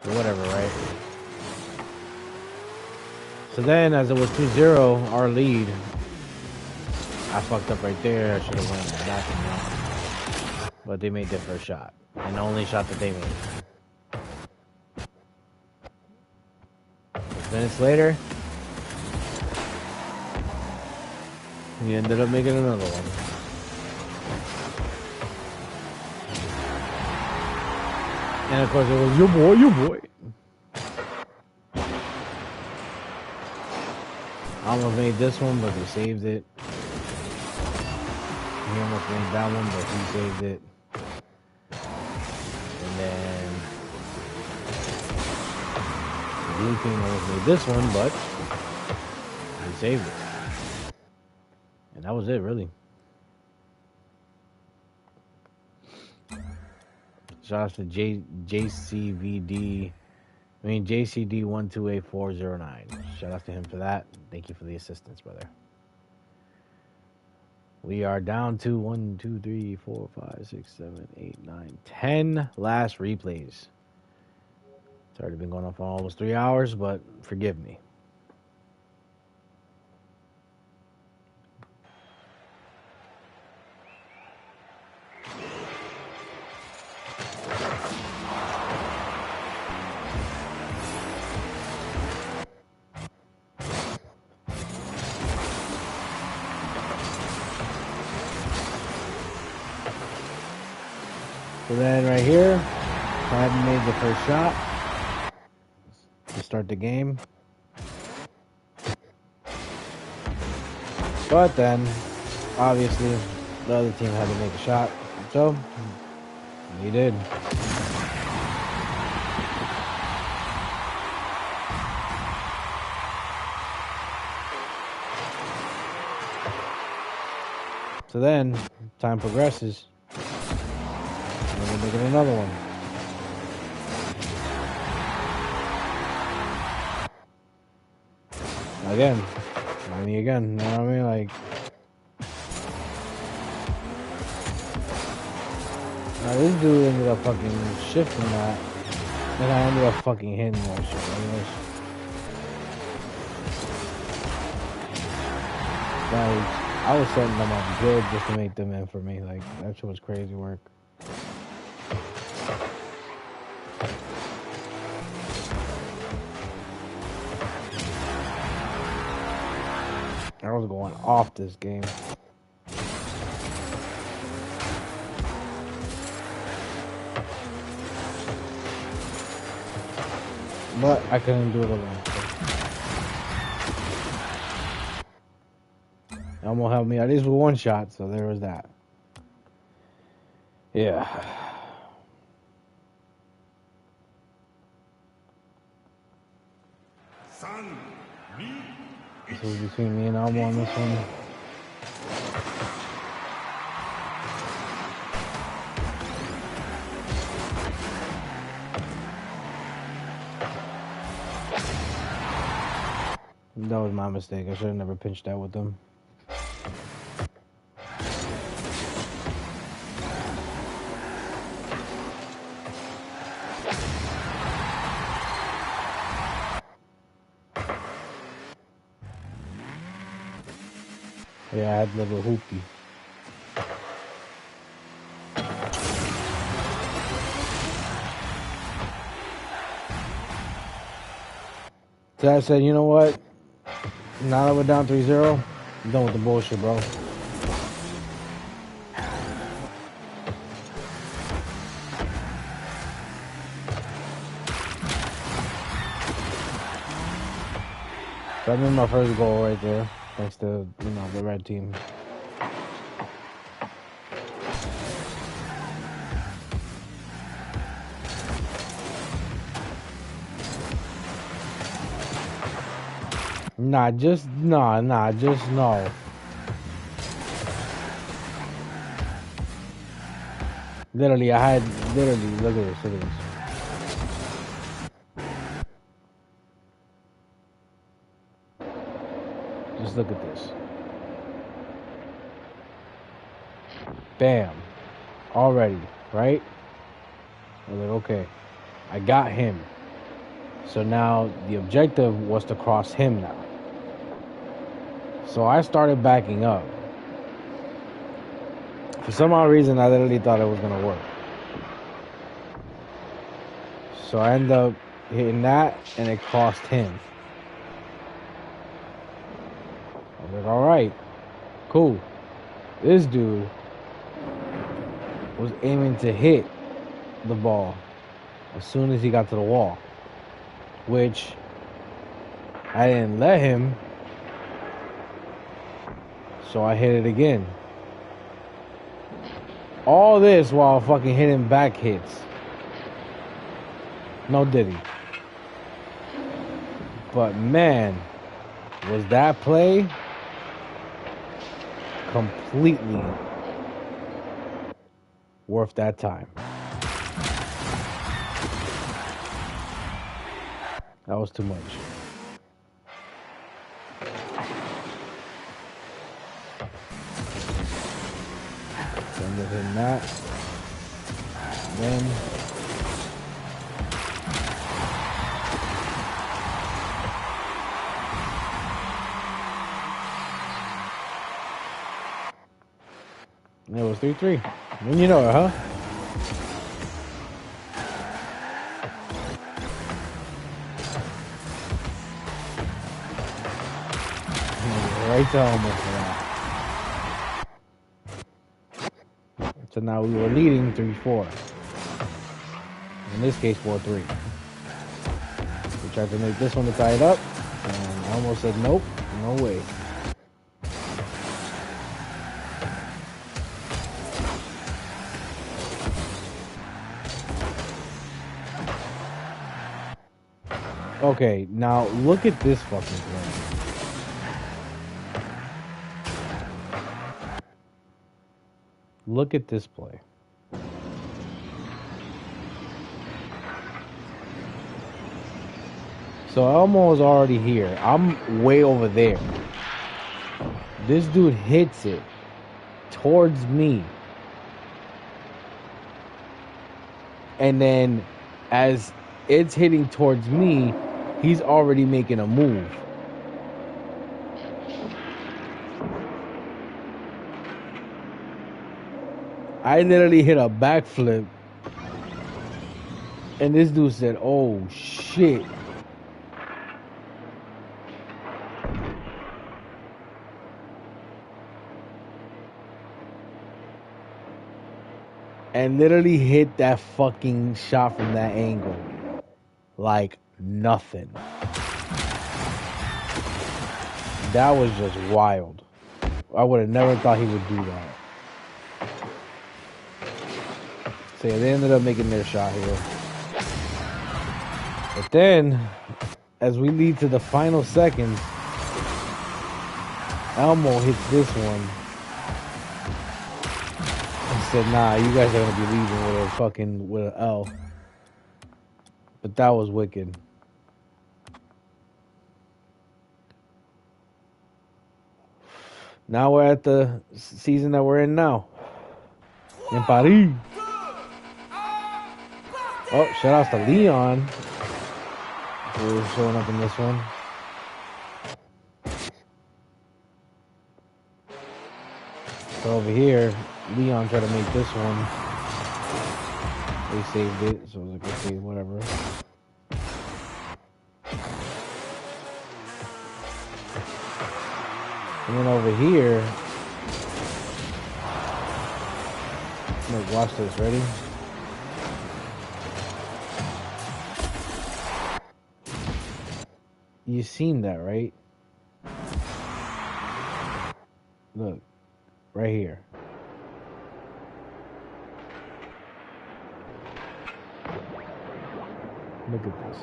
But whatever, right? So then, as it was 2-0, our lead, I fucked up right there. I should have went back and won. But they made their first shot. And the only shot that they made. 6 minutes later, he ended up making another one. And of course it was your boy. I almost made this one, but they saved it. He almost made that one, but he saved it. And then the blue team almost made this one, but he saved it. And that was it, really. Shout out to JCD128409. Shout out to him for that. Thank you for the assistance, brother. We are down to 1, 2, 3, 4, 5, 6, 7, 8, 9, 10 last replays. It's already been going on for almost 3 hours, but forgive me. So then right here, I hadn't made the first shot to start the game. But then, obviously, the other team had to make a shot. So, he did. So then, time progresses. And we're making another one. Again. I mean, again, you know what I mean? Like, now this dude ended up fucking shifting that. And I ended up fucking hitting that shit. Like, I was setting them up good just to make them in for me. Like, that shit was crazy work. I was going off this game. But I couldn't do it alone. Elmo helped me at least with one shot, so there was that. Yeah. This was between me and Elmo on this one. That was my mistake. I should have never pinched that with them. Yeah, I had a little hoopty. So I said, you know what? Now that we're down 3-0, I'm done with the bullshit, bro. So I made my first goal right there, thanks to, you know, the red team. Nah, just no. Literally, look at this. Just look at this. Bam. Already, right? I was like, okay, I got him. So now the objective was to cross him now. So I started backing up. For some odd reason, I literally thought it was going to work. So I ended up hitting that, and it crossed him. I was like, all right, cool. This dude was aiming to hit the ball as soon as he got to the wall, which I didn't let him, so I hit it again. All this while fucking hitting back hits. No diddy. But man, was that play completely worth that time. That was too much. So I'm just hitting that. Then it was 3-3. When you know it, huh? Right to almost now. So now we were leading 3-4. In this case, 4-3. We tried to make this one to tie it up, and I almost said nope, no way. Okay, now look at this fucking play. Look at this play. So Elmo is already here. I'm way over there. This dude hits it towards me. And then as it's hitting towards me, he's already making a move. I literally hit a backflip, and this dude said, "Oh shit." And literally hit that fucking shot from that angle like nothing. That was just wild. I would have never thought he would do that. So yeah, they ended up making their shot here. But then, as we lead to the final seconds, Elmo hits this one. He said, nah, you guys are going to be leaving with an L. But that was wicked. Now we're at the season that we're in now. In Paris. Oh, shout outs to Leon, who is showing up in this one. So over here, Leon tried to make this one. They saved it, so I was like, okay, whatever. And then over here, look, watch this, ready? You seen that, right? Look, right here. Look at this.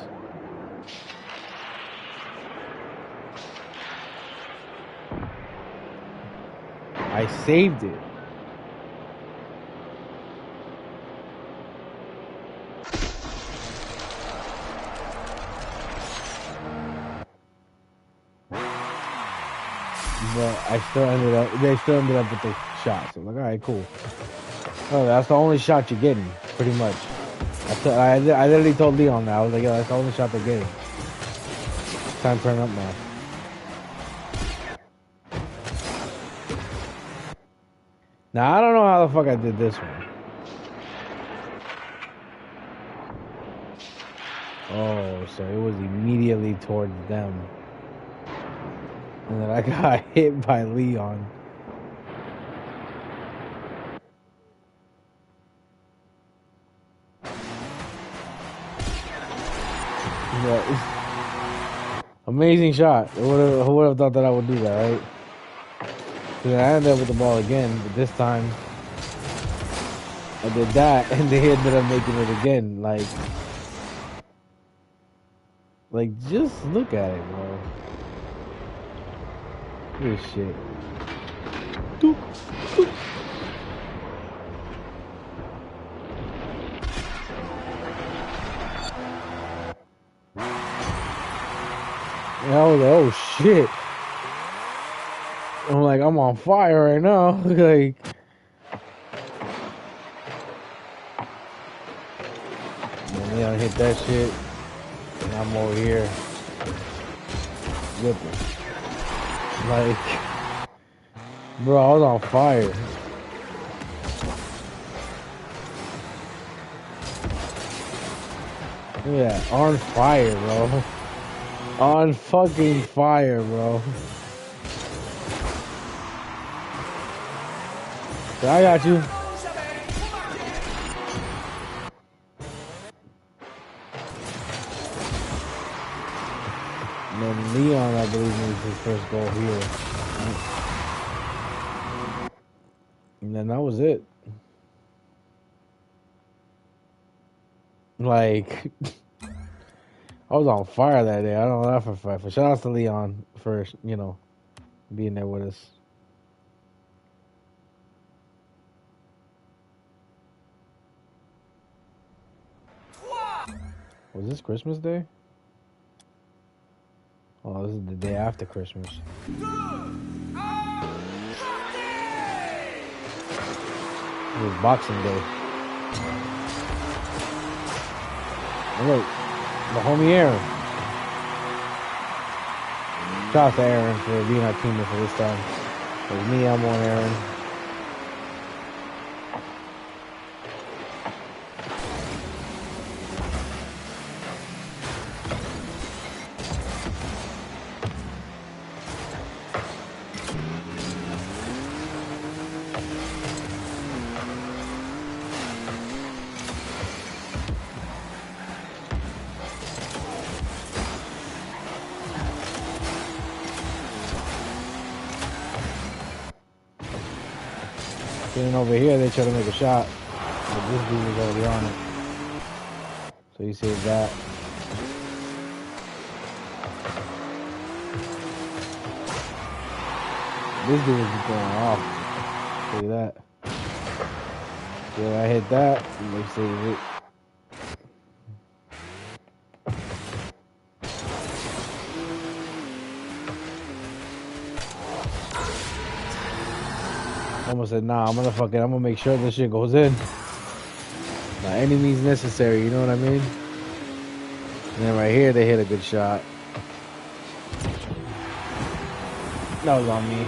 I saved it. but they still ended up with the shot. So I'm like, all right, cool. Oh, that's the only shot you're getting, pretty much. I literally told Leon that. I was like, yo, that's the only shot they're getting. Time to turn up now. Now, I don't know how the fuck I did this one. Oh, so it was immediately towards them. And then I got hit by Leon. Yeah, amazing shot. Who would have thought that I would do that, right? So then I ended up with the ball again, but this time I did that, and they ended up making it again. Like just look at it, bro. This shit. Doop, doop. And I was like, oh shit. I'm like, I'm on fire right now. Like, and Leon hit that shit. And I'm over here whipping. Like, bro, I was on fire. Yeah, on fire, bro. On fucking fire, bro. I got you. And then Leon, I believe, needs his first goal here. And then that was it. Like, I was on fire that day. I don't know that for a fact. But shout out to Leon for, being there with us. Was this Christmas Day? Oh, this is the day after Christmas. It was Boxing Day. And look, the homie Aaron. Shout out to Aaron for being our teammate for this time. It was me, Elmo, and Aaron. Sitting over here, they try to make a shot, but this dude was already on it. So he saved that. This dude was going off. See that? Yeah, I hit that, and they saved it. Almost said, nah, I'm gonna make sure this shit goes in. By any means necessary, you know what I mean? And then right here, they hit a good shot. That was on me.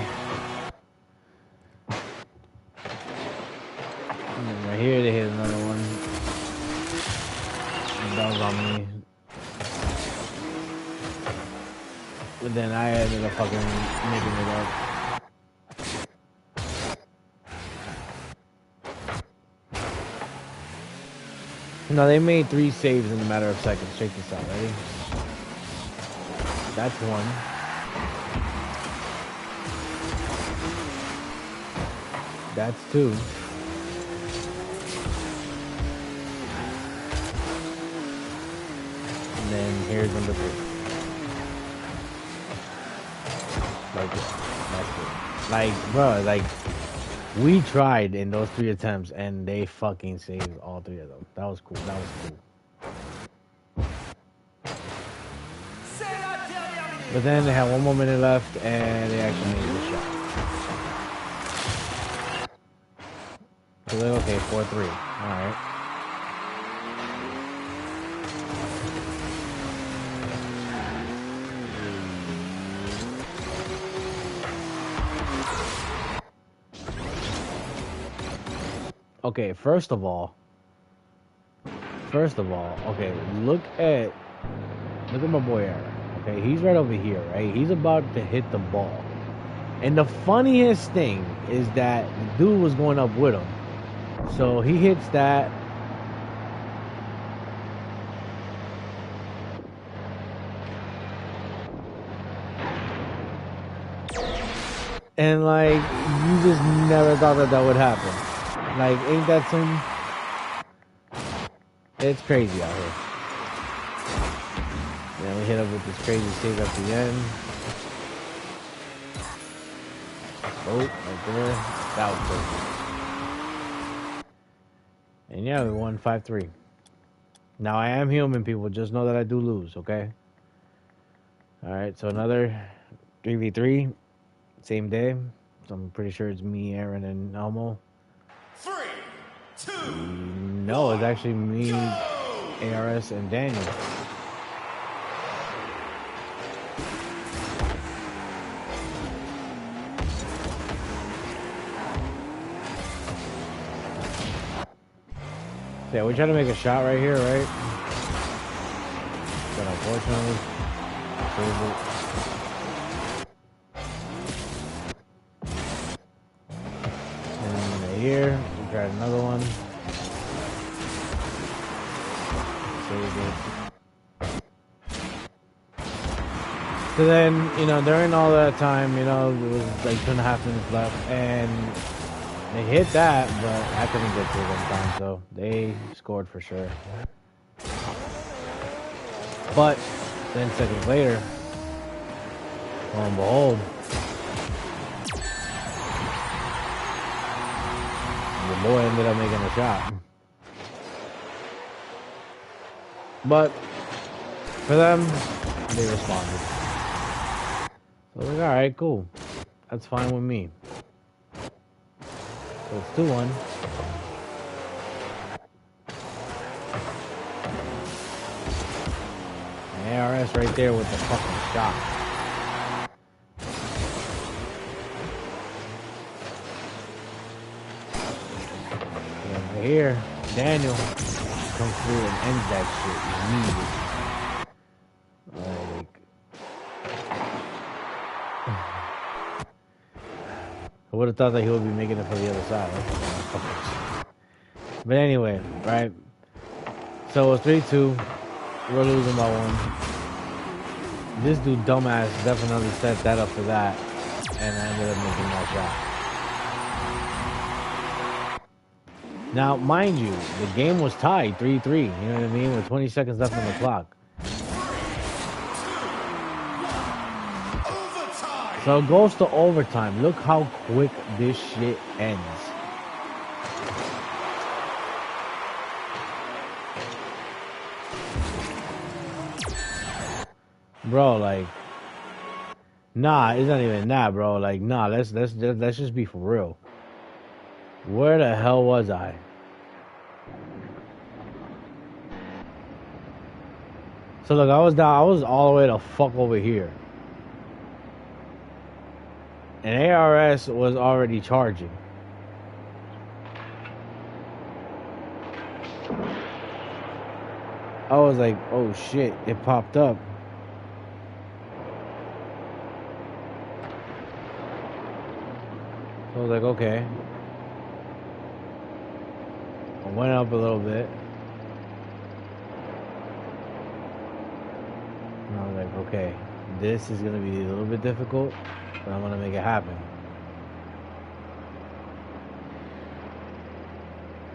And then right here, they hit another one. And that was on me. But then I ended up fucking making it up. No, they made 3 saves in a matter of seconds. Check this out, ready? That's one. That's 2. And then here's number 3. Like this. That's it. Like, bro, like, we tried in those 3 attempts, and they fucking saved all 3 of them. That was cool. That was cool. But then they had 1 more minute left, and they actually made the shot. So like, okay, 4-3. Alright. Okay, first of all, okay, look at my boy Aaron. Okay, he's right over here, right? He's about to hit the ball. And the funniest thing is that the dude was going up with him. So he hits that. And like, you just never thought that that would happen. Like, ain't that some... It's crazy out here. Then we hit up with this crazy save at the end. Oh, right there. That was perfect. And yeah, we won 5-3. Now, I am human, people. Just know that I do lose, okay? Alright, so another 3v3. Same day. So I'm pretty sure it's me, Aaron, and Elmo. 3, 2, no, it's actually me, ARS, and Daniel. So yeah, we're trying to make a shot right here, right? But unfortunately, and here, we tried another one. So then, you know, during all that time, you know, it was like 2.5 minutes left, and they hit that, but I couldn't get to it in time, so they scored for sure. But then seconds later, lo and behold, the boy ended up making a shot. But for them, they responded. So I was like, alright, cool. That's fine with me. So it's 2-1. And ARS right there with the fucking shot. And right here, Daniel comes through and ends that shit immediately. Like, I would have thought that he would be making it for the other side. Right? But anyway, right? So it's 3-2. We're losing by 1. This dude, dumbass, definitely set that up for that. And I ended up making that shot. Now, mind you, the game was tied 3-3. You know what I mean? With 20 seconds left on the clock. So it goes to overtime. Look how quick this shit ends. Bro, like, nah, it's not even that, bro. Like, nah, let's just be for real. Where the hell was I? So look, I was all the way the fuck over here. And ARS was already charging. I was like, oh shit, it popped up. So I was like, okay. I went up a little bit. And I was like, okay, this is gonna be a little bit difficult, but I'm gonna make it happen.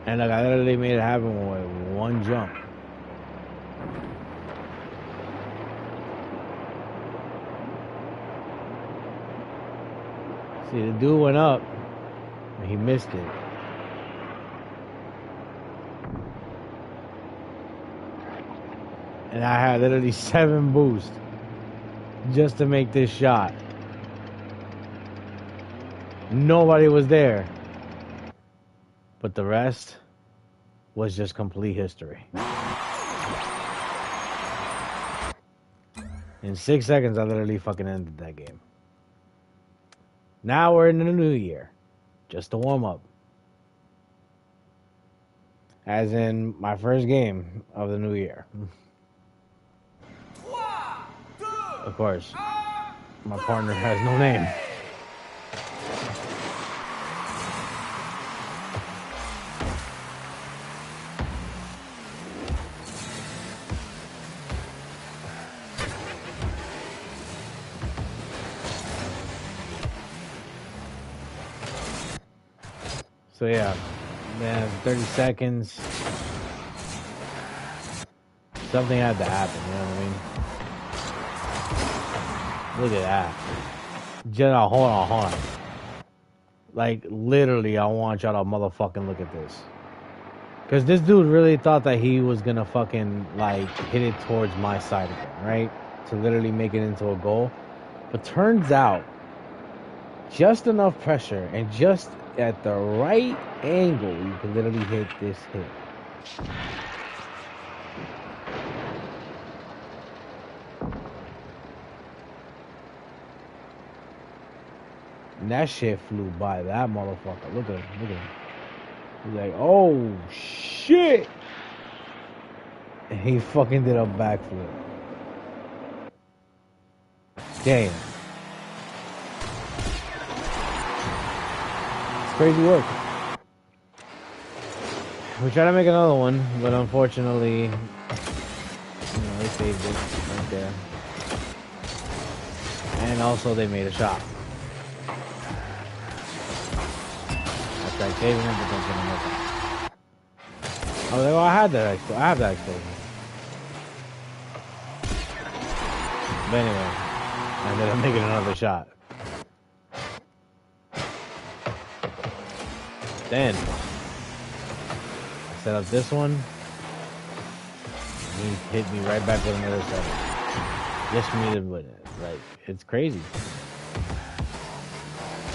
And like, I literally made it happen with one jump. See, the dude went up, and he missed it. And I had literally 7 boosts just to make this shot. Nobody was there. But the rest was just complete history. In 6 seconds, I literally fucking ended that game. Now we're in the new year. Just to warm up. As in my first game of the new year. Of course, my partner has no name. So yeah, man, 30 seconds. Something had to happen, you know what I mean? Look at that. Just, hold on. Like, literally, I want y'all to motherfucking look at this. Because this dude really thought that he was gonna fucking, like, hit it towards my side again, right? To literally make it into a goal. But turns out, just enough pressure and just at the right angle, you can literally hit this hit. And that shit flew by that motherfucker. Look at him. He's like, oh shit! And he fucking did a backflip. Damn. It's crazy work. We tried to make another one, but unfortunately, they saved it right there. And also they made a shot. I tried saving it, but that didn't work. I was like, I have that explosion. But anyway, I ended up making another shot. Then I set up this one. He hit me right back with another 7. Just for me to win it. Like, it's crazy.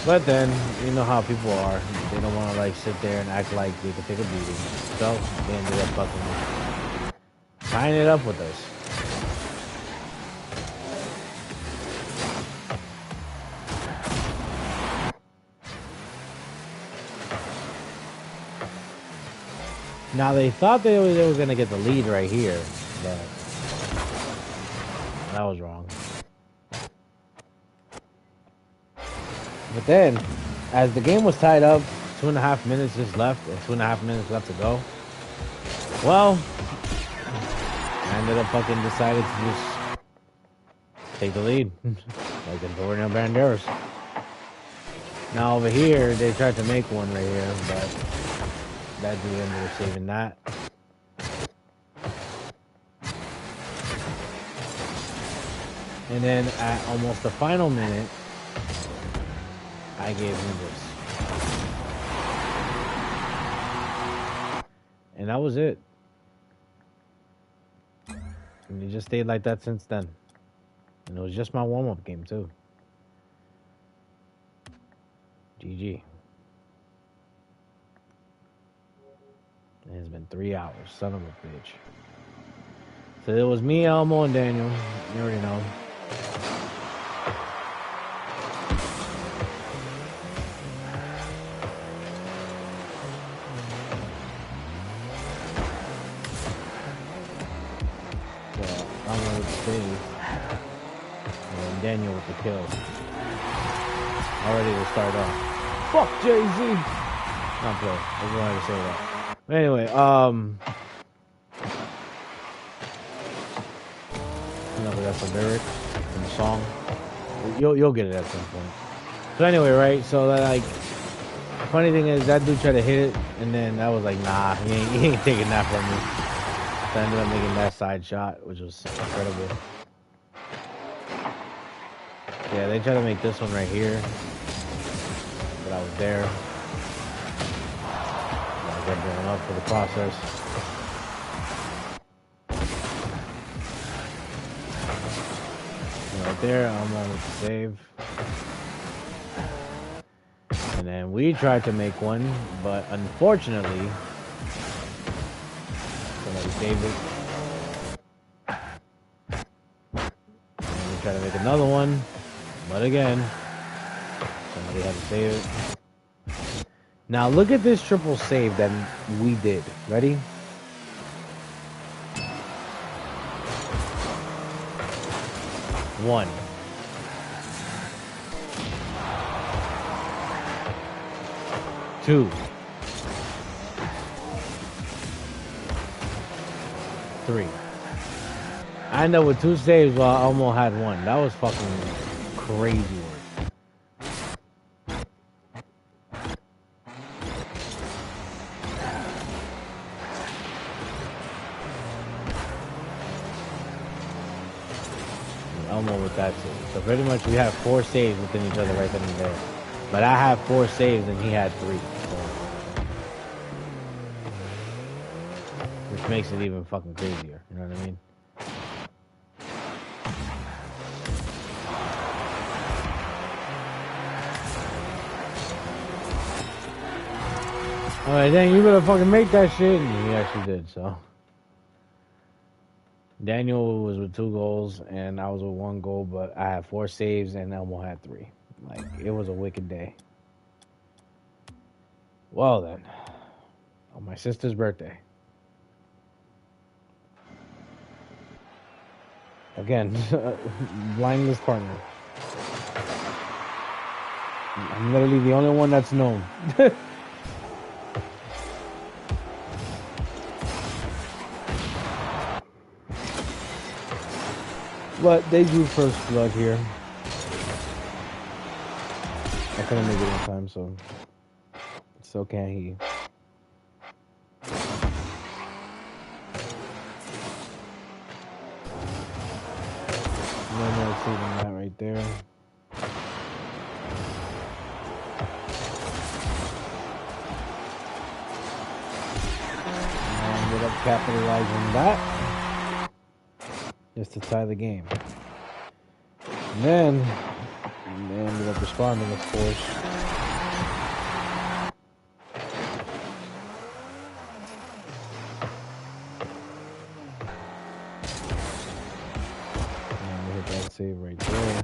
But then, you know how people are. They don't want to, like, sit there and act like they can take a beating. So, they ended up fucking tying it up with us. Now, they thought they were going to get the lead right here, but that was wrong. But then, as the game was tied up, 2.5 minutes just left, and 2.5 minutes left to go. Well, I ended up fucking decided to just take the lead, like Antonio Banderas. Now over here, they tried to make one right here, but that dude ended up saving that. And then at almost the final minute, I gave him this. And that was it. And it just stayed like that since then. And it was just my warm-up game, too. GG. It has been 3 hours. Son of a bitch. So it was me, Elmo, and Daniel. You already know. And Daniel with the kill. Already to start off. Fuck Jay-Z! Not play. I just wanted to say that. But anyway, that's a lyric from the song. You'll get it at some point. So anyway, right? So that, like, funny thing is that dude tried to hit it, and then I was like, nah, he ain't taking that from me. So I ended up making that side shot, which was incredible. Yeah, they tried to make this one right here, but I was there. I got blown up for the process. And right there, I'm on with the save. And then we tried to make one, but unfortunately, somebody saved it. And we tried to make another one, but again, somebody had to save it. Now look at this triple save that we did. Ready? One. Two. Three. I know with 2 saves, well, I almost had one. That was fucking crazy work. Almost with that save. So pretty much we have 4 saves within each other right then and there. But I have 4 saves and he had 3. So. Which makes it even fucking crazier. You know what I mean? Alright, then you better fucking make that shit. And he actually did, so. Daniel was with 2 goals, and I was with 1 goal, but I had 4 saves, and Elmo had 3. Like, it was a wicked day. Well, then. On my sister's birthday. Again, blindless partner. I'm literally the only one that's known. But they drew first blood here. I couldn't make it in time, so can't he. No more saving that right there. And ended up capitalizing that. Just to tie the game. And then they ended up responding, of course. And we hit that save right there.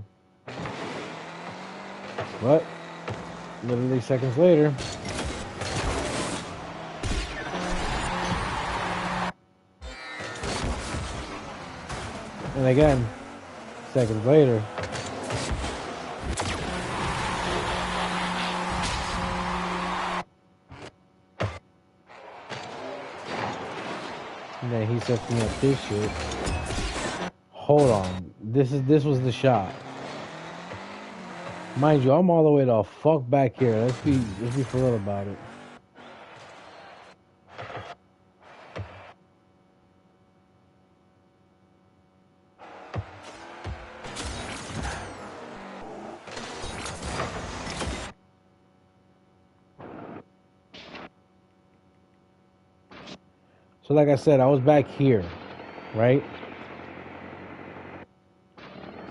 But literally seconds later, and again, seconds later, and then he sets me up this shit. Hold on, this was the shot. Mind you, I'm all the way the fuck back here. Let's be for real about it. So like I said, I was back here, right?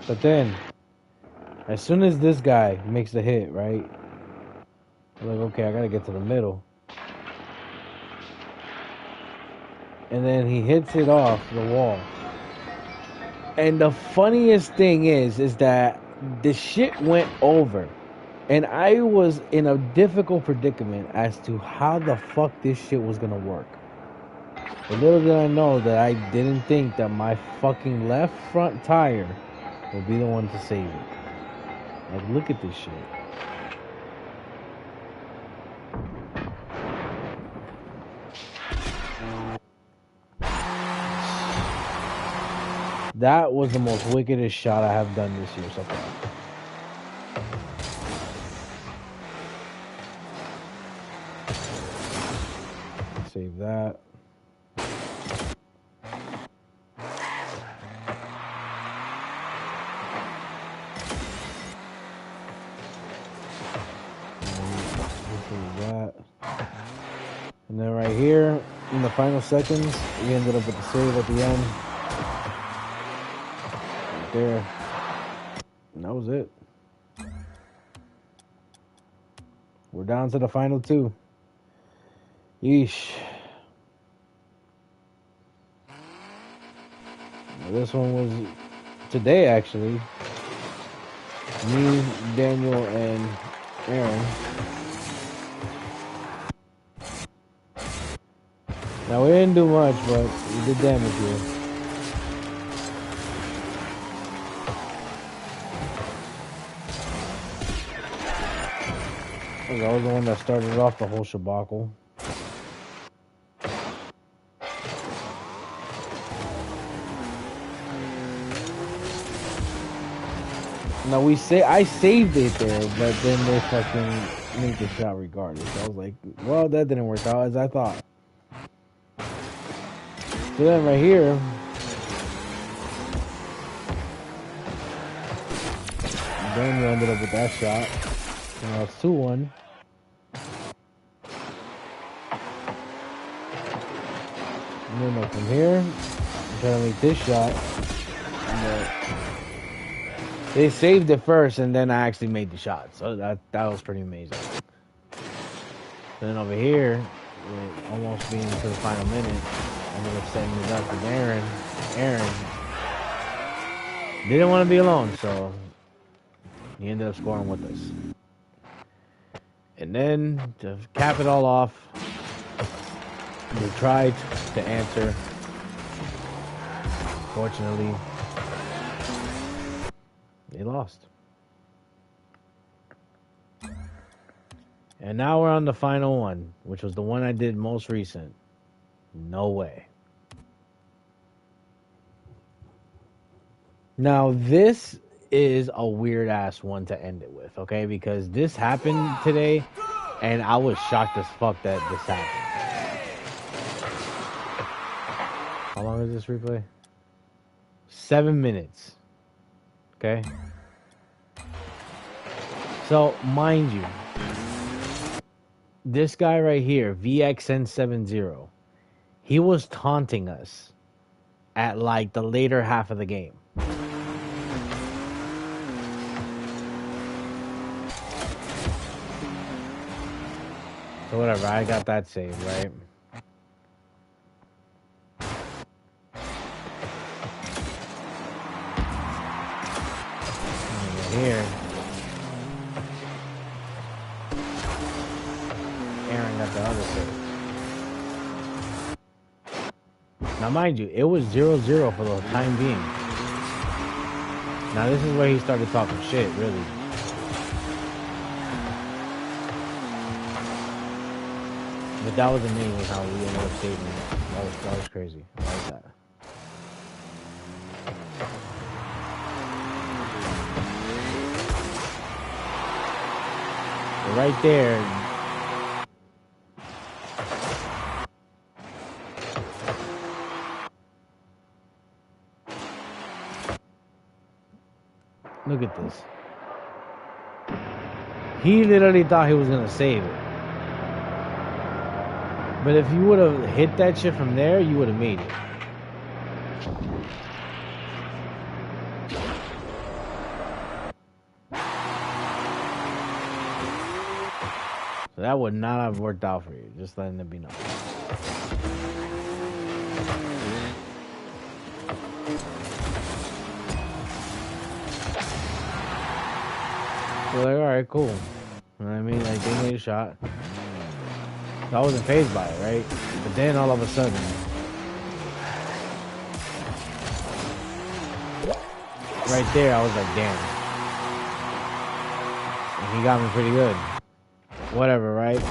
But then, as soon as this guy makes the hit, right? I'm like, okay, I gotta get to the middle. And then he hits it off the wall. And the funniest thing is that the shit went over. And I was in a difficult predicament as to how the fuck this shit was gonna work. But little did I know that I didn't think that my fucking left front tire would be the one to save it. Like, look at this shit. That was the most wickedest shot I have done this year so far. Save that. And then right here, in the final seconds, we ended up with the save at the end. Right there. And that was it. We're down to the final two. Yeesh. This one was today, actually. Me, Daniel, and Aaron. Now, we didn't do much, but we did damage here. I was the one that started off the whole shabacle. No, I saved it there, but then they fucking made the shot regardless. I was like, well, that didn't work out as I thought. So then right here, Daniel ended up with that shot. Now it's 2-1. And then from here, I'm trying to make this shot. They saved it first, and then I actually made the shot. So that was pretty amazing. Then over here, almost being to the final minute, I ended up setting it up with Aaron. Aaron didn't want to be alone, so he ended up scoring with us. And then, to cap it all off, they tried to answer. Fortunately, they lost. And now we're on the final one, which was the one I did most recent. No way. Now, this is a weird ass one to end it with, okay? Because this happened today, and I was shocked as fuck that this happened. How long is this replay? 7 minutes. Okay? So, mind you, this guy right here, VXN70, he was taunting us at like the later half of the game. So whatever, I got that saved, right? Here, Aaron got the other save. Now mind you, it was 0-0 for the time being. Now this is where he started talking shit, really. But that was amazing how we ended up saving it. That was crazy. I like that. But right there. Look at this. He literally thought he was gonna save it. But if you would have hit that shit from there, you would have made it. So that would not have worked out for you. Just letting it be known. So like, alright, cool. You know what I mean? Like, they made a shot. So I wasn't fazed by it, right? But then all of a sudden, right there, I was like, damn. And he got me pretty good. Whatever, right?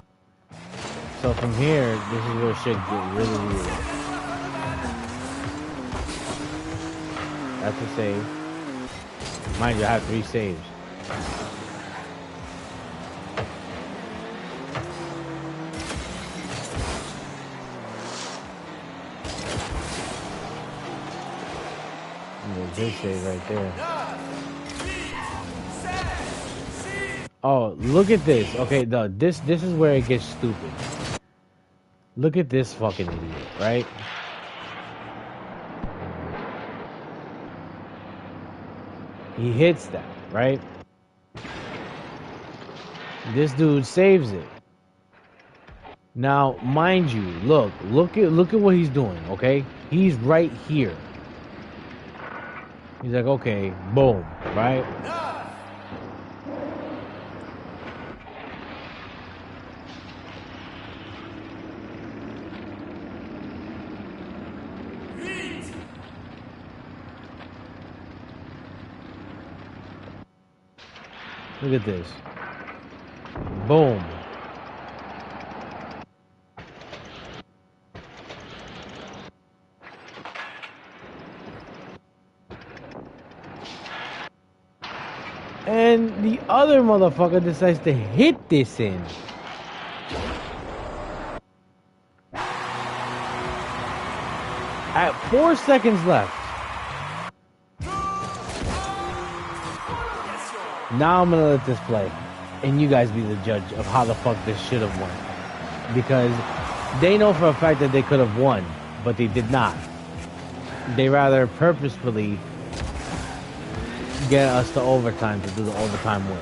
So from here, this is where shit get really weird. That's a save. Mind you, I have 3 saves. Good save right there. Oh, look at this. Okay, this is where it gets stupid. Look at this fucking idiot, right? He hits that, right? This dude saves it. Now, mind you, look at what he's doing, okay? He's right here. He's like, okay, boom, right? Look at this. Boom. And the other motherfucker decides to hit this in. At 4 seconds left. Now I'm gonna let this play. And you guys be the judge of how the fuck this should have won. Because they know for a fact that they could have won, but they did not. They rather purposefully get us to overtime to do the overtime win.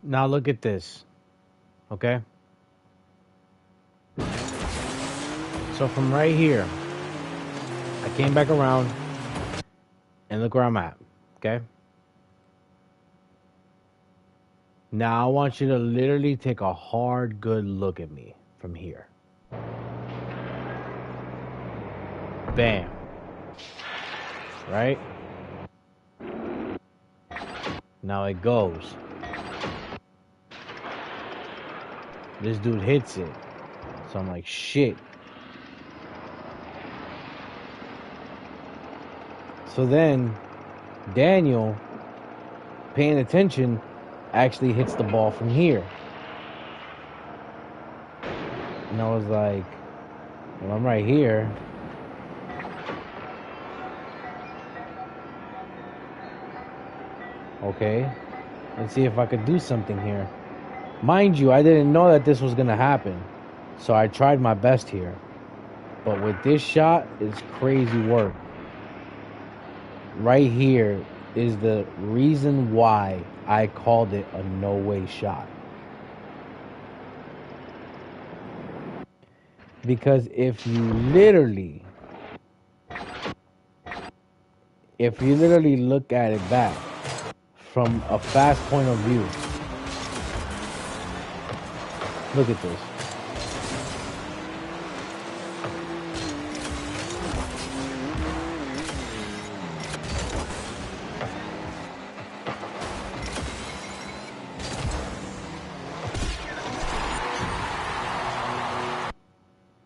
Now look at this, okay? So from right here, I came back around, and look where I'm at, okay? Now I want you to literally take a hard, good look at me from here. Bam. Right? Now it goes. This dude hits it. So I'm like, shit. So then, Daniel, paying attention, actually hits the ball from here. And I was like, well, I'm right here. Okay, let's see if I could do something here. Mind you, I didn't know that this was gonna happen, so I tried my best here. But with this shot, it's crazy work. Right here is the reason why I called it a no-way shot. Because if you literally look at it back from a fast point of view, look at this.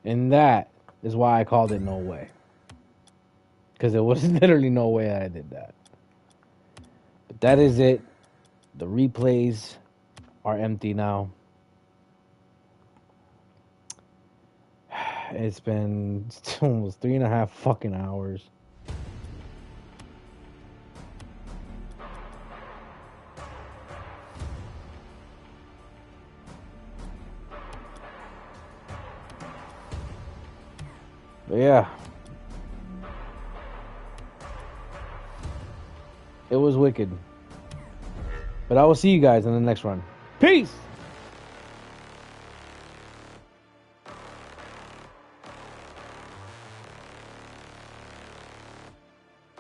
And that is why I called it no way. Because there was literally no way I did that. But that is it. The replays are empty now. It's been almost 3.5 fucking hours. But yeah. It was wicked. But I will see you guys in the next run. Peace!